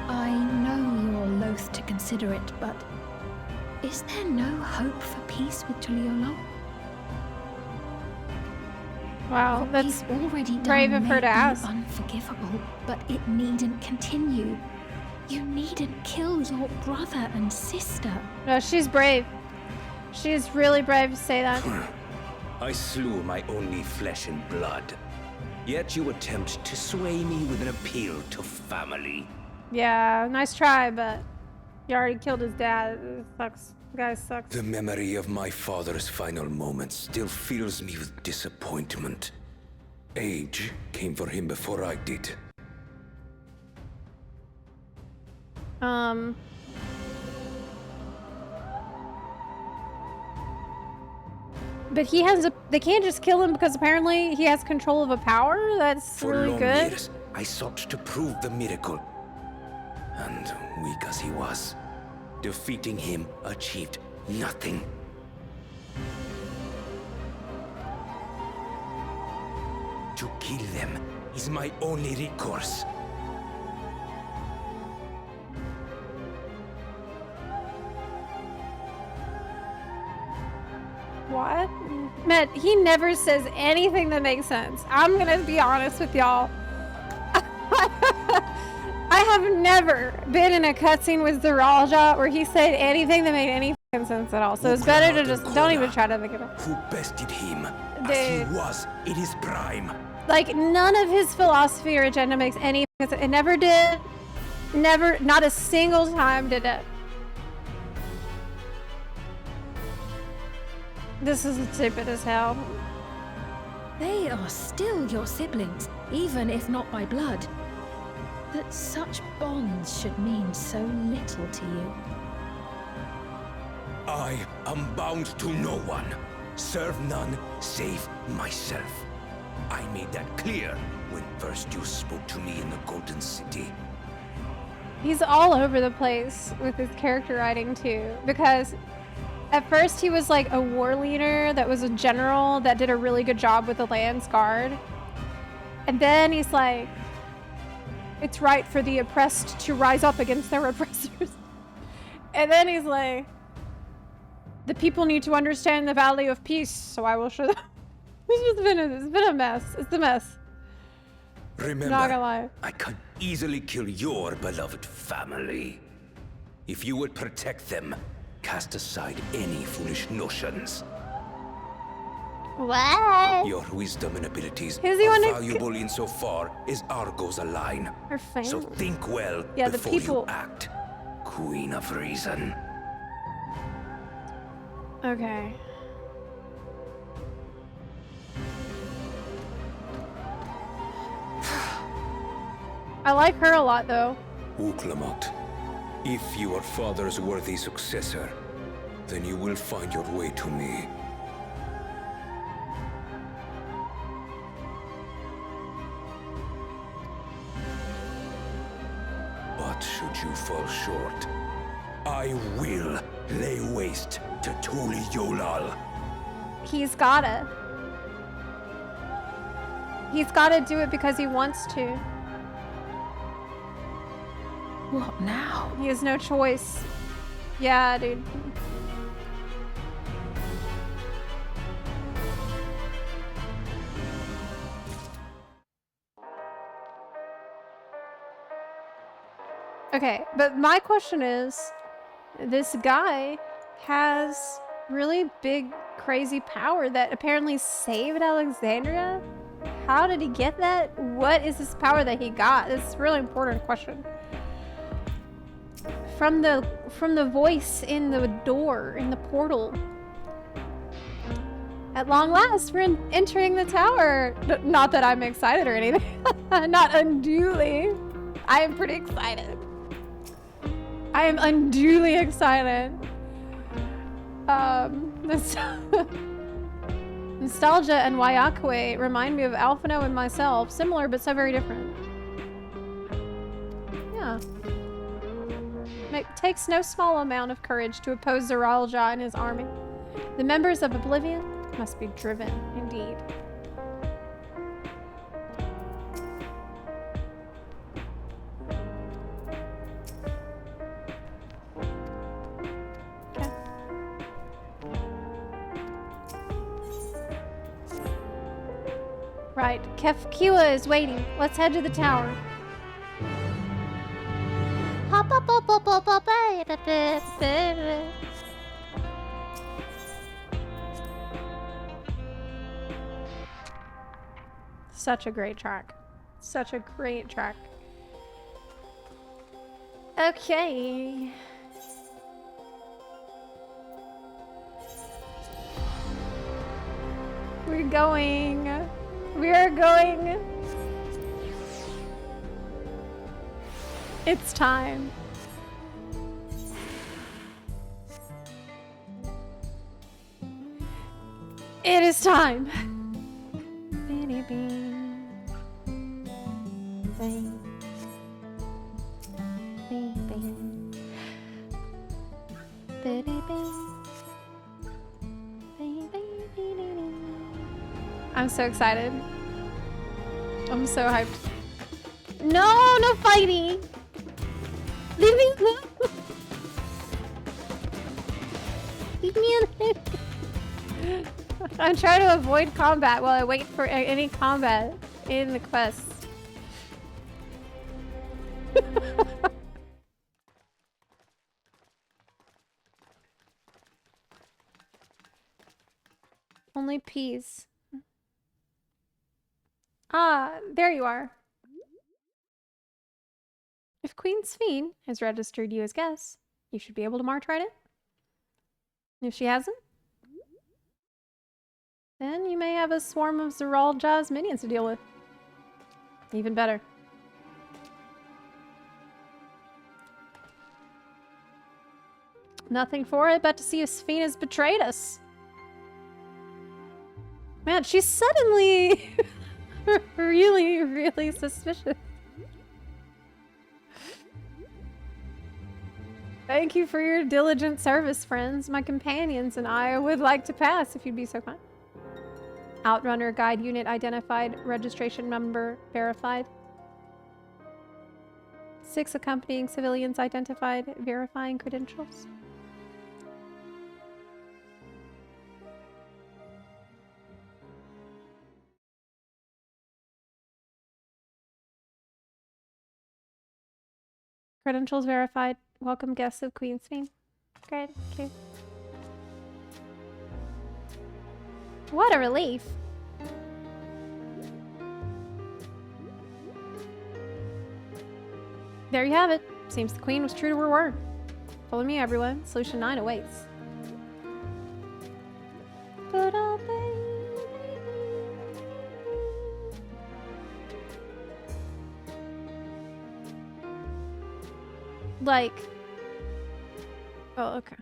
I know you're loath to consider it, but is there no hope for peace with Tuliolo? Wow, What that's we've already brave done of her may to be ask. unforgivable, but it needn't continue. You needn't kill your brother and sister. No, she's brave. She's really brave to say that. I slew my only flesh and blood. Yet you attempt to sway me with an appeal to family. Yeah, nice try, but you already killed his dad. It sucks. The guy sucks. The memory of my father's final moments still fills me with disappointment. Age came for him before I did. But he has they can't just kill him because apparently he has control of a power? That's For really long good. years, I sought to prove the miracle. And weak as he was, defeating him achieved nothing. To kill them is my only recourse. What? Matt, he never says anything that makes sense. I'm gonna be honest with y'all. I have never been in a cutscene with Zaraja where he said anything that made any fucking sense at all. So it's better to just don't even try to think of it. Who bested him as Dude. he was in his prime. Like, none of his philosophy or agenda makes any sense. It never did. Never, not a single time did it. This is stupid as hell. They are still your siblings, even if not by blood. That such bonds should mean so little to you. I am bound to no one. Serve none save myself. I made that clear when first you spoke to me in the Golden City. He's all over the place with his character writing too, because at first he was like a war leader that was a general that did a really good job with the Land's Guard. And then he's like, it's right for the oppressed to rise up against their oppressors. And then he's like, the people need to understand the value of peace, so I will show them. It's been a mess. It's a mess. Remember, Not gonna lie. I can easily kill your beloved family. If you would protect them, cast aside any foolish notions. What? Your wisdom and abilities Who's he are wanna valuable insofar as our goals align. Her family. So think well Yeah, the before people. you act, Queen of Reason. Okay. I like her a lot though. Wook, if you are father's worthy successor, then you will find your way to me. But should you fall short, I will lay waste to Tuli Yolal. He's gotta. He's gotta do it because he wants to. What now? He has no choice. Yeah, dude. Okay, but my question is, this guy has really big, crazy power that apparently saved Alexandria? How did he get that? What is this power that he got? It's a really important question. From the voice in the door, in the portal. At long last, we're entering the tower. Not that I'm excited or anything. Not unduly. I am pretty excited. I am unduly excited. Nostalgia and Wayakwe remind me of Alphino and myself. Similar, but so very different. Yeah. It takes no small amount of courage to oppose Zeralja and his army. The members of Oblivion must be driven, indeed. Okay. Right, Kefkiwa is waiting. Let's head to the tower. Such a great track. Such a great track. Okay. We're going. We are going. It's time. It is time. I'm so excited. I'm so hyped. No, no fighting. Leave me alone. Leave me alone. I'm trying to avoid combat while I wait for any combat in the quest. Only peas. Ah, there you are. If Queen Sphene has registered you as guest, you should be able to march right in. If she hasn't, then you may have a swarm of Zeralja's minions to deal with. Even better. Nothing for it but to see if Sphene has betrayed us. Man, she's suddenly really, really suspicious. Thank you for your diligent service, friends. My companions and I would like to pass, if you'd be so kind. Outrunner guide unit identified. Registration number verified. 6 accompanying civilians identified. Verifying credentials. Credentials verified. Welcome guests of Queen Sphene. Great, okay. What a relief. There you have it. Seems the Queen was true to her word. Follow me, everyone. Solution 9 awaits. Like... Oh, okay.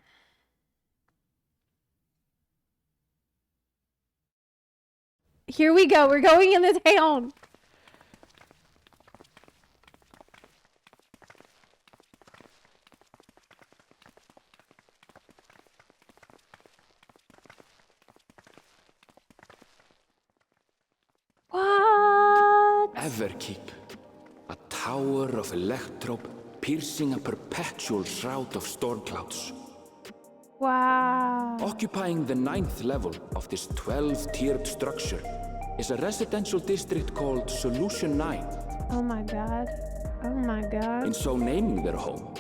Here we go. We're going in the town. Everkeep, a tower of electrope piercing a perpetual shroud of storm clouds. Wow. Occupying the 9th level of this 12-tiered structure is a residential district called Solution 9. Oh my god. Oh my god. In so naming their home,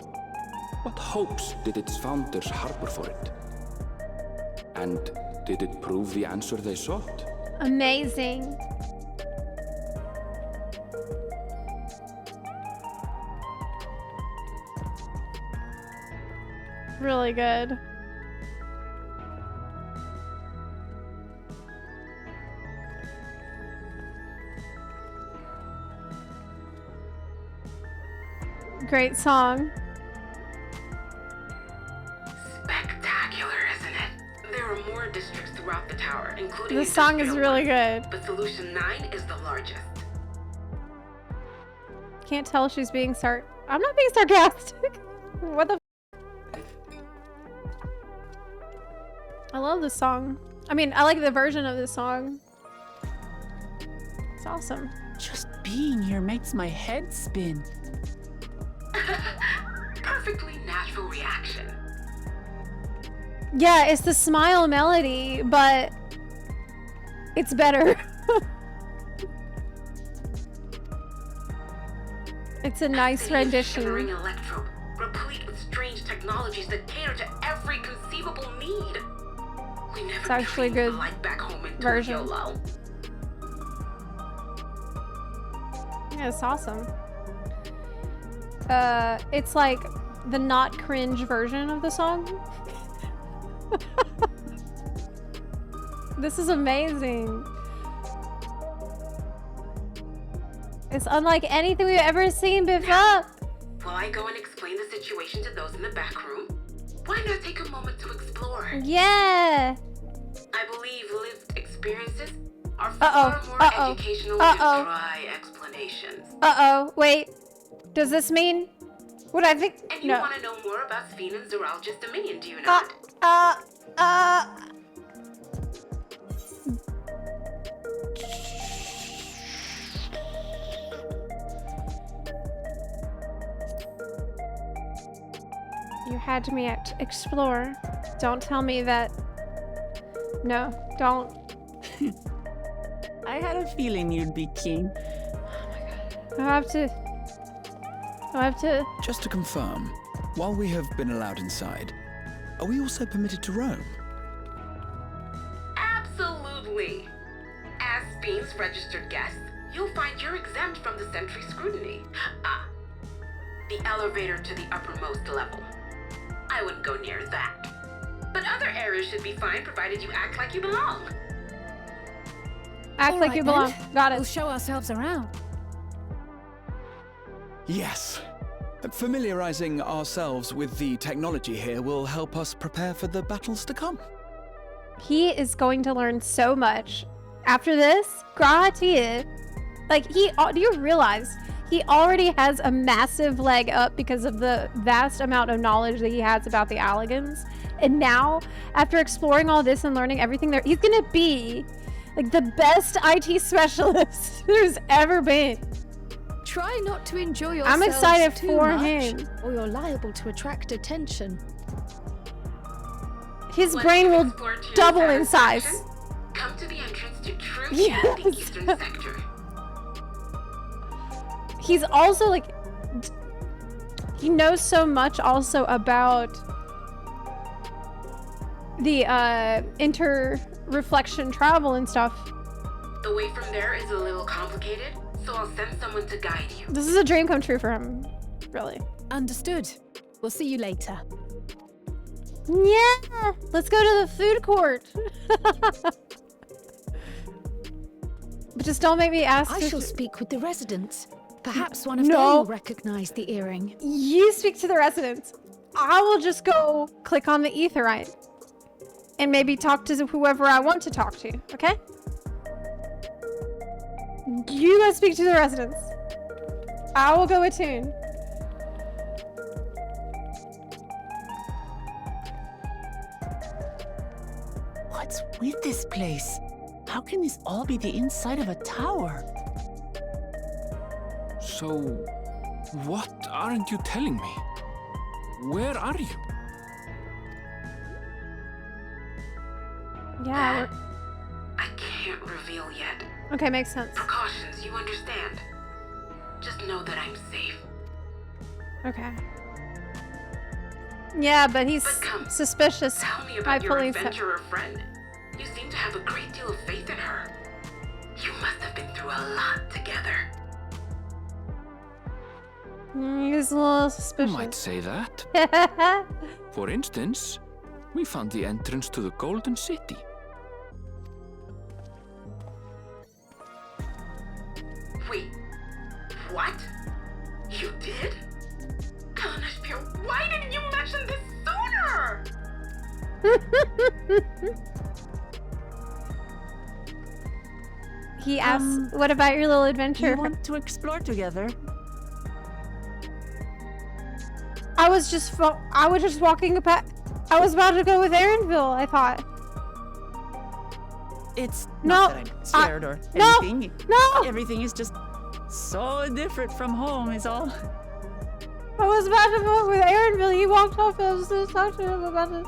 what hopes did its founders harbor for it? And did it prove the answer they sought? Amazing. Really good. Great song. Spectacular, isn't it? There are more districts throughout the tower, including This song is really good. but Solution 9 is the largest. Can't tell she's being I'm not being sarcastic. What the I love this song. I mean, I like the version of this song. It's awesome. Just being here makes my head spin. Perfectly natural reaction. Yeah, it's the smile melody, but it's better. It's a nice rendition. Shimmering electrope, replete with strange technologies that cater to every conceivable need. We never It's actually a dreamed good life back home in version. YOLO. Yeah, it's awesome. It's like the not cringe version of the song. This is amazing. It's unlike anything we've ever seen before. While I go and explain the situation to those in the back room, why not take a moment to explore? Yeah. I believe lived experiences are Uh-oh. far more educational than dry explanations. Wait. Does this mean what I think? And you No. want to know more about Sphene and Zoralja's dominion, do you not? You had me at explore. Don't tell me that. No, don't. I had a feeling you'd be keen. I have to. Just to confirm, while we have been allowed inside, are we also permitted to roam? Absolutely. As Sphene's registered guest, you'll find you're exempt from the sentry scrutiny. The elevator to the uppermost level. I wouldn't go near that. But other areas should be fine provided you act like you belong. Act like you belong. Got it. We'll show ourselves around. Yes. Familiarizing ourselves with the technology here will help us prepare for the battles to come. He is going to learn so much. After this, Gratia, like do you realize he already has a massive leg up because of the vast amount of knowledge that he has about the Alligans. And now, after exploring all this and learning everything there, he's gonna be like the best IT specialist there's ever been. Try not to enjoy yourself. I'm excited too for much, him. or you're liable to attract attention. His brain will double in size. Come to the entrance to True Yes. the Eastern Sector. He's also like, he knows so much also about the inter-reflection travel and stuff. The way from there is a little complicated, so I'll send someone to guide you. This is a dream come true for him, really. Understood. We'll see you later. Yeah, let's go to the food court. But just don't make me ask. I shall speak with the residents. Perhaps one of No. them will recognize the earring. You speak to the residents. I will just go click on the etherite and maybe talk to whoever I want to talk to, okay? You go speak to the residents. I will go attune. What's with this place? How can this all be the inside of a tower? So, what aren't you telling me? Where are you? Yeah, I can't reveal yet. okay, makes sense. Precautions, you understand. Just know that I'm safe. Okay. Yeah, but he's come, suspicious. Tell me I about your police it. adventurer friend. You seem to have a great deal of faith in her. You must have been through a lot together. He's a little You suspicious. might say that. For instance, we found the entrance to the Golden City. Wait, what? You did? Kalanash, why didn't you mention this sooner? He asks, "What about your little adventure?" You want to explore together? I was just walking about. I was about to go with Aaronville, I thought. It's No, not that I'm scared or no, anything. no. Everything is just so different from home is all. I was about to go with Aaronville. He walked off. I was just talking to him about it.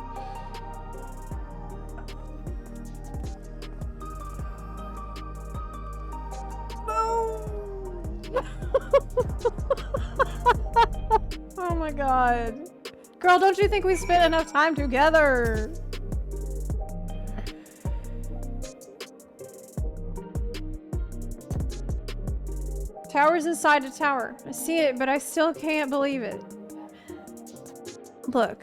Oh my god. Girl, don't you think we spent enough time together? Tower's inside a tower. I see it, but I still can't believe it. Look,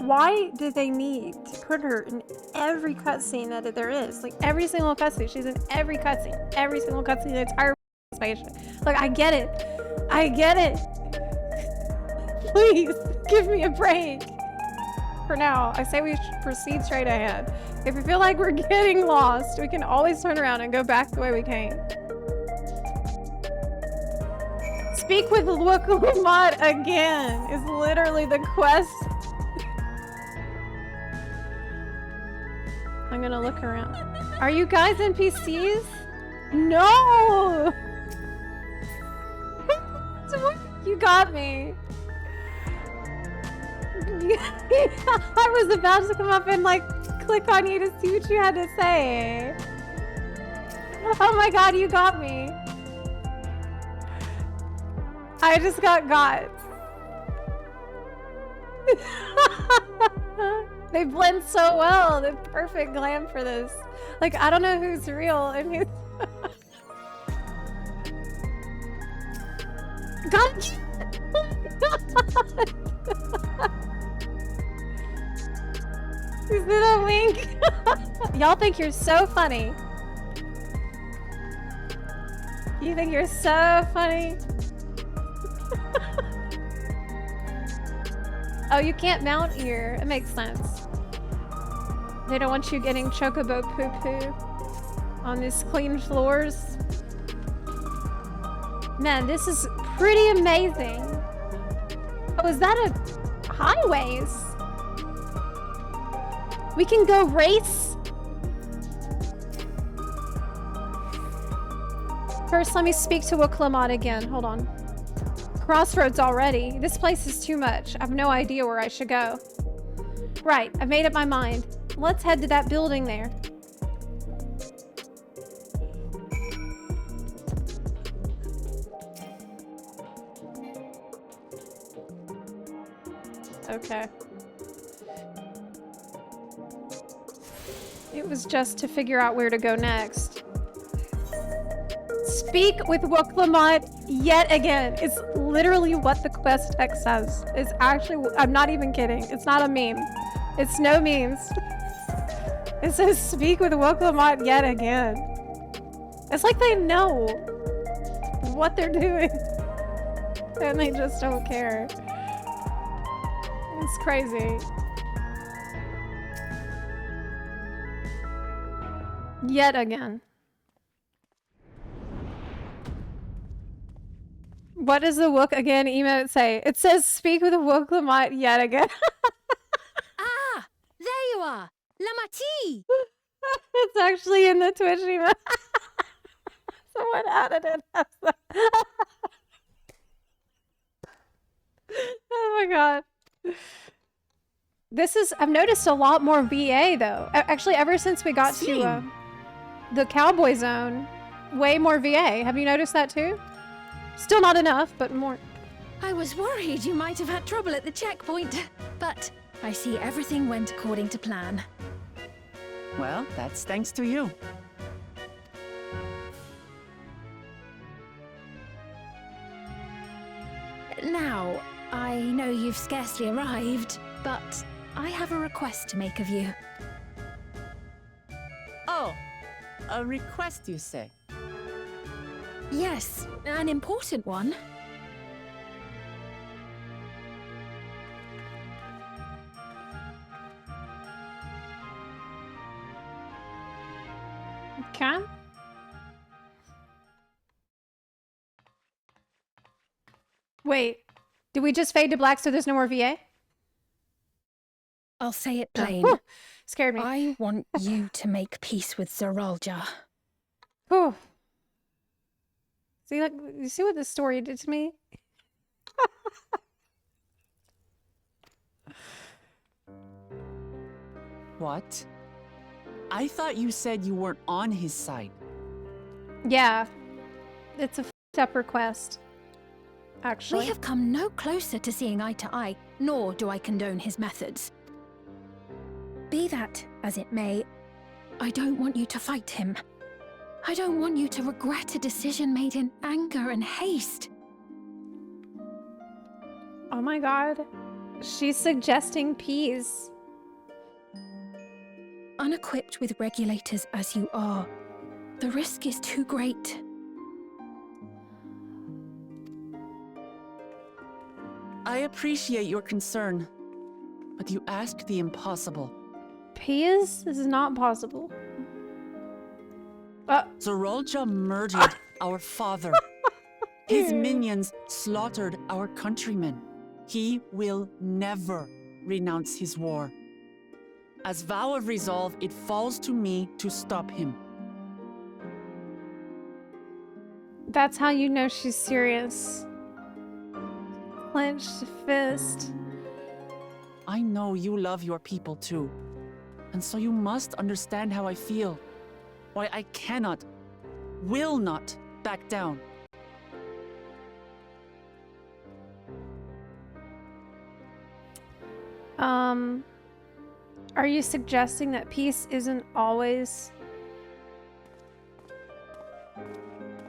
why did they need to put her in every cutscene that there is? Like, every single cutscene. She's in every cutscene. Every single cutscene in the entire spaceship. Like, I get it. I get it. Please, give me a break. For now, I say we should proceed straight ahead. If we feel like we're getting lost, we can always turn around and go back the way we came. Speak with Wookalamot again is literally the quest. I'm gonna look around. Are you guys NPCs? No! You got me. I was about to come up and like click on you to see what you had to say. Oh my god, you got me. I just got. They blend so well. They're perfect glam for this. Like, I don't know who's real and who's... God! Is it a wink? Y'all think you're so funny. You think you're so funny? Oh, you can't mount here. It makes sense. They don't want you getting chocobo poo-poo on these clean floors. Man, this is pretty amazing. Oh, is that a highways? We can go race? First, let me speak to Wookalamot again. Hold on. Crossroads already. This place is too much. I have no idea where I should go. Right, I've made up my mind. Let's head to that building there. Okay. It was just to figure out where to go next. Speak with Wookalamot yet again. It's literally what the quest text says. It's actually, I'm not even kidding. It's not a meme. It's no memes. It says speak with Wookalamot yet again. It's like they know what they're doing. And they just don't care. It's crazy. Yet again. What does the Wook again emote say? It says speak with a Wookalamot yet again. Ah! There you are! Lamati! It's actually in the Twitch emote. Someone added it. Oh my god. I've noticed a lot more VA though. Actually, ever since we got to the cowboy zone, way more VA. Have you noticed that too? Still not enough, but more. I was worried you might have had trouble at the checkpoint, but I see everything went according to plan. Well, that's thanks to you. Now, I know you've scarcely arrived, but I have a request to make of you. Oh, a request, you say? Yes, an important one. Okay. Wait, did we just fade to black so there's no more VA? I'll say it plain. Whew, scared me. I want you to make peace with Zeralja. Whew. See, like, you see what this story did to me? What? I thought you said you weren't on his side. Yeah. It's a f***ed up request. Actually. We have come no closer to seeing eye to eye, nor do I condone his methods. Be that as it may, I don't want you to fight him. I don't want you to regret a decision made in anger and haste. Oh my god. She's suggesting peace. Unequipped with regulators as you are, the risk is too great. I appreciate your concern, but you asked the impossible. Peace is not possible. Zeralja murdered our father. His minions slaughtered our countrymen. He will never renounce his war. As vow of resolve, it falls to me to stop him. That's how you know she's serious. Clenched fist. I know you love your people too. And so you must understand how I feel. Why I cannot, will not back down. Are you suggesting that peace isn't always...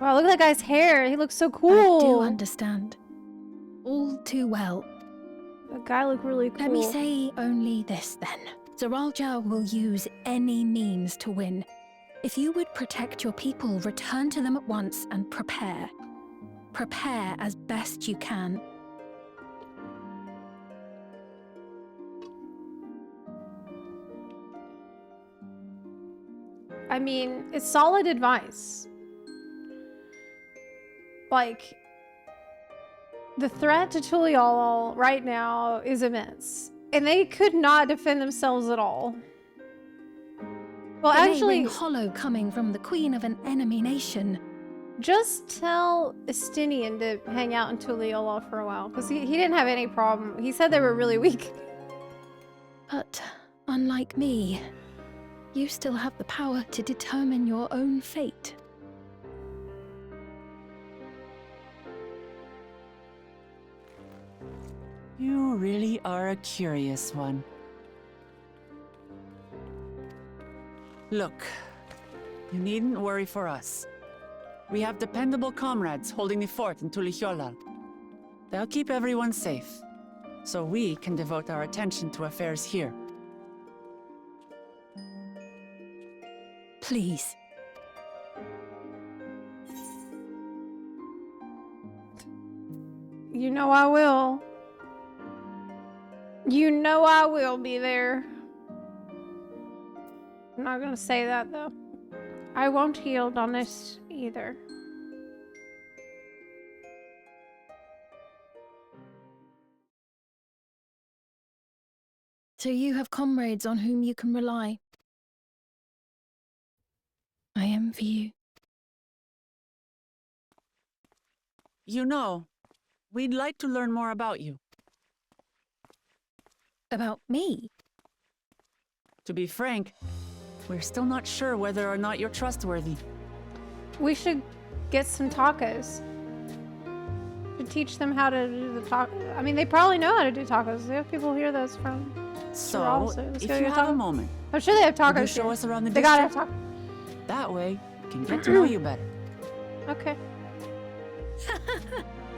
Wow, look at that guy's hair. He looks so cool. I do understand. All too well. The guy looked really cool. Let me say only this then. Zeralja will use any means to win. If you would protect your people, return to them at once and prepare. Prepare as best you can. I mean, it's solid advice. Like, the threat to Tulial right now is immense. And they could not defend themselves at all. Well, It may actually, ring hollow coming from the queen of an enemy nation. just tell Estinian to hang out in Tulial for a while. Because he didn't have any problem. He said they were really weak. But unlike me, you still have the power to determine your own fate. You really are a curious one. Look, you needn't worry for us. We have dependable comrades holding the fort in Tuliholal. They'll keep everyone safe, so we can devote our attention to affairs here. Please. You know I will. You know I will be there. I'm not gonna say that though. I won't yield on this either. So you have comrades on whom you can rely. I envy you. You know, we'd like to learn more about you. About me? To be frank, we're still not sure whether or not you're trustworthy. We should get some tacos. To teach them how to do the taco. I mean, they probably know how to do tacos. They have people hear those from. So, let's if go you get have a tacos. moment, I'm sure they have tacos. would you show here. us around the They gotta have district? tacos. That way, we can get to know you better. Okay.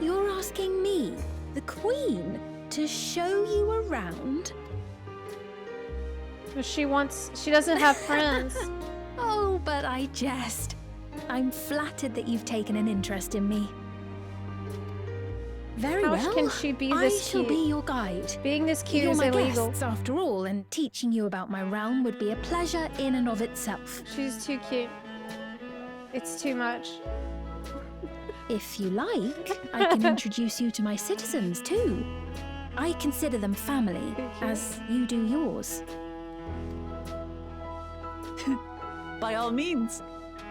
You're asking me, the Queen, to show you around? She doesn't have friends. Oh, but I jest. I'm flattered that you've taken an interest in me. Very How well. can she be I this shall cute? be your guide. Being this cute You're is my illegal. guests, after all, and teaching you about my realm would be a pleasure in and of itself. She's too cute. It's too much. If you like, I can introduce you to my citizens too. I consider them family, as you do yours. By all means,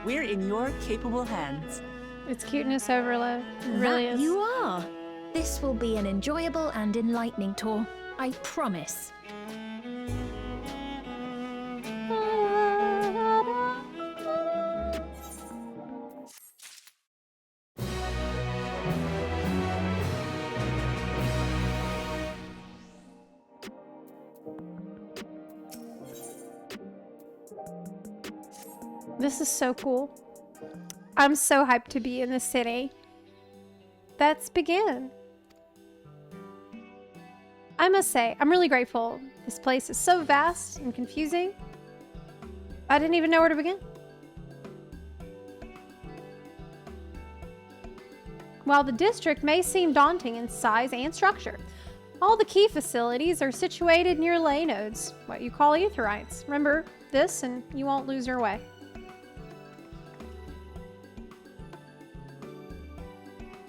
we're in your capable hands. It's cuteness overload. It really That is. you are. This will be an enjoyable and enlightening tour. I promise. This is so cool. I'm so hyped to be in this city. Let's begin. I must say, I'm really grateful. This place is so vast and confusing. I didn't even know where to begin. While the district may seem daunting in size and structure, all the key facilities are situated near ley nodes, what you call etherites. Remember this and you won't lose your way.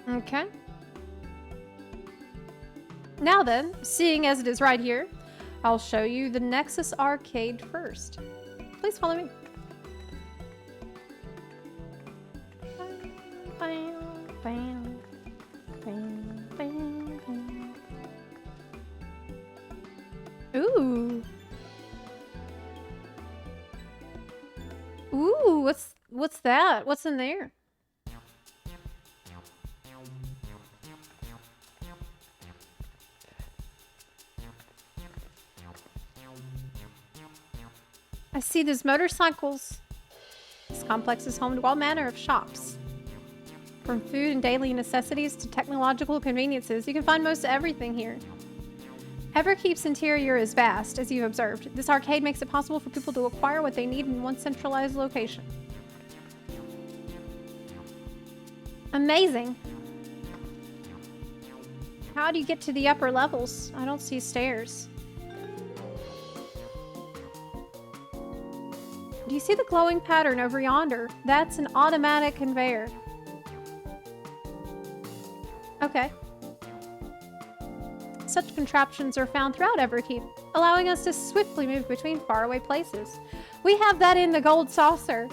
Okay. Now then, seeing as it is right here, I'll show you the Nexus Arcade first. Please follow me. Ooh. Ooh, what's that? What's in there? I see there's motorcycles. This complex is home to all manner of shops. From food and daily necessities to technological conveniences, you can find most everything here. Everkeep's interior is vast, as you've observed. This arcade makes it possible for people to acquire what they need in one centralized location. Amazing. How do you get to the upper levels? I don't see stairs. Do you see the glowing pattern over yonder? That's an automatic conveyor. Okay. Such contraptions are found throughout Everkeep, allowing us to swiftly move between faraway places. We have that in the gold saucer.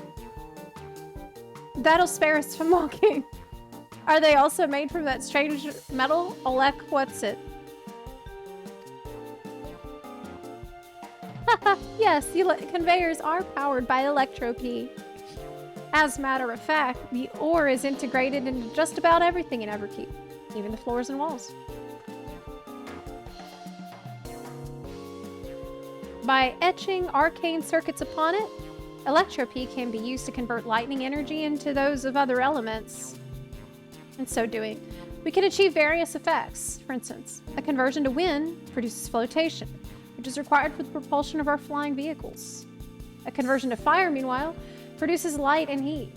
That'll spare us from walking. Are they also made from that strange metal? Olek, what's it? Yes, the conveyors are powered by Electro-P. As a matter of fact, the ore is integrated into just about everything in Everkeep, even the floors and walls. By etching arcane circuits upon it, Electro-P can be used to convert lightning energy into those of other elements. In so doing, we can achieve various effects. For instance, a conversion to wind produces flotation, which is required for the propulsion of our flying vehicles. A conversion to fire, meanwhile, produces light and heat.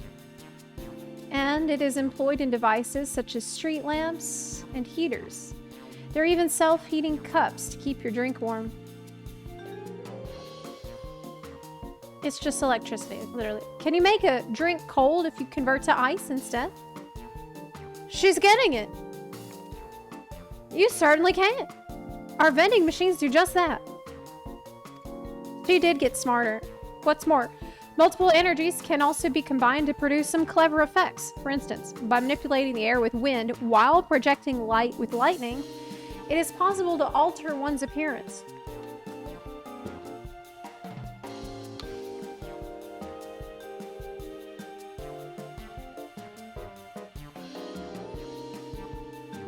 And it is employed in devices such as street lamps and heaters. There are even self-heating cups to keep your drink warm. It's just electricity, literally. Can you make a drink cold if you convert to ice instead? She's getting it. You certainly can. Our vending machines do just that. She did get smarter. What's more, multiple energies can also be combined to produce some clever effects. For instance, by manipulating the air with wind while projecting light with lightning, it is possible to alter one's appearance.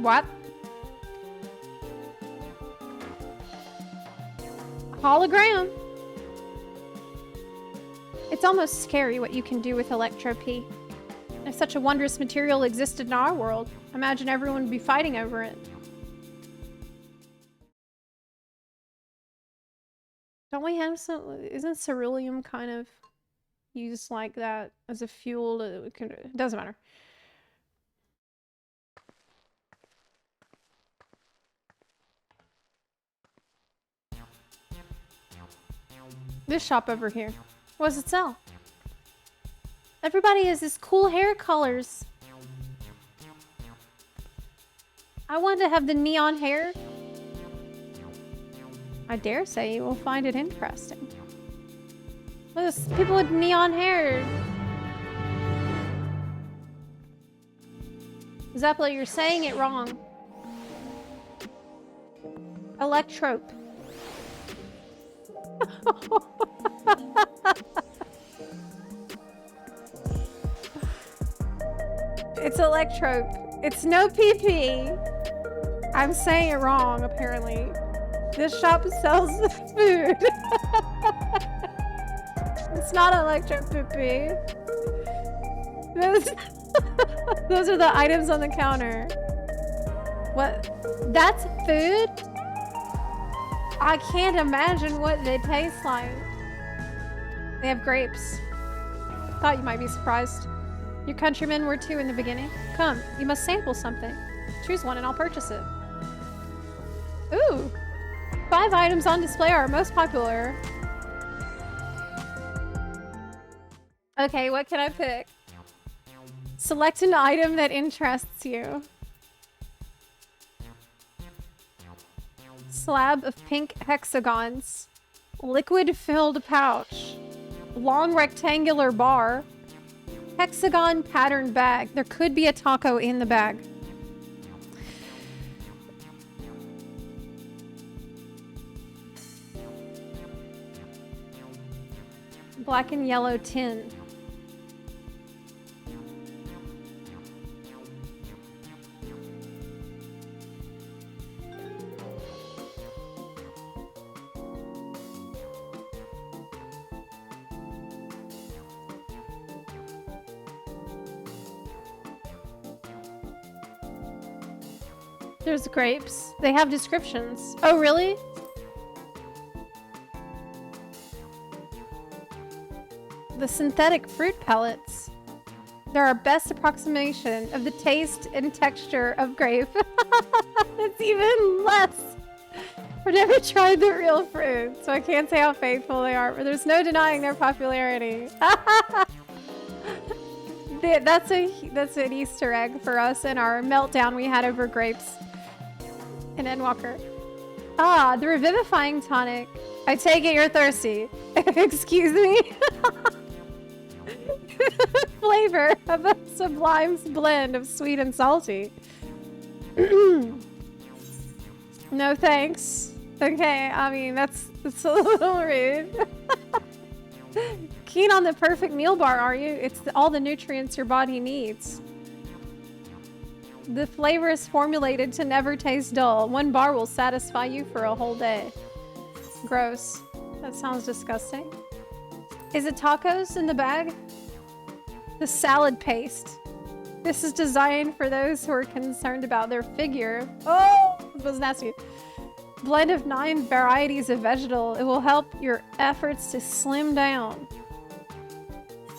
What? Hologram? It's almost scary what you can do with Electro-P. If such a wondrous material existed in our world, imagine everyone would be fighting over it. Don't we have some... Isn't ceruleum kind of used like that as a fuel? It doesn't matter. This shop over here. What does it sell? Everybody has this cool hair colors. I want to have the neon hair. I dare say you will find it interesting. Look, people with neon hair. Zepla, you're saying it wrong. Electrope. It's electrope. It's no PP. I'm saying it wrong, apparently. This shop sells food. It's not electro PP. Those are the items on the counter. What? That's food? I can't imagine what they taste like. They have grapes. Thought you might be surprised. Your countrymen were too in the beginning. Come, you must sample something. Choose one and I'll purchase it. Ooh! 5 items on display are most popular. Okay, what can I pick? Select an item that interests you. Slab of pink hexagons. Liquid-filled pouch. Long rectangular bar. Hexagon pattern bag. There could be a taco in the bag. Black and yellow tin. There's grapes. They have descriptions. Oh, really? The synthetic fruit pellets. They're our best approximation of the taste and texture of grape. It's even less. I've never tried the real fruit, so I can't say how faithful they are, but there's no denying their popularity. That's an Easter egg for us in our meltdown we had over grapes in Endwalker. Ah, the revivifying tonic. I take it you're thirsty. Excuse me? Flavor of a Sublime's blend of sweet and salty. No thanks. Okay, I mean, that's a little rude. Keen on the perfect meal bar, are you? It's all the nutrients your body needs. The flavor is formulated to never taste dull. 1 bar will satisfy you for a whole day. Gross. That sounds disgusting. Is it tacos in the bag? The salad paste. This is designed for those who are concerned about their figure. Oh, this was nasty. Blend of 9 varieties of vegetable. It will help your efforts to slim down.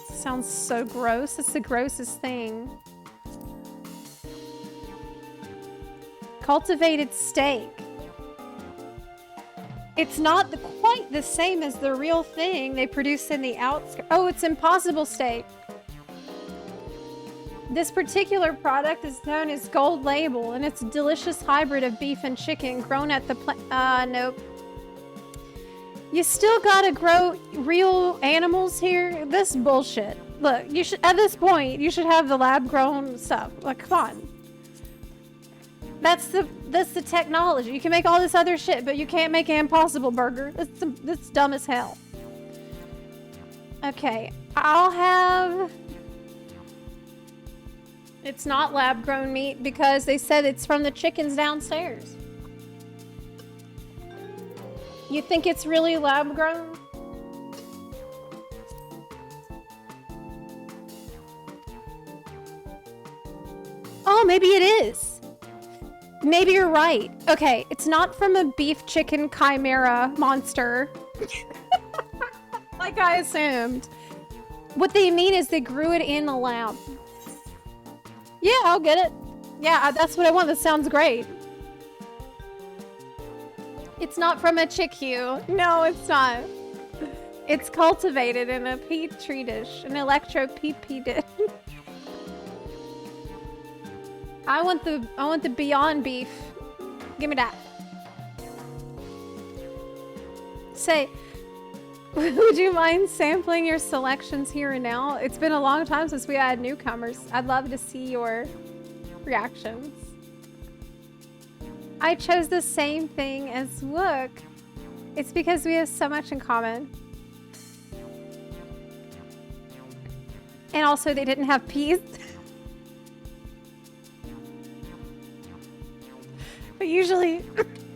Sounds so gross. It's the grossest thing. Cultivated steak. It's not quite the same as the real thing they produce in the Outskirts. Oh, it's Impossible Steak. This particular product is known as Gold Label, and it's a delicious hybrid of beef and chicken grown at the nope. You still gotta grow real animals here? This bullshit. Look, you should, at this point, you should have the lab-grown stuff. Like, come on. That's the technology. You can make all this other shit, but you can't make an Impossible Burger. That's dumb as hell. Okay, I'll have It's not lab-grown meat because they said it's from the chickens downstairs. You think it's really lab-grown? Oh, maybe it is. Maybe you're right. Okay, it's not from a beef chicken chimera monster. Like I assumed. What they mean is they grew it in a lab. Yeah, I'll get it. Yeah, that's what I want. That sounds great. It's not from a chickens. No, it's not. It's cultivated in a petri dish, an electro PP dish. I want the Beyond Beef. Give me that. Say, would you mind sampling your selections here and now? It's been a long time since we had newcomers. I'd love to see your reactions. I chose the same thing as Wook. It's because we have so much in common. And also they didn't have peas. But usually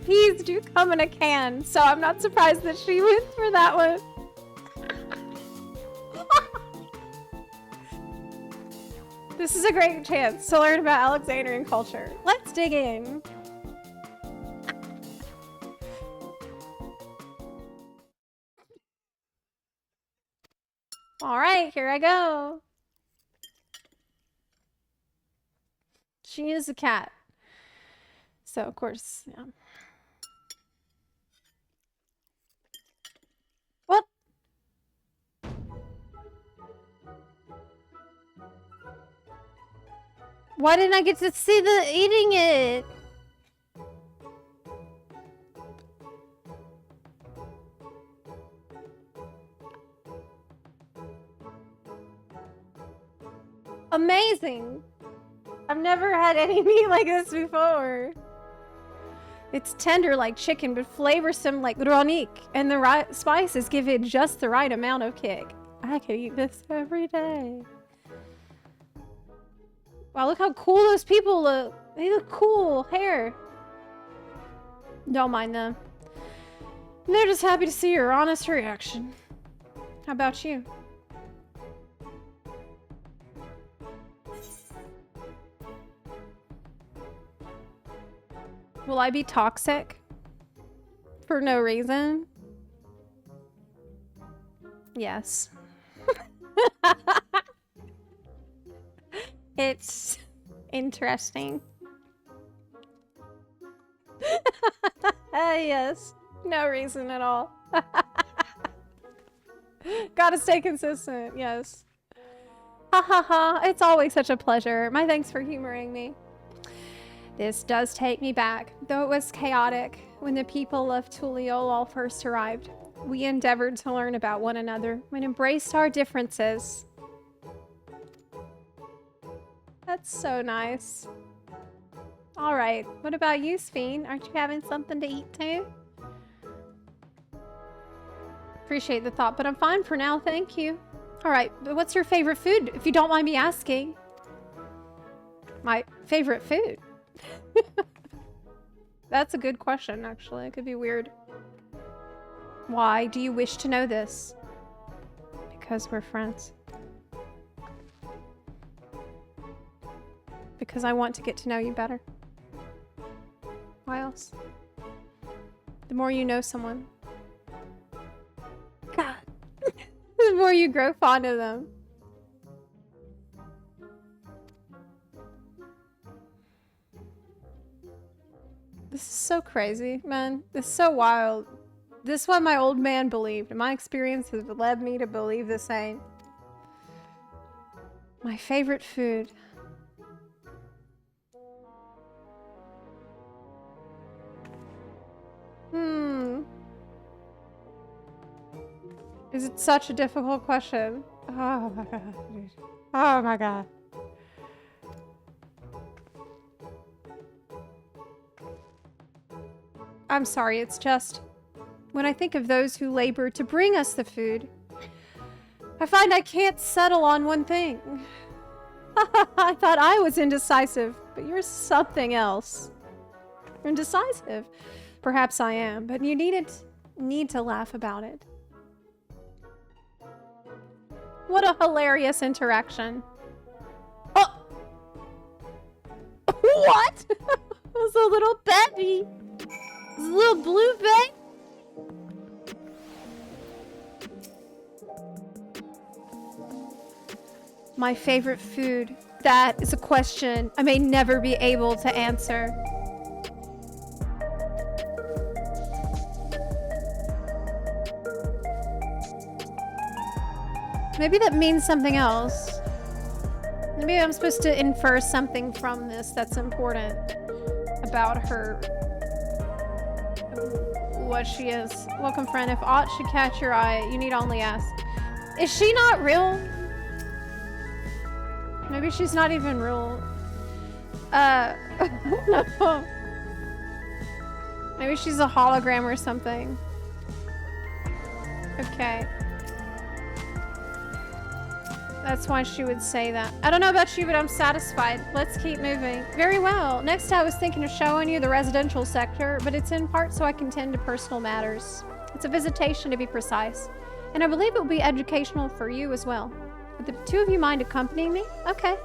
peas do come in a can, so I'm not surprised that she went for that one. This is a great chance to learn about Alexandrian culture. Let's dig in. All right, here I go. She is a cat. So, of course, yeah. What? Why didn't I get to see the eating it? Amazing. I've never had any meat like this before. It's tender like chicken, but flavorsome like ronik, and the right spices give it just the right amount of kick. I could eat this every day. Wow, look how cool those people look. They look cool. Hair. Don't mind them. They're just happy to see your honest reaction. How about you? Will I be toxic? For no reason? Yes. It's interesting. Yes. No reason at all. Gotta stay consistent, yes. Ha ha ha. It's always such a pleasure. My thanks for humoring me. This does take me back, though it was chaotic when the people of Tuliolol first arrived. We endeavored to learn about one another and embraced our differences. That's so nice. All right, what about you, Sphene? Aren't you having something to eat too? Appreciate the thought, but I'm fine for now, thank you. All right, but what's your favorite food, if you don't mind me asking? My favorite food? That's a good question, actually. It could be weird. Why do you wish to know this? Because we're friends. Because I want to get to know you better. Why else? The more you know someone, God, the more you grow fond of them. This is so crazy, man. This is so wild. This is what my old man believed, and my experience has led me to believe the same. My favorite food. Is it such a difficult question? Oh my god, dude. Oh my god. I'm sorry, it's just when I think of those who labor to bring us the food, I find I can't settle on one thing. I thought I was indecisive, but you're something else. You're indecisive. Perhaps I am, but you need to laugh about it. What a hilarious interaction. Oh! What? It was a little baby. It was a little blue baby. My favorite food. That is a question I may never be able to answer. Maybe that means something else. Maybe I'm supposed to infer something from this that's important about her. What she is. Welcome, friend. If aught should catch your eye, you need only ask. Is she not real? Maybe she's not even real. No. Maybe she's a hologram or something. Okay. That's why she would say that. I don't know about you, but I'm satisfied. Let's keep moving. Very well. Next, I was thinking of showing you the residential sector, but it's in part so I can tend to personal matters. It's a visitation, to be precise. And I believe it will be educational for you as well. Would the two of you mind accompanying me? Okay.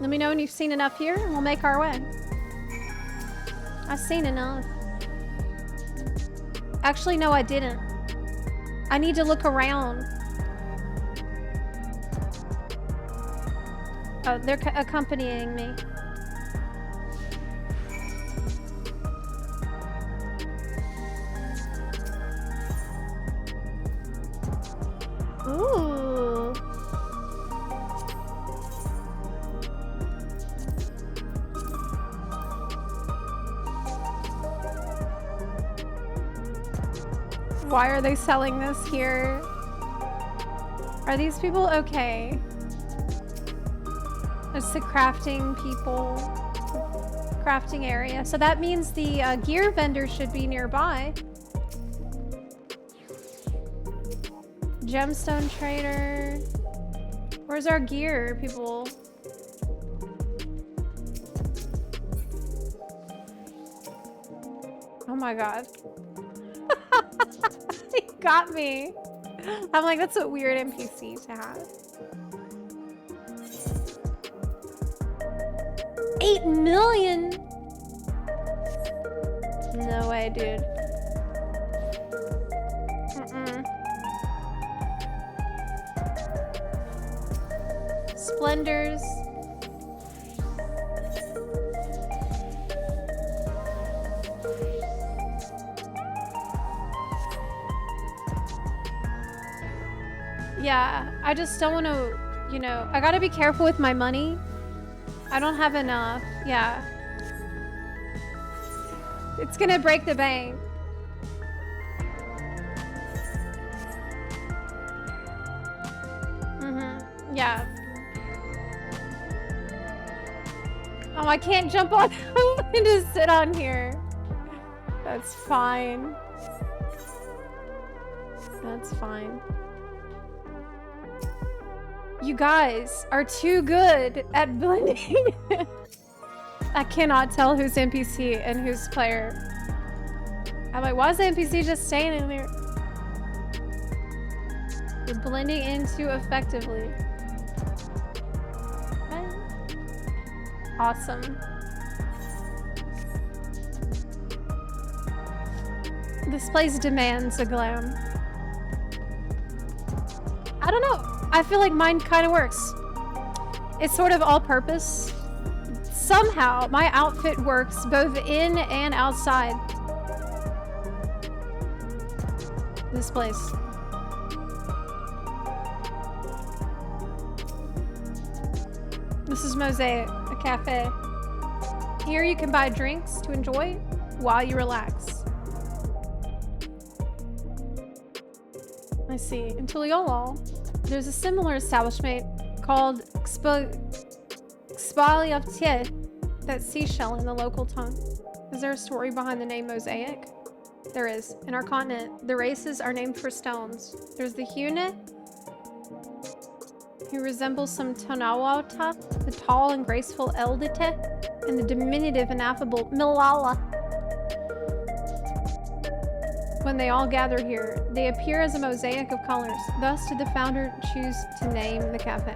Let me know when you've seen enough here, and we'll make our way. I've seen enough. Actually, no, I didn't. I need to look around. Oh, they're accompanying me. Ooh. Why are they selling this here? Are these people okay? It's the crafting people. Crafting area. So that means the gear vendor should be nearby. Gemstone trader. Where's our gear, people? Oh my god. He got me. I'm like, that's a weird NPC to have. 8 million? No way, dude. Splendors. Yeah, I just don't want to, you know, I gotta be careful with my money. I don't have enough. Yeah. It's gonna break the bank. Yeah. Oh, I can't jump on. I'm going to sit on here. That's fine. That's fine. You guys are too good at blending. I cannot tell who's NPC and who's player. I'm like, why is the NPC just standing there? You're blending in too effectively. Okay. Awesome. This place demands a glam. I don't know. I feel like mine kind of works. It's sort of all-purpose. Somehow, my outfit works both in and outside this place. This is Mosaic, a cafe. Here you can buy drinks to enjoy while you relax. I see. In Tuliolol, there's a similar establishment called Xpalioptier, that seashell in the local tongue. Is there a story behind the name Mosaic? There is. In our continent, the races are named for stones. There's the Hune, He resembles some Tanawata, the tall and graceful Eldite, and the diminutive and affable Milala. When they all gather here, they appear as a mosaic of colors. Thus did the founder choose to name the cafe.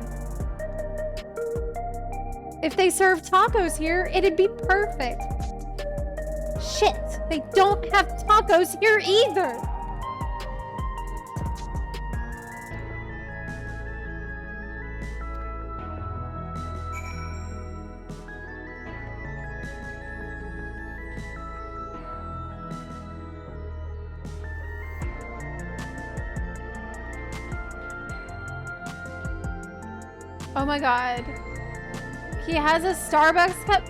If they serve tacos here, it'd be perfect. Shit, they don't have tacos here either. Oh my god. He has a Starbucks cup.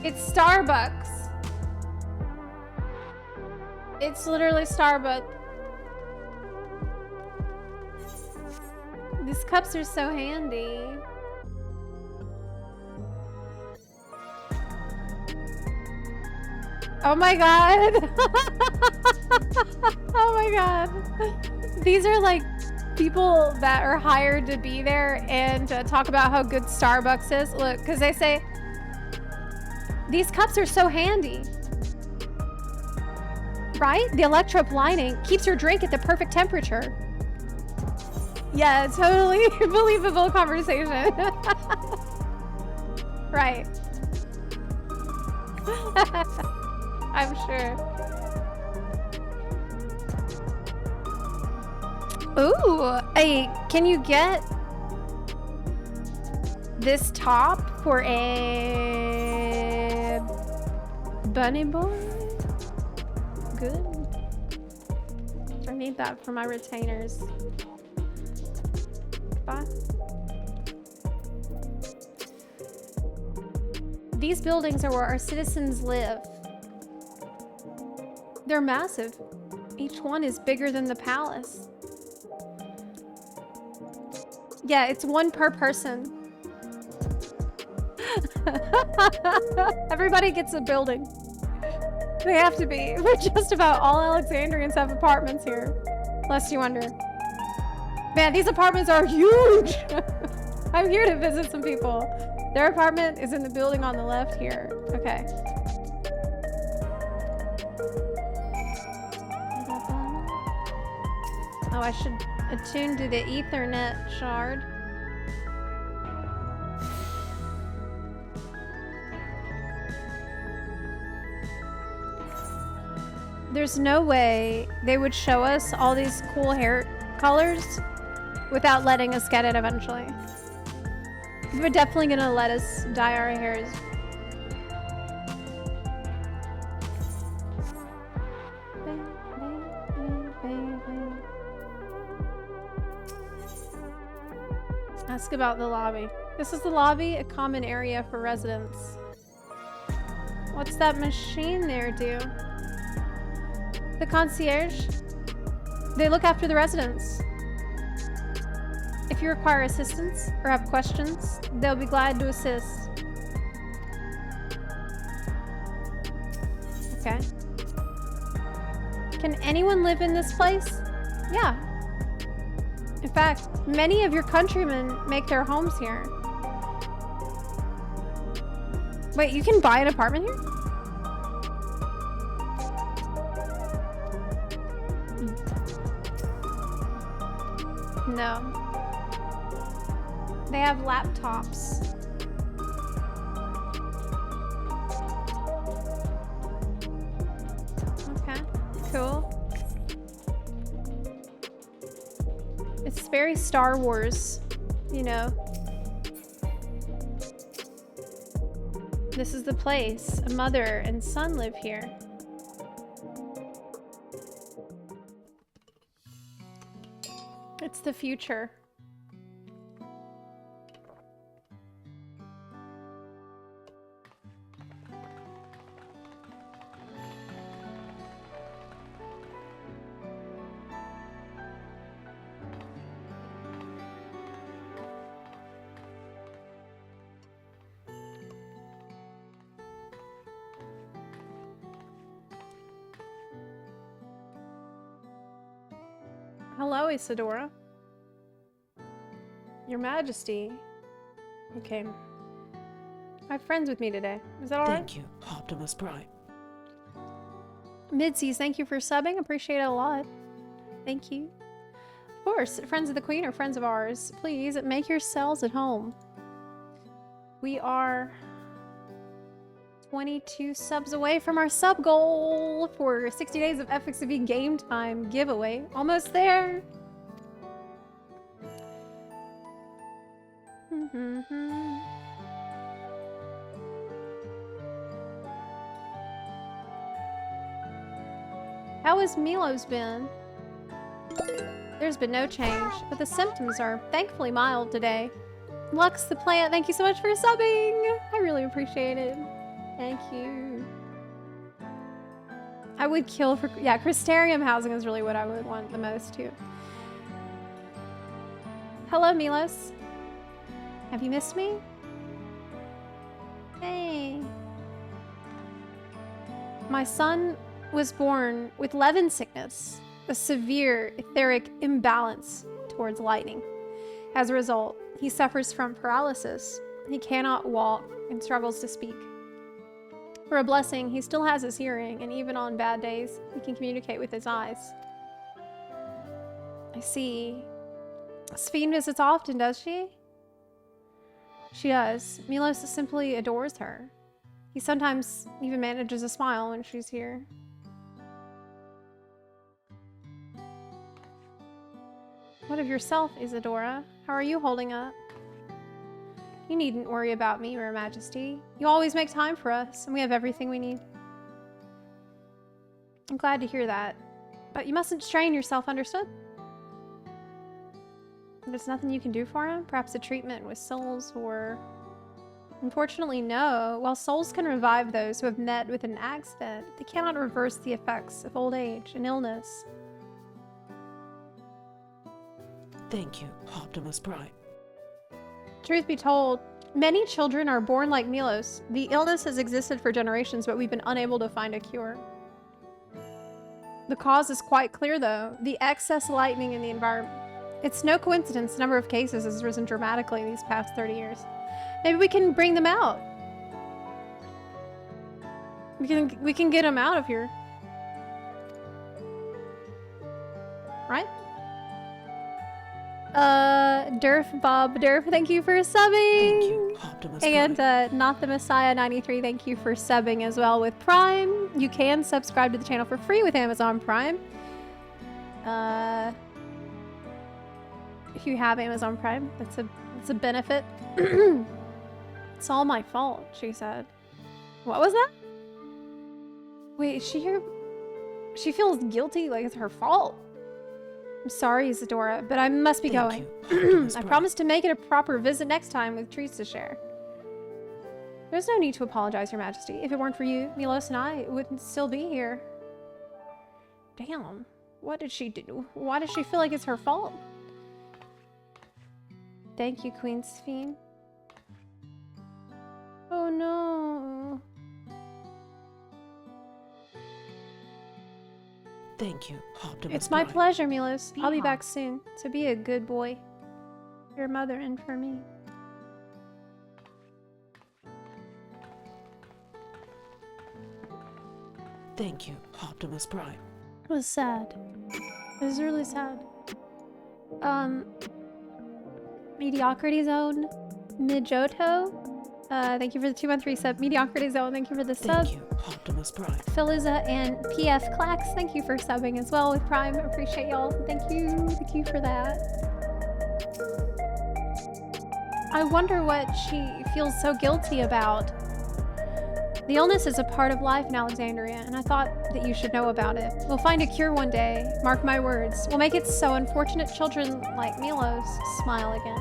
It's Starbucks. It's literally Starbucks. These cups are so handy. Oh my god. Oh my god. These are like people that are hired to be there and talk about how good Starbucks is. Look, because they say, these cups are so handy. Right? The electrode lining keeps your drink at the perfect temperature. Yeah, totally believable conversation. Right. I'm sure. Ooh, hey, can you get this top for a bunny boy? Good. I need that for my retainers. Bye. These buildings are where our citizens live. They're massive. Each one is bigger than the palace. Yeah, it's one per person. Everybody gets a building. They have to be. Just about all Alexandrians have apartments here. Lest you wonder. Man, these apartments are huge! I'm here to visit some people. Their apartment is in the building on the left here. Okay. Oh, I should attune to the Ethernet shard. There's no way they would show us all these cool hair colors without letting us get it eventually. They're definitely gonna let us dye our hairs. Ask about the lobby. This is the lobby, a common area for residents. What's that machine there do? The concierge? They look after the residents. If you require assistance or have questions, they'll be glad to assist. Okay. Can anyone live in this place? Yeah. In fact, many of your countrymen make their homes here. Wait, you can buy an apartment here? No. They have laptops. Okay, cool. It's very Star Wars, you know. This is the place. A mother and son live here. It's the future. Hello, Isadora. Your Majesty. You came. I have friends with me today. Is that alright? Thank you, Optimus Prime. Midseas, thank you for subbing. Appreciate it a lot. Thank you. Of course, friends of the Queen are friends of ours. Please make yourselves at home. We are 22 subs away from our sub goal for 60 days of FFXIV game time giveaway. Almost there. How has Milo's been? There's been no change, but the symptoms are thankfully mild today. Lux the plant, thank you so much for subbing! I really appreciate it. Thank you. I would kill for... Yeah, Crystarium housing is really what I would want the most, too. Hello, Milos. Have you missed me? Hey. My son was born with Levin sickness, a severe etheric imbalance towards lightning. As a result, he suffers from paralysis. He cannot walk and struggles to speak. For a blessing, he still has his hearing, and even on bad days, he can communicate with his eyes. I see. Sphene visits often, does she? She does. Milos simply adores her. He sometimes even manages a smile when she's here. What of yourself, Isadora? How are you holding up? You needn't worry about me, Your Majesty. You always make time for us, and we have everything we need. I'm glad to hear that. But you mustn't strain yourself, understood? There's nothing you can do for him? Perhaps a treatment with souls, or... Unfortunately, no. While souls can revive those who have met with an accident, they cannot reverse the effects of old age and illness. Thank you, Optimus Prime. Truth be told, many children are born like Milos. The illness has existed for generations, but we've been unable to find a cure. The cause is quite clear, though. The excess lightning in the environment. It's no coincidence the number of cases has risen dramatically these past 30 years. Maybe we can bring them out. We can get them out of here. Right? Bob Durf, thank you for subbing. Thank you, Optimus and Prime. Not the Messiah 93, thank you for subbing as well with Prime. You can subscribe to the channel for free with Amazon Prime. If you have Amazon Prime, that's a benefit. It's all my fault, she said. What was that? Wait, is she here? She feels guilty, like it's her fault. I'm sorry, Isadora, but I must be going. I promise to make it a proper visit next time with treats to share. There's no need to apologize, Your Majesty. If it weren't for you, Milos and I wouldn't still be here. Damn. What did she do? Why does she feel like it's her fault? Thank you, Queen Sphene. Oh no. Thank you, Optimus It's my Prime. pleasure, Milos. I'll be back soon. So be a good boy. For your mother and for me. Thank you, Optimus Prime. It was sad. It was really sad. Mediocrity Zone. Mijoto. Thank you for the 2-month resub. Mediocrity Zone, thank you for the sub. Thank you, Optimus Prime. Philiza and PF Clax, thank you for subbing as well with Prime. Appreciate y'all. Thank you for that. I wonder what she feels so guilty about. The illness is a part of life in Alexandria, and I thought that you should know about it. We'll find a cure one day, mark my words. We'll make it so unfortunate children like Milos smile again.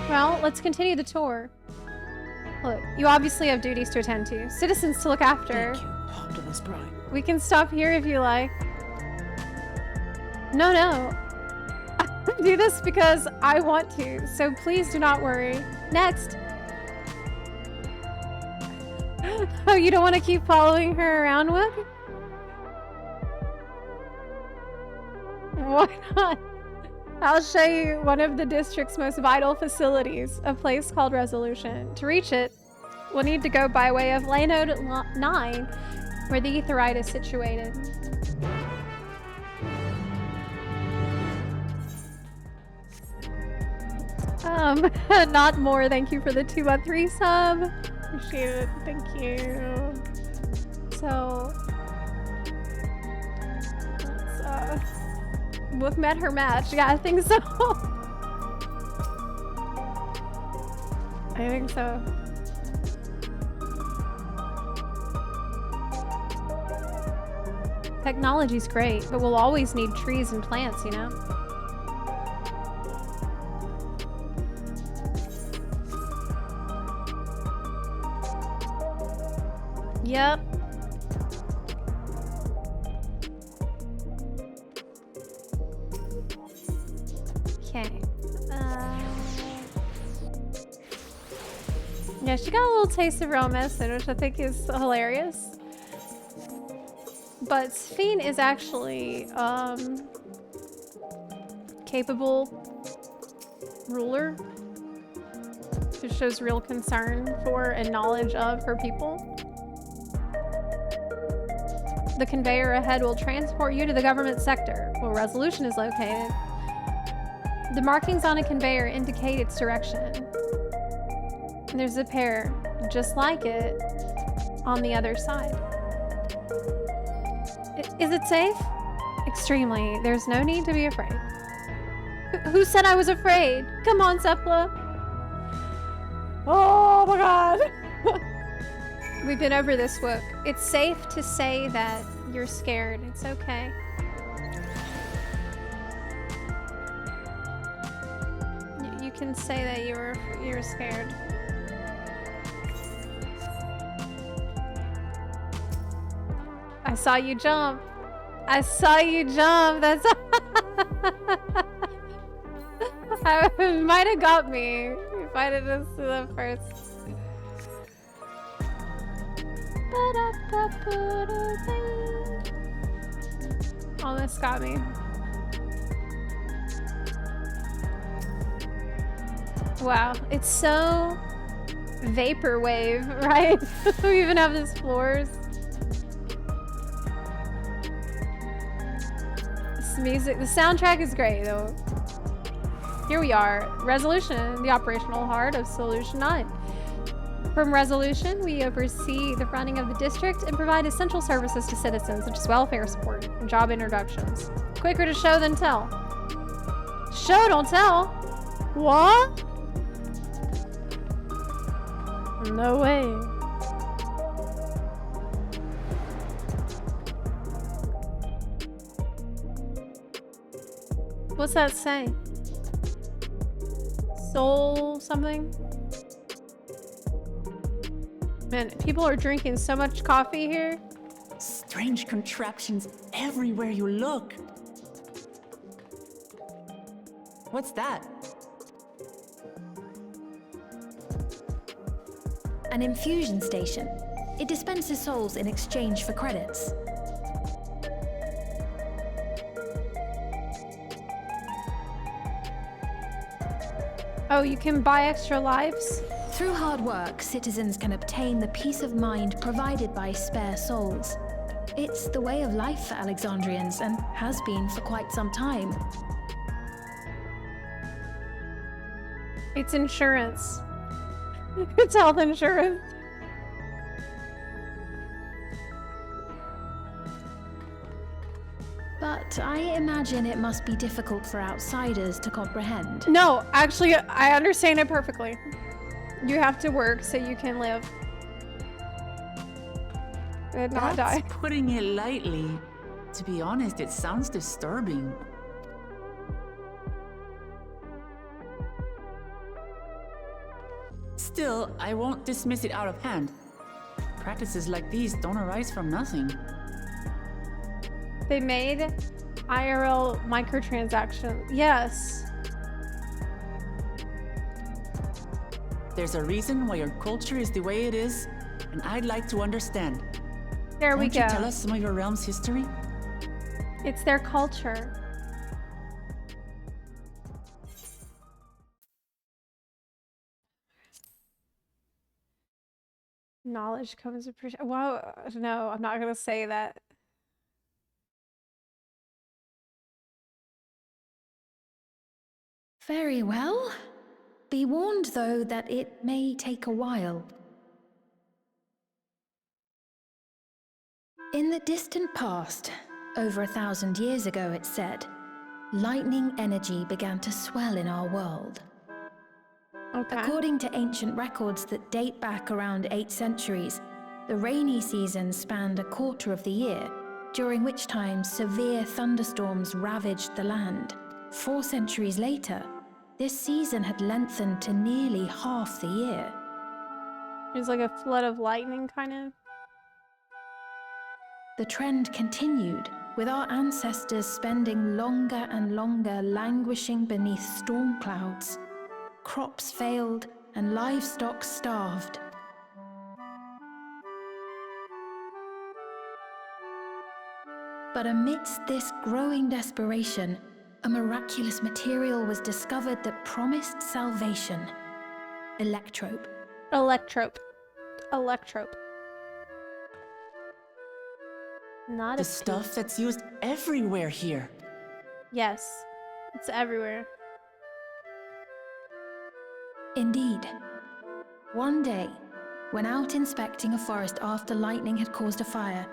Well, let's continue the tour. Look, you obviously have duties to attend to, citizens to look after. Thank you, Optimus Prime. We can stop here if you like. No. I do this because I want to, so please do not worry. Next. Oh, you don't want to keep following her around, Wook? Why not? I'll show you one of the district's most vital facilities, a place called Resolution. To reach it, we'll need to go by way of Lanode 9, where the Aetheryte is situated. Not more. Thank you for the 2-3 sub. Appreciate it. Thank you. So, let's, we've met her match. Yeah, I think so. I think so. Technology's great, but we'll always need trees and plants, you know? Yep. Okay. Yeah, she got a little taste of real medicine, which I think is hilarious. But Sphene is actually capable ruler who shows real concern for and knowledge of her people. The conveyor ahead will transport you to the government sector, where Resolution is located. The markings on a conveyor indicate its direction. And there's a pair just like it on the other side. Is it safe? Extremely. There's no need to be afraid. Who said I was afraid? Come on, Zepla. Oh my god. We've been over this book. It's safe to say that you're scared. It's okay. You can say that you're scared. I saw you jump. I saw you jump. That's it might have got me if I didn't see that first. Almost got me. Wow, it's so vaporwave, right? We even have these floors. This music, the soundtrack is great though. Here we are, Resolution, the operational heart of Solution 9. From Resolution, we oversee the running of the district and provide essential services to citizens, such as welfare support and job introductions. Quicker to show than tell. Show, don't tell? What? No way. What's that say? Soul something? Man, people are drinking so much coffee here. Strange contraptions everywhere you look. What's that? An infusion station. It dispenses souls in exchange for credits. Oh, you can buy extra lives? Through hard work, citizens can obtain the peace of mind provided by spare souls. It's the way of life for Alexandrians and has been for quite some time. It's insurance. It's health insurance. But I imagine it must be difficult for outsiders to comprehend. No, actually, I understand it perfectly. You have to work so you can live. And not die. That's putting it lightly. To be honest, it sounds disturbing. Still, I won't dismiss it out of hand. Practices like these don't arise from nothing. They made IRL microtransactions. Yes. There's a reason why your culture is the way it is, and I'd like to understand. There we go. Won't you tell us some of your realm's history? It's their culture. Knowledge comes appreciation. Wow, no, I'm not gonna say that. Very well. Be warned, though, that it may take a while. In the distant past, over 1,000 years ago, it's said, lightning energy began to swell in our world. Okay. According to ancient records that date back around 8 centuries, the rainy season spanned a quarter of the year, during which time severe thunderstorms ravaged the land. 4 centuries later, this season had lengthened to nearly half the year. It was like a flood of lightning, kind of. The trend continued, with our ancestors spending longer and longer languishing beneath storm clouds. Crops failed and livestock starved. But amidst this growing desperation, a miraculous material was discovered that promised salvation. Electrope. Electrope. Electrope. Not The a stuff piece. that's used everywhere here. Yes, it's everywhere. Indeed. One day, when out inspecting a forest after lightning had caused a fire,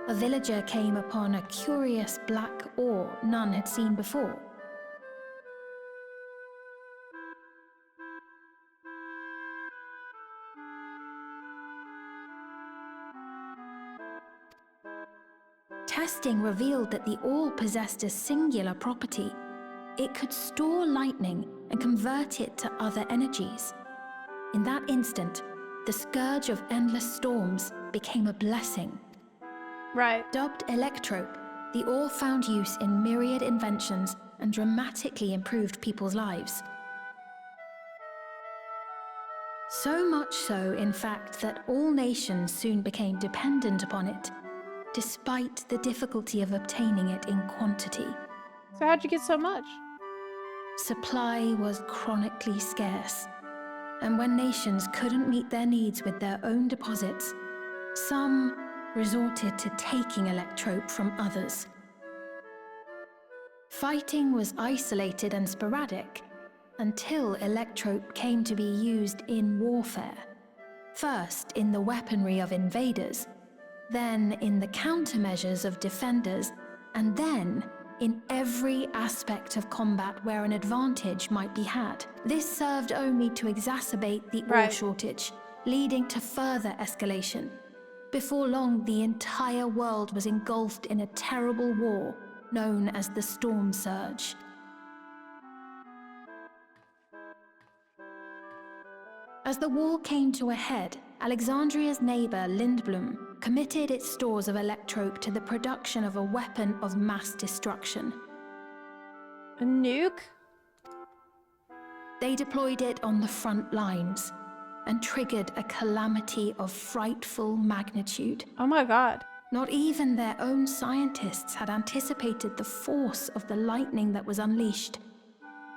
a villager came upon a curious black ore none had seen before. Testing revealed that the ore possessed a singular property. It could store lightning and convert it to other energies. In that instant, the scourge of endless storms became a blessing. Right. Dubbed Electrope, the ore found use in myriad inventions and dramatically improved people's lives. So much so, in fact, that all nations soon became dependent upon it, despite the difficulty of obtaining it in quantity. So how'd you get so much? Supply was chronically scarce, and when nations couldn't meet their needs with their own deposits, some resorted to taking Electrope from others. Fighting was isolated and sporadic until Electrope came to be used in warfare. First in the weaponry of invaders, then in the countermeasures of defenders, and then in every aspect of combat where an advantage might be had. This served only to exacerbate the ore shortage, leading to further escalation. Before long, the entire world was engulfed in a terrible war known as the Storm Surge. As the war came to a head, Alexandria's neighbor, Lindblom, committed its stores of Electrope to the production of a weapon of mass destruction. A nuke? They deployed it on the front lines and triggered a calamity of frightful magnitude. Oh my god. Not even their own scientists had anticipated the force of the lightning that was unleashed.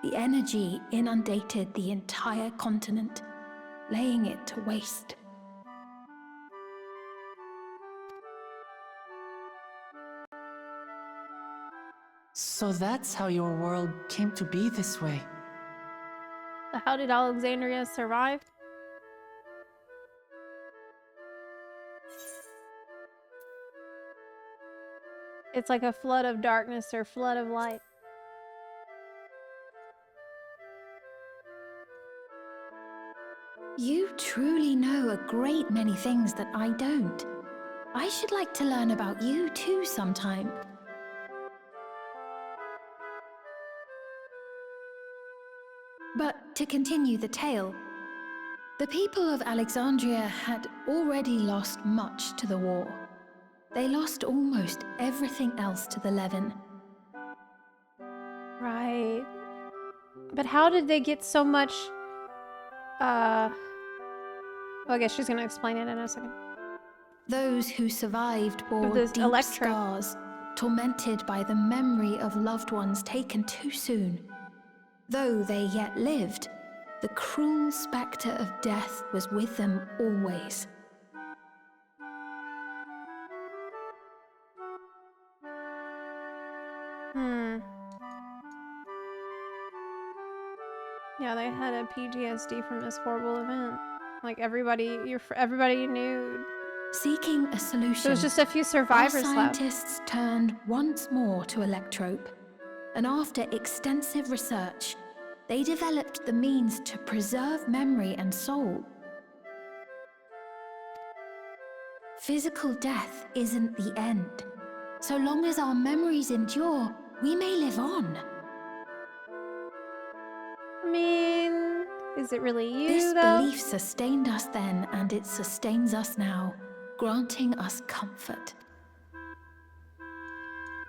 The energy inundated the entire continent, laying it to waste. So that's how your world came to be this way. How did Alexandria survive? It's like a flood of darkness or flood of light. You truly know a great many things that I don't. I should like to learn about you too sometime. But to continue the tale, the people of Alexandria had already lost much to the war. They lost almost everything else to the Levin. Right. But how did they get so much, well, I guess she's gonna explain it in a second. Those who survived bore this deep Electrope. scars, tormented by the memory of loved ones taken too soon. Though they yet lived, the cruel spectre of death was with them always. Yeah, they had a PTSD from this horrible event. Like everybody knew. Seeking a solution, There was just a few our survivors left. scientists turned once more to electrope, and after extensive research, they developed the means to preserve memory and soul. Physical death isn't the end. So long as our memories endure, we may live on. I mean, is it really you, This though? belief sustained us then, and it sustains us now, granting us comfort.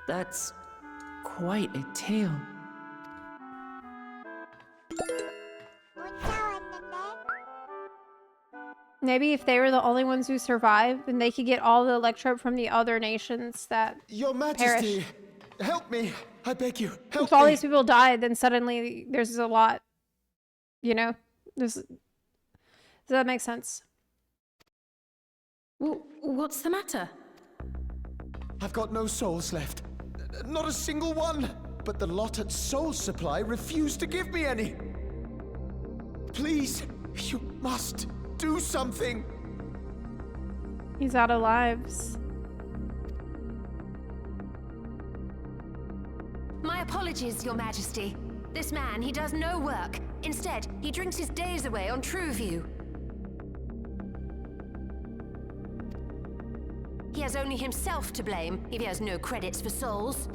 That's quite a tale. Maybe if they were the only ones who survived, then they could get all the electrope from the other nations that Your Majesty, perish. help me! I beg you, help If all me! these people died, then suddenly there's a lot. You know? Does that make sense? What's the matter? I've got no souls left. Not a single one! But the lot at Soul Supply refused to give me any! Please, you must do something! He's out of lives. My apologies, Your Majesty. This man, he does no work. Instead, he drinks his days away on Trueview. He has only himself to blame if he has no credits for souls.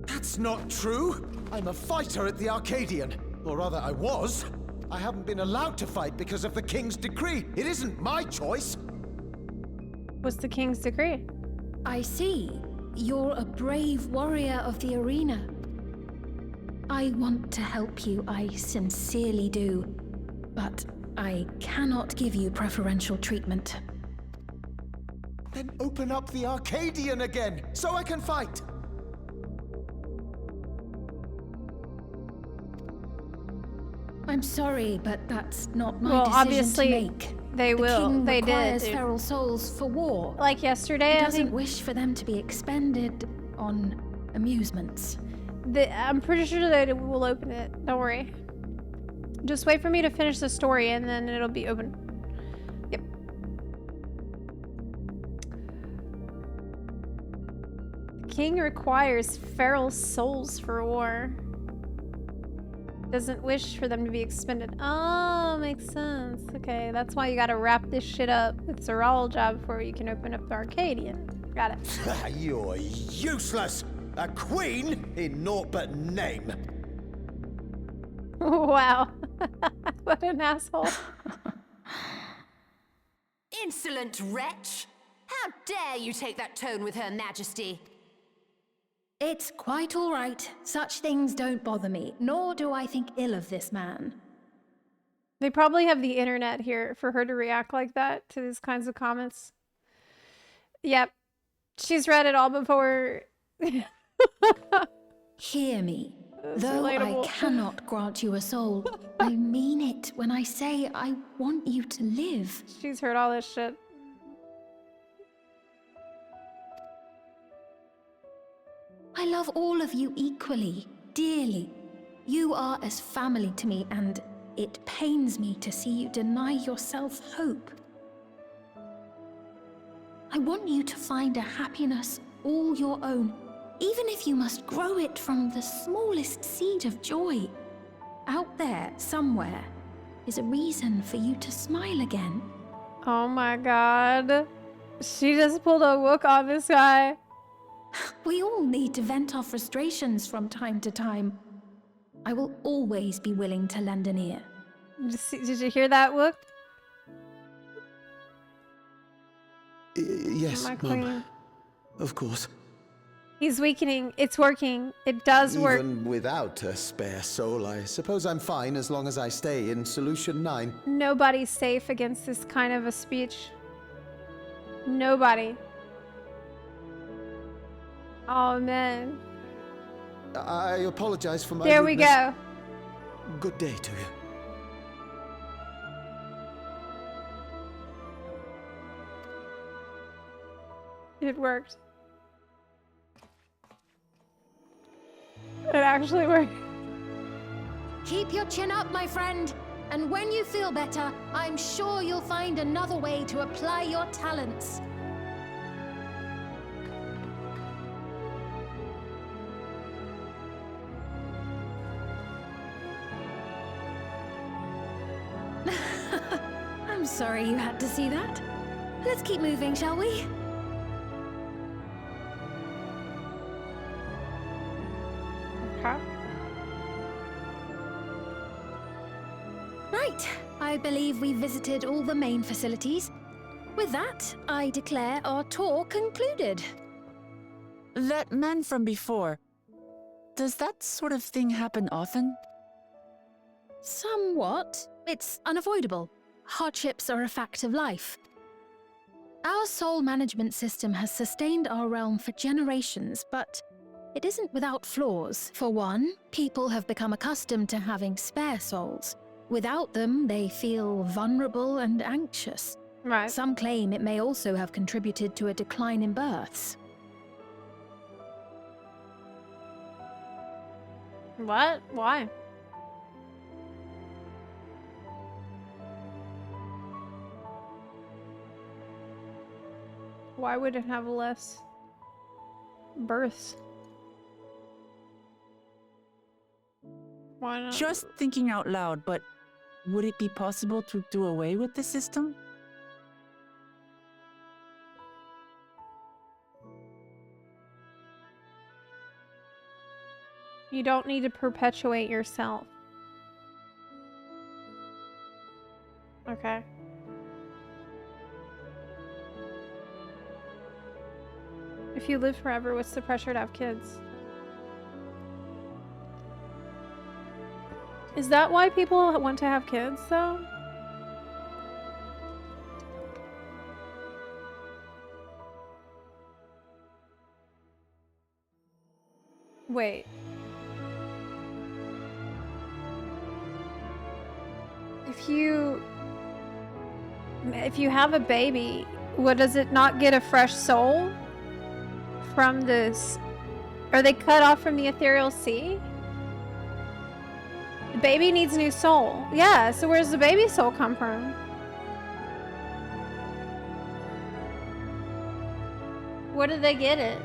That's not true! I'm a fighter at the Arcadian. Or rather, I was. I haven't been allowed to fight because of the King's decree. It isn't my choice. What's the King's decree? I see. You're a brave warrior of the arena. I want to help you, I sincerely do. But I cannot give you preferential treatment. Then open up the Arcadian again, so I can fight! I'm sorry, but that's not my Well, decision obviously, to make. they will. The king They did, requires dude. feral souls for war. Like yesterday, He I doesn't think wish for them to be expended on amusements. I'm pretty sure that it will open it. Don't worry. Just wait for me to finish the story and then it'll be open. Yep. The king requires feral souls for war. Doesn't wish for them to be expended. Oh, makes sense. Okay, that's why you gotta wrap this shit up with Zoral job before you can open up the Arcadian. Got it. You're useless! A queen in naught but name! Wow. What an asshole. Insolent wretch! How dare you take that tone with Her Majesty? It's quite all right. Such things don't bother me, nor do I think ill of this man. They probably have the internet here for her to react like that to these kinds of comments. Yep. She's read it all before. Hear me. That's Though relatable. I cannot grant you a soul, I mean it when I say I want you to live. She's heard all this shit. I love all of you equally, dearly. You are as family to me, and it pains me to see you deny yourself hope. I want you to find a happiness all your own, even if you must grow it from the smallest seed of joy. Out there, somewhere, is a reason for you to smile again. Oh my god. She just pulled a look on this guy. We all need to vent our frustrations from time to time. I will always be willing to lend an ear. Did you hear that, Wook? Yes, My Mum. queen. Of course. He's weakening. It's working. It does work. Even without a spare soul, I suppose I'm fine as long as I stay in Solution 9. Nobody's safe against this kind of a speech. Nobody. Oh, man. I apologize for my There we rudeness. go. Good day to you. It worked. It actually worked. Keep your chin up, my friend. And when you feel better, I'm sure you'll find another way to apply your talents. I'm sorry you had to see that. Let's keep moving, shall we? Okay. Right, I believe we visited all the main facilities. With that, I declare our tour concluded. That man from before, does that sort of thing happen often? Somewhat. It's unavoidable. Hardships are a fact of life. Our soul management system has sustained our realm for generations, but it isn't without flaws. For one, people have become accustomed to having spare souls. Without them, they feel vulnerable and anxious. Right. Some claim it may also have contributed to a decline in births. What? Why? Why would it have less births? Why not? Just thinking out loud, but would it be possible to do away with the system? You don't need to perpetuate yourself. Okay. If you live forever, what's the pressure to have kids? Is that why people want to have kids, though? Wait. If you have a baby, what, does it not get a fresh soul from this? Are they cut off from the ethereal sea? The baby needs a new soul. Yeah, so where's the baby soul come from? Where did they get it?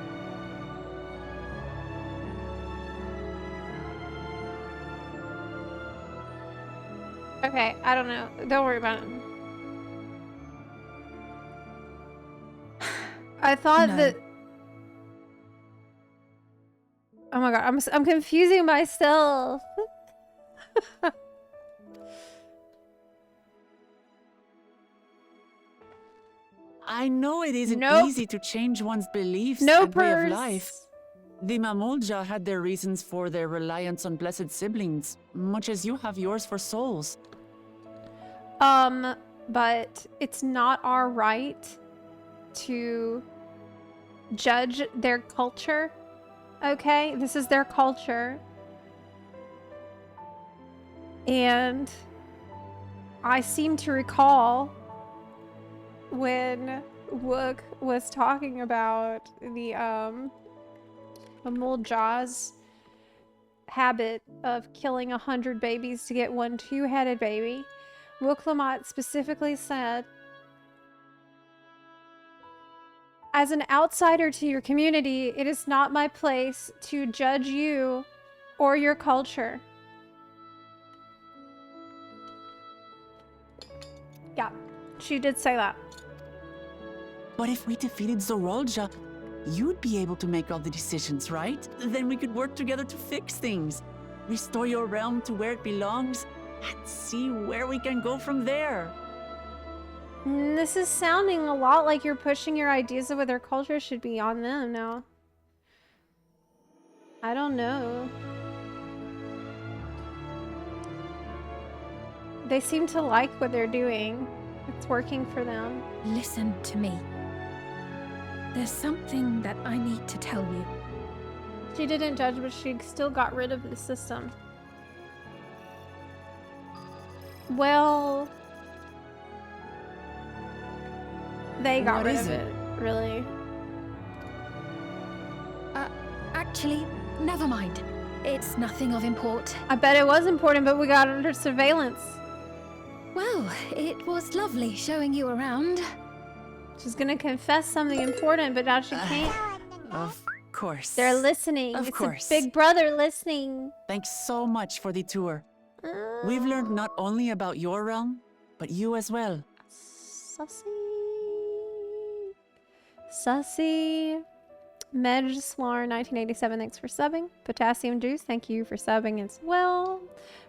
Okay, I don't know. Don't worry about it. I thought that... Oh my god, I'm confusing myself. I know it isn't easy to change one's beliefs and way of life. The Mamulja had their reasons for their reliance on blessed siblings, much as you have yours for souls. But it's not our right to judge their culture, okay? This is their culture. And I seem to recall when Wook was talking about the Mamulja's habit of killing 100 babies to get one two-headed baby. Wook Lamont specifically said, as an outsider to your community, it is not my place to judge you or your culture. Yeah, she did say that. But if we defeated Zorolja, you'd be able to make all the decisions, right? Then we could work together to fix things. Restore your realm to where it belongs, and see where we can go from there. This is sounding a lot like you're pushing your ideas of what their culture should be on them now. I don't know. They seem to like what they're doing. It's working for them. Listen to me. There's something that I need to tell you. She didn't judge, but she still got rid of the system. Well, they got rid of it, really. Actually, never mind. It's nothing of import. I bet it was important, but we got under surveillance. Well, it was lovely showing you around. She's gonna confess something important, but now she can't. Of course. They're listening. Of It's course. a big brother listening. Thanks so much for the tour. We've learned not only about your realm, but you as well. Sussy. Sussy. Medslar 1987, thanks for subbing. Potassium Juice, thank you for subbing as well.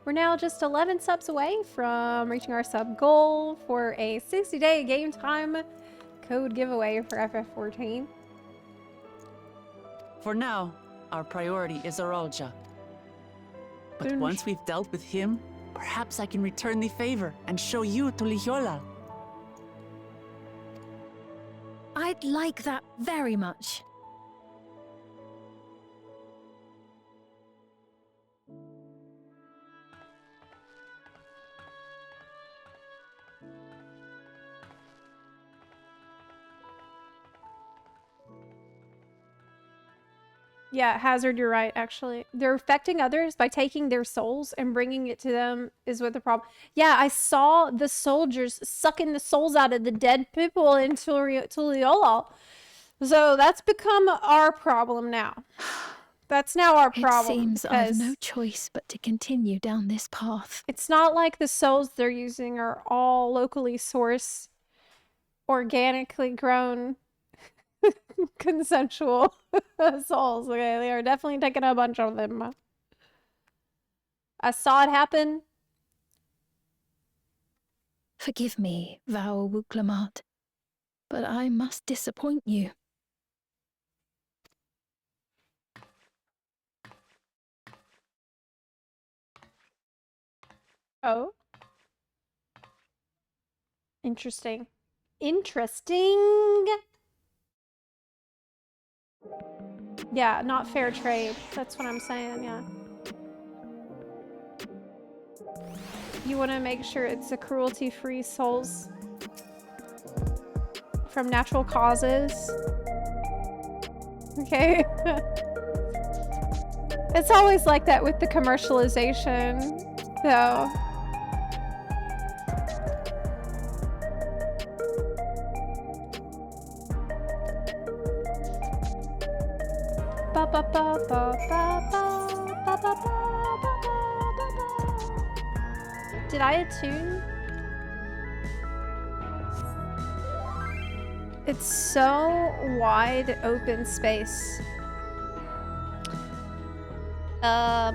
We're now just 11 subs away from reaching our sub goal for a 60-day game time code giveaway for FF14. For now, our priority is Zoralja. But once we've dealt with him, perhaps I can return the favor and show you to Lihiola. I'd like that very much. Yeah, Hazard, you're right, actually. They're affecting others by taking their souls and bringing it to them is what the problem. Yeah, I saw the soldiers sucking the souls out of the dead people in Tuliola. So that's become our problem now. That's now our problem. It seems I've no choice but to continue down this path. It's not like the souls they're using are all locally sourced, organically grown, consensual souls. Okay, they are definitely taking a bunch of them. I saw it happen. Forgive me, Vau Wuklamat, but I must disappoint you. Oh. Interesting. Interesting. Yeah, not fair trade. That's what I'm saying, yeah. You want to make sure it's a cruelty-free souls from natural causes. Okay. It's always like that with the commercialization, though. Did I attune? It's so wide open space. Let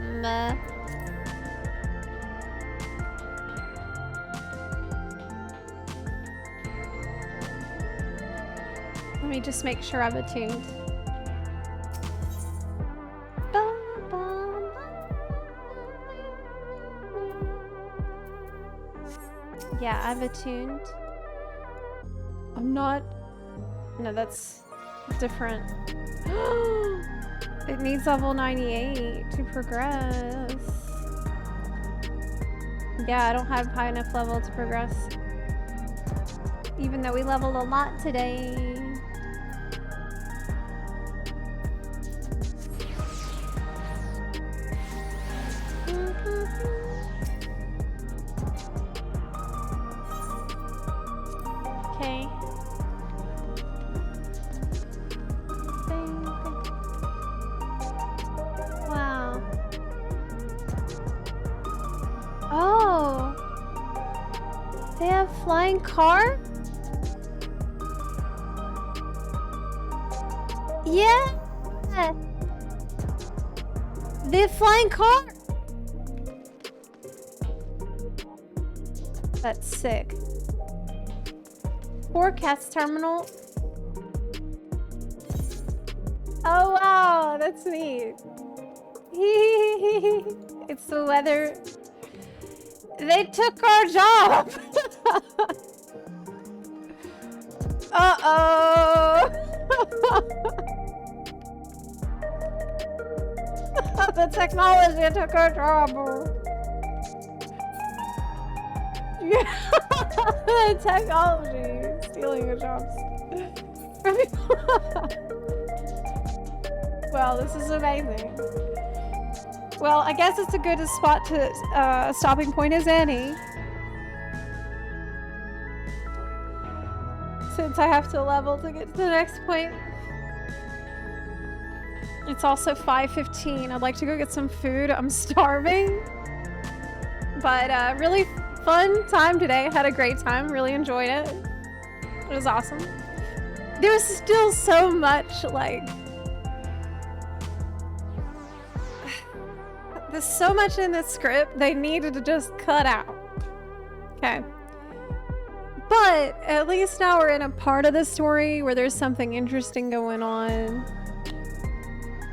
me just make sure I'm attuned. Yeah, I'm attuned. I'm not... No, that's different. It needs level 98 to progress. Yeah, I don't have high enough level to progress. Even though we leveled a lot today. Okay. Wow. Oh. They have flying car? Yeah. They have flying car. That's sick. Forecast terminal. Oh wow, that's neat. It's the weather. They took our job. Uh-oh. The technology took our job. The technology stealing your jobs. Well, this is amazing. Well, I guess it's a good spot to stopping point as any. Since I have to level to get to the next point. It's also 5:15. I'd like to go get some food. I'm starving. But really fun time today. Had a great time. Really enjoyed it. It was awesome. There's still so much, like... There's so much in this script they needed to just cut out. Okay. But at least now we're in a part of the story where there's something interesting going on.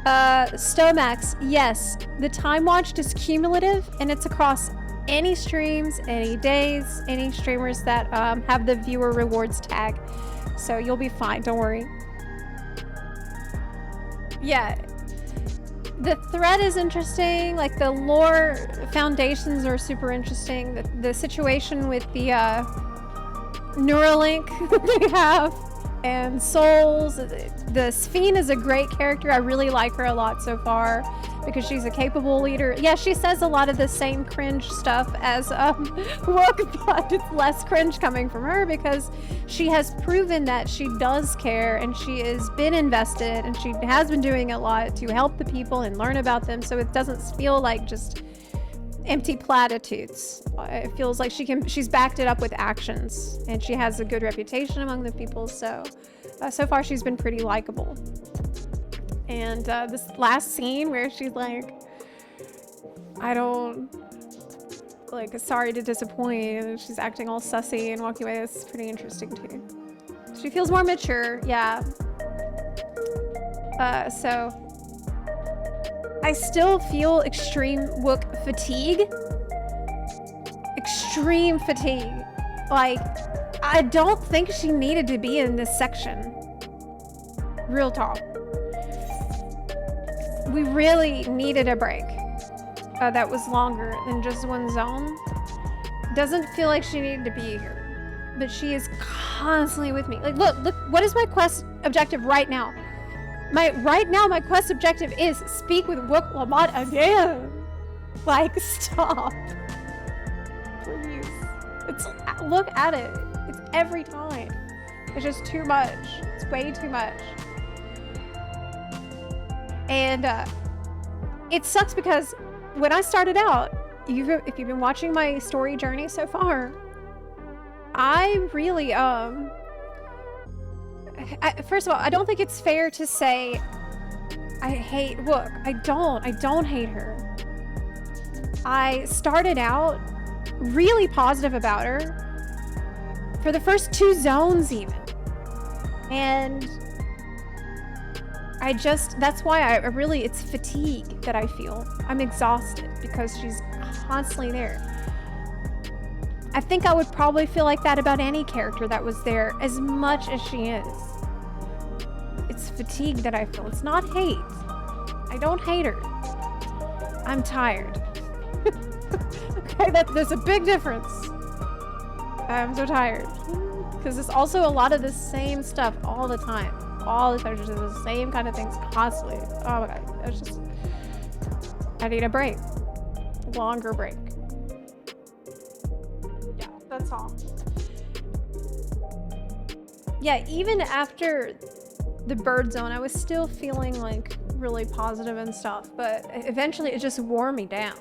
Stomax, yes, the time watched is cumulative and it's across any streams, any days, any streamers that have the viewer rewards tag. So you'll be fine, don't worry. Yeah, the thread is interesting, like the lore foundations are super interesting. The situation with the Neuralink that they have and souls. The Sphene is a great character. I really like her a lot so far because she's a capable leader. Yeah, she says a lot of the same cringe stuff as Wook, but it's less cringe coming from her because she has proven that she does care and she has been invested and she has been doing a lot to help the people and learn about them, so it doesn't feel like just empty platitudes. It feels like she's backed it up with actions and she has a good reputation among the people, so so far she's been pretty likable. And this last scene where she's like, I don't, like, sorry to disappoint, and she's acting all sussy and walking away, that's pretty interesting too. She feels more mature, yeah. So I still feel extreme Wook fatigue. Extreme fatigue. Like, I don't think she needed to be in this section. Real talk. We really needed a break that was longer than just one zone. Doesn't feel like she needed to be here, but she is constantly with me. Like, look, what is my quest objective right now? Right now, my quest objective is speak with Wook Lamont again. Like, stop. Please. Look at it. It's every time. It's just too much. It's way too much. And it sucks because when I started out, if you've been watching my story journey so far, I really, first of all, I don't think it's fair to say I hate Wook. I don't hate her. I started out really positive about her for the first 2 zones even. And that's why it's fatigue that I feel. I'm exhausted because she's constantly there. I think I would probably feel like that about any character that was there as much as she is. It's fatigue that I feel. It's not hate. I don't hate her. I'm tired. Okay, there's a big difference. I'm so tired. Because it's also a lot of the same stuff all the time. All the time, just the same kind of things constantly. Oh my god, it's just... I need a break. Longer break. Yeah, that's all. Yeah, even after the bird zone, I was still feeling like really positive and stuff, but eventually it just wore me down.